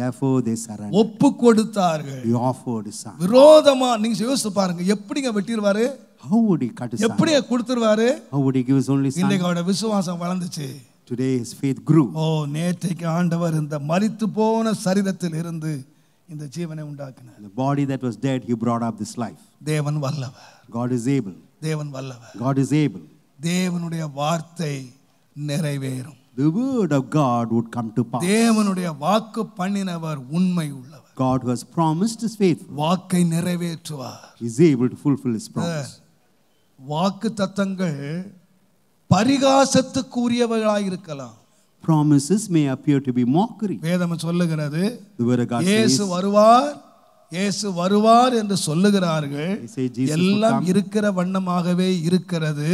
Therefore they surrendered. ஒப்பு கொடுத்தார்கள். He offered his son. விரோதமா நீங்க யோசிச்சு பாருங்க எப்படிங்க வெட்டிடுவாரு? How would he cut his son? எப்படியே கொடுத்துருவாரு? How would he give his only son? இன்னைக்கு அவருடைய விசுவாசம் வளர்ந்துச்சு. Today his faith grew. நேற்றைக்கு ஆண்டவர் இந்த மரித்து போன சரீரத்தில் இருந்து இந்த ஜீவனை உண்டாக்கினார். The body that was dead, he brought up this life. தேவன் வல்லவர். God is able. தேவன் வல்லவர். God is able. தேவனுடைய வார்த்தை நிறைவேறும். The word of God would come to pass. தேவனுடைய வாக்கு பண்ணினவர் உண்மை உள்ளவர். God who has promised is faithful. வாக்கை நிறைவேற்றுவார். He is able to fulfill his promise. வாக்கு தத்தங்கள் பரிகாசத்துக்குரியவைகளாய் இருக்கலாம். Promises may appear to be mockery. வேதம் சொல்லுகிறது, The word of God இயேசு says, வருவார், இயேசு வருவார் என்று சொல்லுகிறார்கள். எல்லாம் இருக்கிற வண்ணமாகவே இருக்கிறது.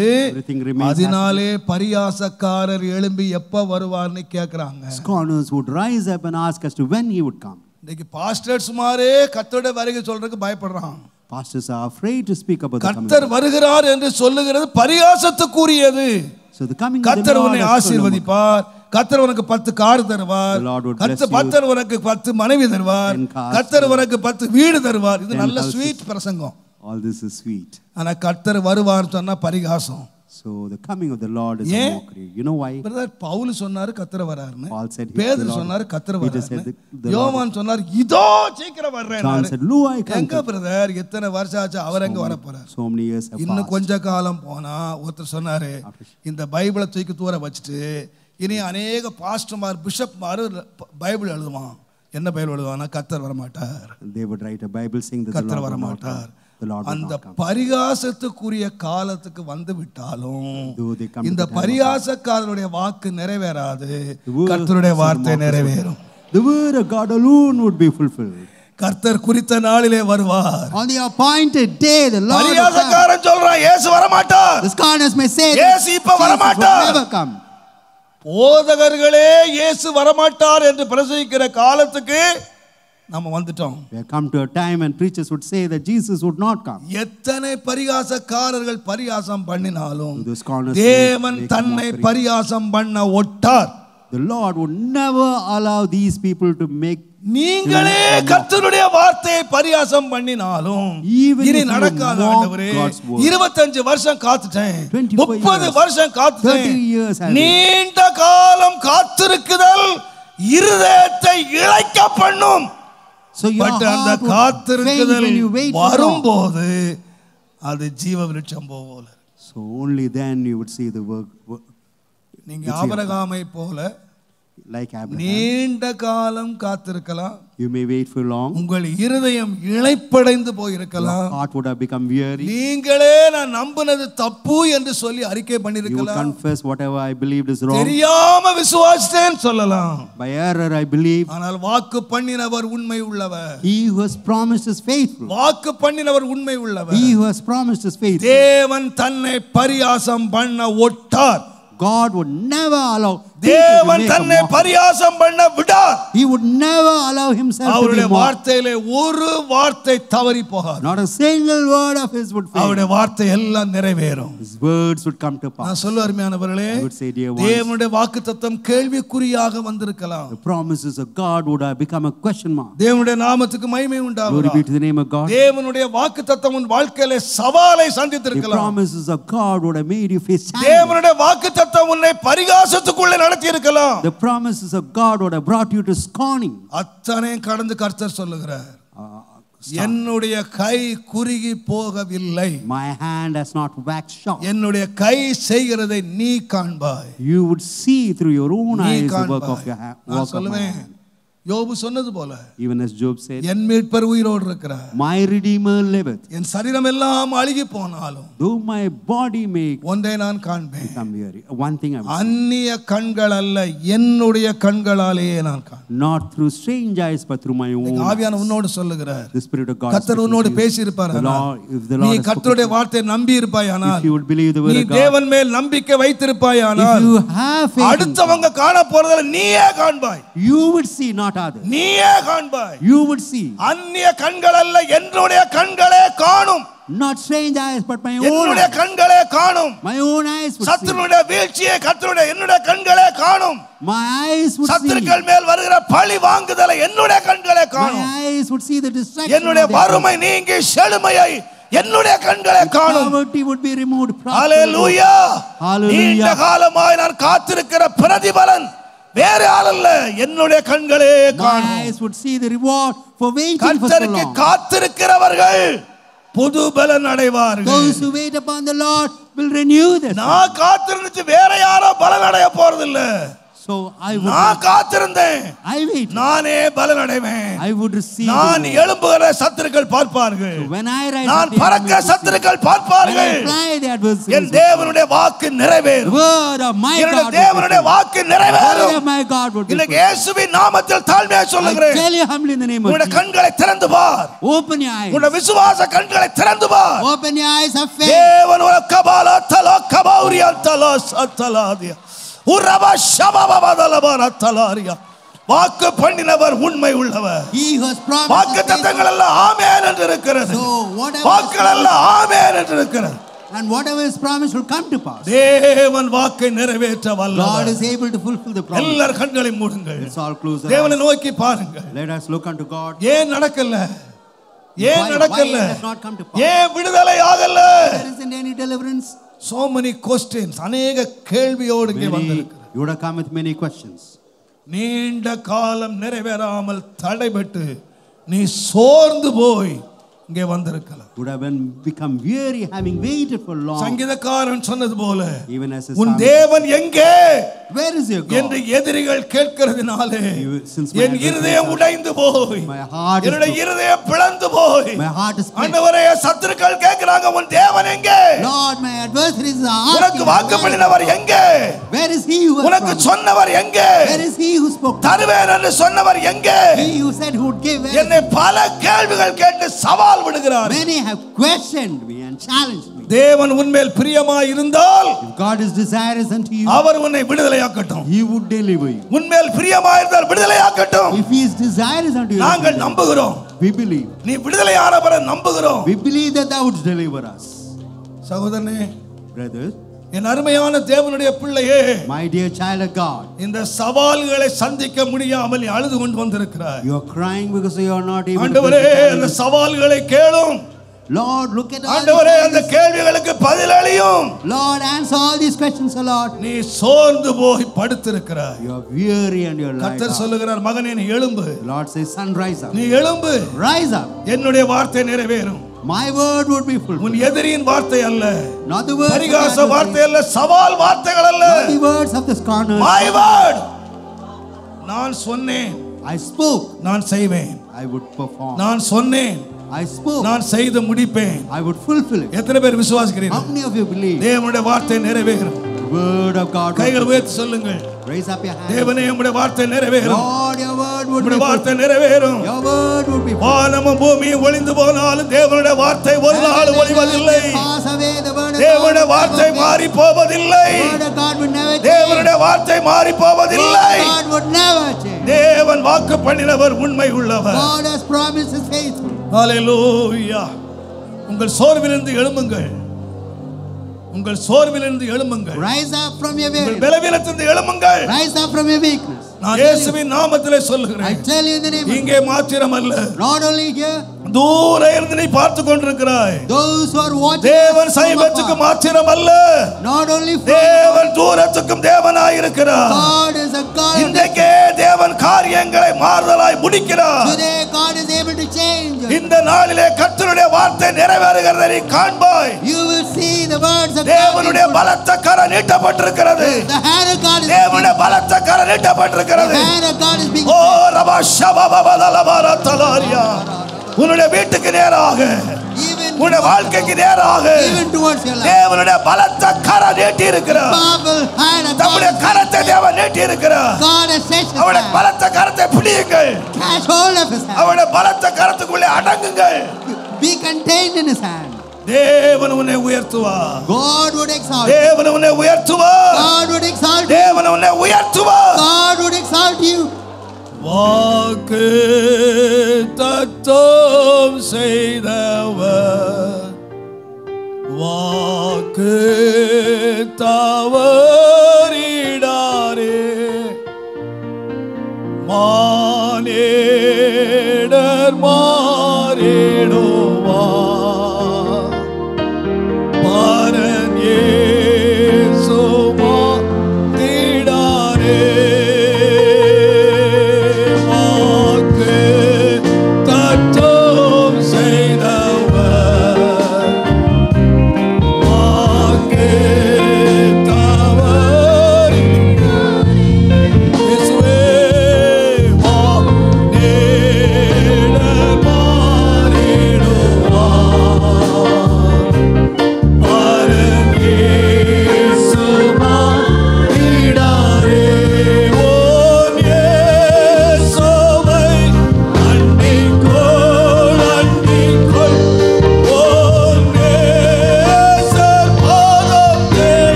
அதனாலே பரியாசக்காரர் எழும்பி எப்ப வருவார்னு கேக்குறாங்க. Scorners would rise up and ask as to when he would come. இன்னைக்கு பாஸ்டர்ஸ் மாரே கர்த்தருடைய வருகை சொல்றதுக்கு பயப்படுறாங்க. Pastors are afraid to speak about the coming. கர்த்தர் வருகிறார் என்று சொல்லுகிறது பரியாசத்துக்குரியது. So the coming of கர்த்தர் the Lord உன்னை ஆசீர்வதிப்பார். கர்த்தர் உனக்கு 10 கார் தருவார். கர்த்தர் உனக்கு 10 மனைவி தருவார். கர்த்தர் உனக்கு 10 வீடு தருவார். இது நல்ல ஸ்வீட் பிரசங்கம். All this is sweet. ஆனா கர்த்தர் வருவார் சொன்னா பரிகாசம். So the coming of the Lord is a mockery. You know why? Brother Paul சொன்னாரு கர்த்தர் வராருன்னு. Paul said பேதுரு சொன்னாரு கர்த்தர் வராருன்னு. யோவான் சொன்னாரு இதோ சீக்கிரம் வர்றேன். John said, "Lo, I come." எங்க பிரதர் எத்தனை வருஷம் ஆச்சு அவர் எங்க வர போறார்? So many years have இன்னும் passed. கொஞ்ச காலம் போனா ஒருத்தர் சொன்னாரு இந்த பைபிளை தூக்கி தூர வச்சுட்டு இனி அநேக பாஸ்டர்மார் பிஷப்மார் பைபிள் எழுதுவான். என்ன பைபிள் எழுதுவானா கர்த்தர் வர மாட்டார். They would write a Bible saying that கர்த்தர் வர மாட்டார். அந்த பரிகாசத்துக்குரிய காலத்துக்கு வந்து விட்டாலும் இந்த பரிகாசக்காரருடைய வாக்கு நிறைவேறாது. கர்த்தருடைய வார்த்தை நிறைவேறும். The word of God alone would be fulfilled. கர்த்தர் குறித்த நாளிலே வருவார். On the appointed day the Lord will come. பரிகாசக்காரன் சொல்றான் இயேசு வர மாட்டார். The scorners may say இயேசு இப்ப வர மாட்டார். Never come. போதகர்களே இயேசு வர மாட்டார் என்று பிரசங்கிக்கிற காலத்துக்கு நாம வந்துட்டோம். We have come to a time when preachers would say that Jesus would not come. எத்தனை பரிகாசக்காரர்கள் பரியாசம் பண்ணினாலும் தேவன் தன்னை பரியாசம் பண்ண ஒட்டார். The Lord would never allow these people to make. நீங்களே கர்த்தருடைய வார்த்தையை பரியாசம் பண்ணினாலும் இனி நடக்காத ஆண்டவரே 25 வருஷம் காத்துட்டேன், 30 வருஷம் காத்துட்டேன். நீண்ட காலம் காத்திருக்குதல் இருதயத்தை இளைக்க பண்ணும். பட் அந்த காத்திருக்குதல் வரும்போது அது ஜீவ விருட்சம் போல. So only then you would see the work. நீங்க ஆபிரகாமை போல like Abraham, நீண்ட காலம் காத்திருக்கலாம். You may wait for long. உங்கள் இருதயம் இளைப்படைந்து போயிருக்கலாம். Your heart would have become weary. நீங்களே நான் நம்பினது தப்பு என்று சொல்லி அறிக்கை பண்ணிருக்கலாம். You would confess whatever I believed is wrong. தெரியாம விசுவாசித்தேன் சொல்லலாம். By error I believe. ஆனால் வாக்கு பண்ணினவர் உண்மை உள்ளவர். He who has promised is faithful. வாக்கு பண்ணினவர் உண்மை உள்ளவர். He who has promised is faithful. தேவன் தன்னை பரியாசம் பண்ண ஒட்டார். God would never allow. தேவன் தன்னை பரியாசம் பண்ண விடார். He would never allow himself to be அவருடைய mocked. வார்த்தையிலே ஒரு வார்த்தை தவறி போகாது. Not a single word of his would fail. அவருடைய வார்த்தை எல்லாம் நிறைவேறும். His words would come to pass. நான் சொல்ல அருமையானவர்களே, தேவனுடைய வாக்குத்தத்தம் கேள்விக்குறியாக வந்திருக்கலாம். The promises of God would have become a question mark. தேவனுடைய நாமத்துக்கு மகிமை உண்டாவதாக. Glory be to the name of God. தேவனுடைய வாக்குத்தத்தம் உன் வாழ்க்கையிலே சவாலை சந்தித்திருக்கலாம். The promises of God would have made you face challenge. தேவனுடைய வாக்குத்தத்தம் உன்னை பரிகாசத்துக்குள்ளே நடத்தி இருக்கலாம். The promises of God would have brought you to scorning. அத்தனை கடந்து கர்த்தர் சொல்லுகிறார், என்னுடைய கை குறுகி போகவில்லை. My hand has not waxed short. என்னுடைய கை செய்கிறதை நீ காண்பாய். You would see through your own eyes the work of your hand. நான் சொல்லுவேன், யோபு சொன்னது போல, even as Job said, என் மீட்பர் உயிரோடு இருக்கிறார். My redeemer liveth. என் சரீரம் எல்லாம் அழுகி போனாலும் though my body may ஒன்றை நான் காண்பேன். become weary. One thing I will see. அந்நிய கண்கள் அல்ல, என்னுடைய கண்களாலேயே நான் காண்பேன். Not through strange eyes but through my own. ஆவியான உன்னோடு சொல்லுகிறார். The spirit of God. கர்த்தர் உன்னோடு பேசி இருப்பார். நீ கர்த்தருடைய வார்த்தையை நம்பி இருப்பாயானால், if you would believe the word நீ of God, தேவன் மேல் நம்பிக்கை வைத்திருப்பாயானால், if you have faith, அடுத்தவங்க காண போறதில்லை, நீயே காண்பாய். you would see, not others. நீயே காண்பாய். You would see. அந்நிய கண்கள் அல்ல, என்னுடைய கண்களே காணும். Not strange eyes but my own. என்னுடைய கண்களே காணும். My own eyes would see. சத்துருடைய வீழ்ச்சியை கர்த்தருடைய என்னுடைய கண்களே காணும். My eyes would see. சத்துருக்கள் மேல் வருகிற பழி வாங்குதலை என்னுடைய கண்களே காணும். My eyes would see the destruction. என்னுடைய வறுமை நீங்கி செழுமையை என்னுடைய கண்களே காணும். Poverty would be removed. Hallelujah. Hallelujah. நீண்ட காலமாய் நான் காத்திருக்கிற பிரதிபலன் வேற ஆள் அல்ல, என்னுடைய கண்களே My காணும். eyes would see the reward for waiting for so கர்த்தருக்கு long. காத்திருக்கிறவர்கள் புது பலன் அடைவார்கள். Those who wait upon the Lord will renew their strength. நான் காத்திருந்து வேற யாரோ பலன் அடைய போறதில்ல. So I நான் காத்திருந்தேன், wait. நானே பலன் அடைவேன். I would receive. நான் எழும்புகிற சத்துருக்கள் பார்ப்பார்கள். So when I rise, நான் பறக்க சத்துருக்கள் பார்ப்பார்கள். fly the adversaries. என் தேவனுடைய வாக்கு நிறைவேறும். The word of my என்னுடைய God. தேவனுடைய வாக்கு The நிறைவேறும். word of my God would be இன்னைக்கு இயேசுவின் நாமத்தில் தாழ்மையா I சொல்லுகிறேன். tell you humbly in the name of உன்னுடைய Jesus. கண்களை திறந்து பார். Open your eyes. உன்னுடைய விசுவாச கண்களை திறந்து பார். Open your eyes of faith. தேவன் ஒரு கபாலா தலா கபௌரியா தலா சத்தலாதியா உரபா ஷபபபதலபர தலாரியா. வாக்கு பண்ணினவர் உண்மை உள்ளவர். He who has promised. வாக்கு தத்தங்கள் எல்லாம் ஆமென் என்று இருக்கிறது. So whatever வாக்குகள் எல்லாம் ஆமென் என்று இருக்கிறது. and whatever is promised will come to pass. தேவன் வாக்கை நிறைவேற்ற God வல்லவர். is able to fulfill the promise. எல்லார் கண்களை மூடுங்கள். Let's all close our தேவனை eyes. நோக்கி பாருங்கள். Let us look unto God. ஏன் நடக்கல? ஏன் Why நடக்கல? it has not come to pass? ஏன் விடுதலை ஆகல? There isn't any deliverance. So many questions. அநேக கேள்வியோடு இங்கே வந்திருக்கிறது. You would have come with many questions. நீண்ட காலம் நிறைவேறாமல் தடைபட்டு நீ சோர்ந்து போய் இங்கே வந்திருக்கலாம். Would have become weary having waited for long. சங்கீதக்காரன் சொன்னது போல Even as a உன் psalmist, தேவன் எங்கே where is your God? என்று எதிரிகள் கேட்கிறதுனாலே Since my என் இருதயம் உடைந்து போய் My heart is என்னுடைய இருதயம் பிளந்து போய் My heart is split. ஆண்டவரே சத்துருக்கள் கேட்கிறாங்க உன் தேவன் எங்கே? Lord, my adversaries are உனக்கு asking, வாக்கு பண்ணினவர் எங்கே? where is he who has உனக்கு promised? சொன்னவர் எங்கே? Where is he who spoke? தருவேன் என்று சொன்னவர் எங்கே? He who said he would give. என்னை பல கேள்விகள் கேட்டு சவால் விடுகிறார். Many have questioned me and challenged me. தேவன் உன்மேல் பிரியமாய் இருந்தால் If God is desirous unto you, அவர் உன்னை விடுதலையாக்கட்டும். he would deliver you. உன்மேல் பிரியமாய் இருந்தால் விடுதலையாக்கட்டும். If he is desirous unto you, நாங்கள் நம்புகிறோம். we believe. நீ விடுதலையானவரை நம்புகிறோம். We believe that thou wouldst deliver us. சகோதரனே, Brothers, என் அருமையான தேவனுடைய பிள்ளையே, my dear child of God, இந்த சவால்களை சந்திக்க முடியாமல் நீ அழுது கொண்டு வந்திருக்கிறாய். you are crying because you are not able to ஆண்டவரே, face the அந்த challenges. சவால்களை கேளும். Lord, look at all ஆண்டவரே, these அந்த challenges. கேள்விகளுக்கு பதில் அளியும். Lord, answer all these questions, O Lord. நீ சோர்ந்து போய் படுத்திருக்கிறாய். You are weary and you are lying கர்த்தர் down. சொல்லுகிறார், மகனே நீ எழும்பு. The Lord says, son, rise up. நீ எழும்பு. Rise up. என்னுடைய வார்த்தை நிறைவேறும். My word would be உன் fulfilled. எதிரியின் வார்த்தை அல்ல, Not the words of the பரிகாச adversary, வார்த்தை அல்ல, சவால் வார்த்தைகள் அல்ல. not the words of the scorners. My word. நான் சொன்னேன், I spoke, நான் செய்வேன். I would perform. நான் சொன்னேன், I spoke, நான் செய்து முடிப்பேன். I would fulfill it. எத்தனை பேர் How விசுவாசிக்கிறீர்கள்? many of you believe? தேவனுடைய வார்த்தை நிறைவேறும். The word of God. கைகள் உயர்த்தி சொல்லுங்கள், Raise up your hands. தேவனே உம்முடைய வார்த்தை நிறைவேறும். Lord, your word would be உம்முடைய வார்த்தை fulfilled. நிறைவேறும். Your word would be fulfilled. வானமும் பூமியும் ஒளிந்து போனாலும் தேவனுடைய வார்த்தை ஒரு நாள் ஒளிவதில்லை. Pass away, the word of தேவனுடைய God வார்த்தை would never மாறி போவதில்லை. change. The word of God would never change. தேவனுடைய வார்த்தை மாறி போவதில்லை. The word of God would never change. தேவன் வாக்கு பண்ணினவர் உண்மை உள்ளவர். God has promised is faithful. ஹalleluya. உங்கள் சோர்விலிருந்து எழும்புங்கள். உங்கள் சோர்விலிருந்து எழும்புங்கள். Rise up from your உங்கள் weakness. பலவீனத்திலிருந்து எழும்புங்கள். Rise up from your weakness. நான் இயேசுவின் நாமத்திலே I சொல்லுகிறேன். tell you in the name of இங்கே மாத்திரமல்ல, not only here, தூர இருந்து நீ பார்த்து கொண்டிருக்கிறாய். those who are watching தேவன் us from சமீபத்துக்கு afar. மாத்திரமல்ல, Not only from தேவன் தூரத்துக்கும் தேவனாய் இருக்கிறார். God is a God. இன்றைக்கே தேவன் காரியங்களை மாறுதலாய் முடிக்கிறார். Today God is able to change. இந்த நாளிலே கர்த்தருடைய வார்த்தை நிறைவேறுகிறதை நீ காண்பாய். You will see the words of God. தேவனுடைய பலத்த கரம் நீட்டப்பட்டிருக்கிறது. The hand of God is தேவனுடைய பலத்த கரம் நீட்டப்பட்டிருக்கிறது. the hand of God is being ஓ ரபா ஷபபபதலபர தலாரியா. உன்னுடைய வீட்டுக்கு நேராக, even உன்னுடைய வாழ்க்கைக்கு நேராக towards your life. தேவனுடைய பலத்த கரம் நீட்டி இருக்கிறார். Powerful hand of தம்முடைய God. கரத்தை தேவன் நீட்டி இருக்கிறார். God has stretched his அவருடைய hand. பலத்த கரத்தை பிடியுங்கள். Catch hold of his hand. அவருடைய பலத்த கரத்துக்குள்ளே அடங்குங்கள். Be contained in his hand. தேவன் உன்னை உயர்த்துவார். God would exalt you. தேவன் உன்னை உயர்த்துவார். God would exalt you. தேவன் உன்னை உயர்த்துவார். God would exalt you. வாக்கு தத்தம் செய்தவர், வாக்கு தவறிடாரே. மானேடர்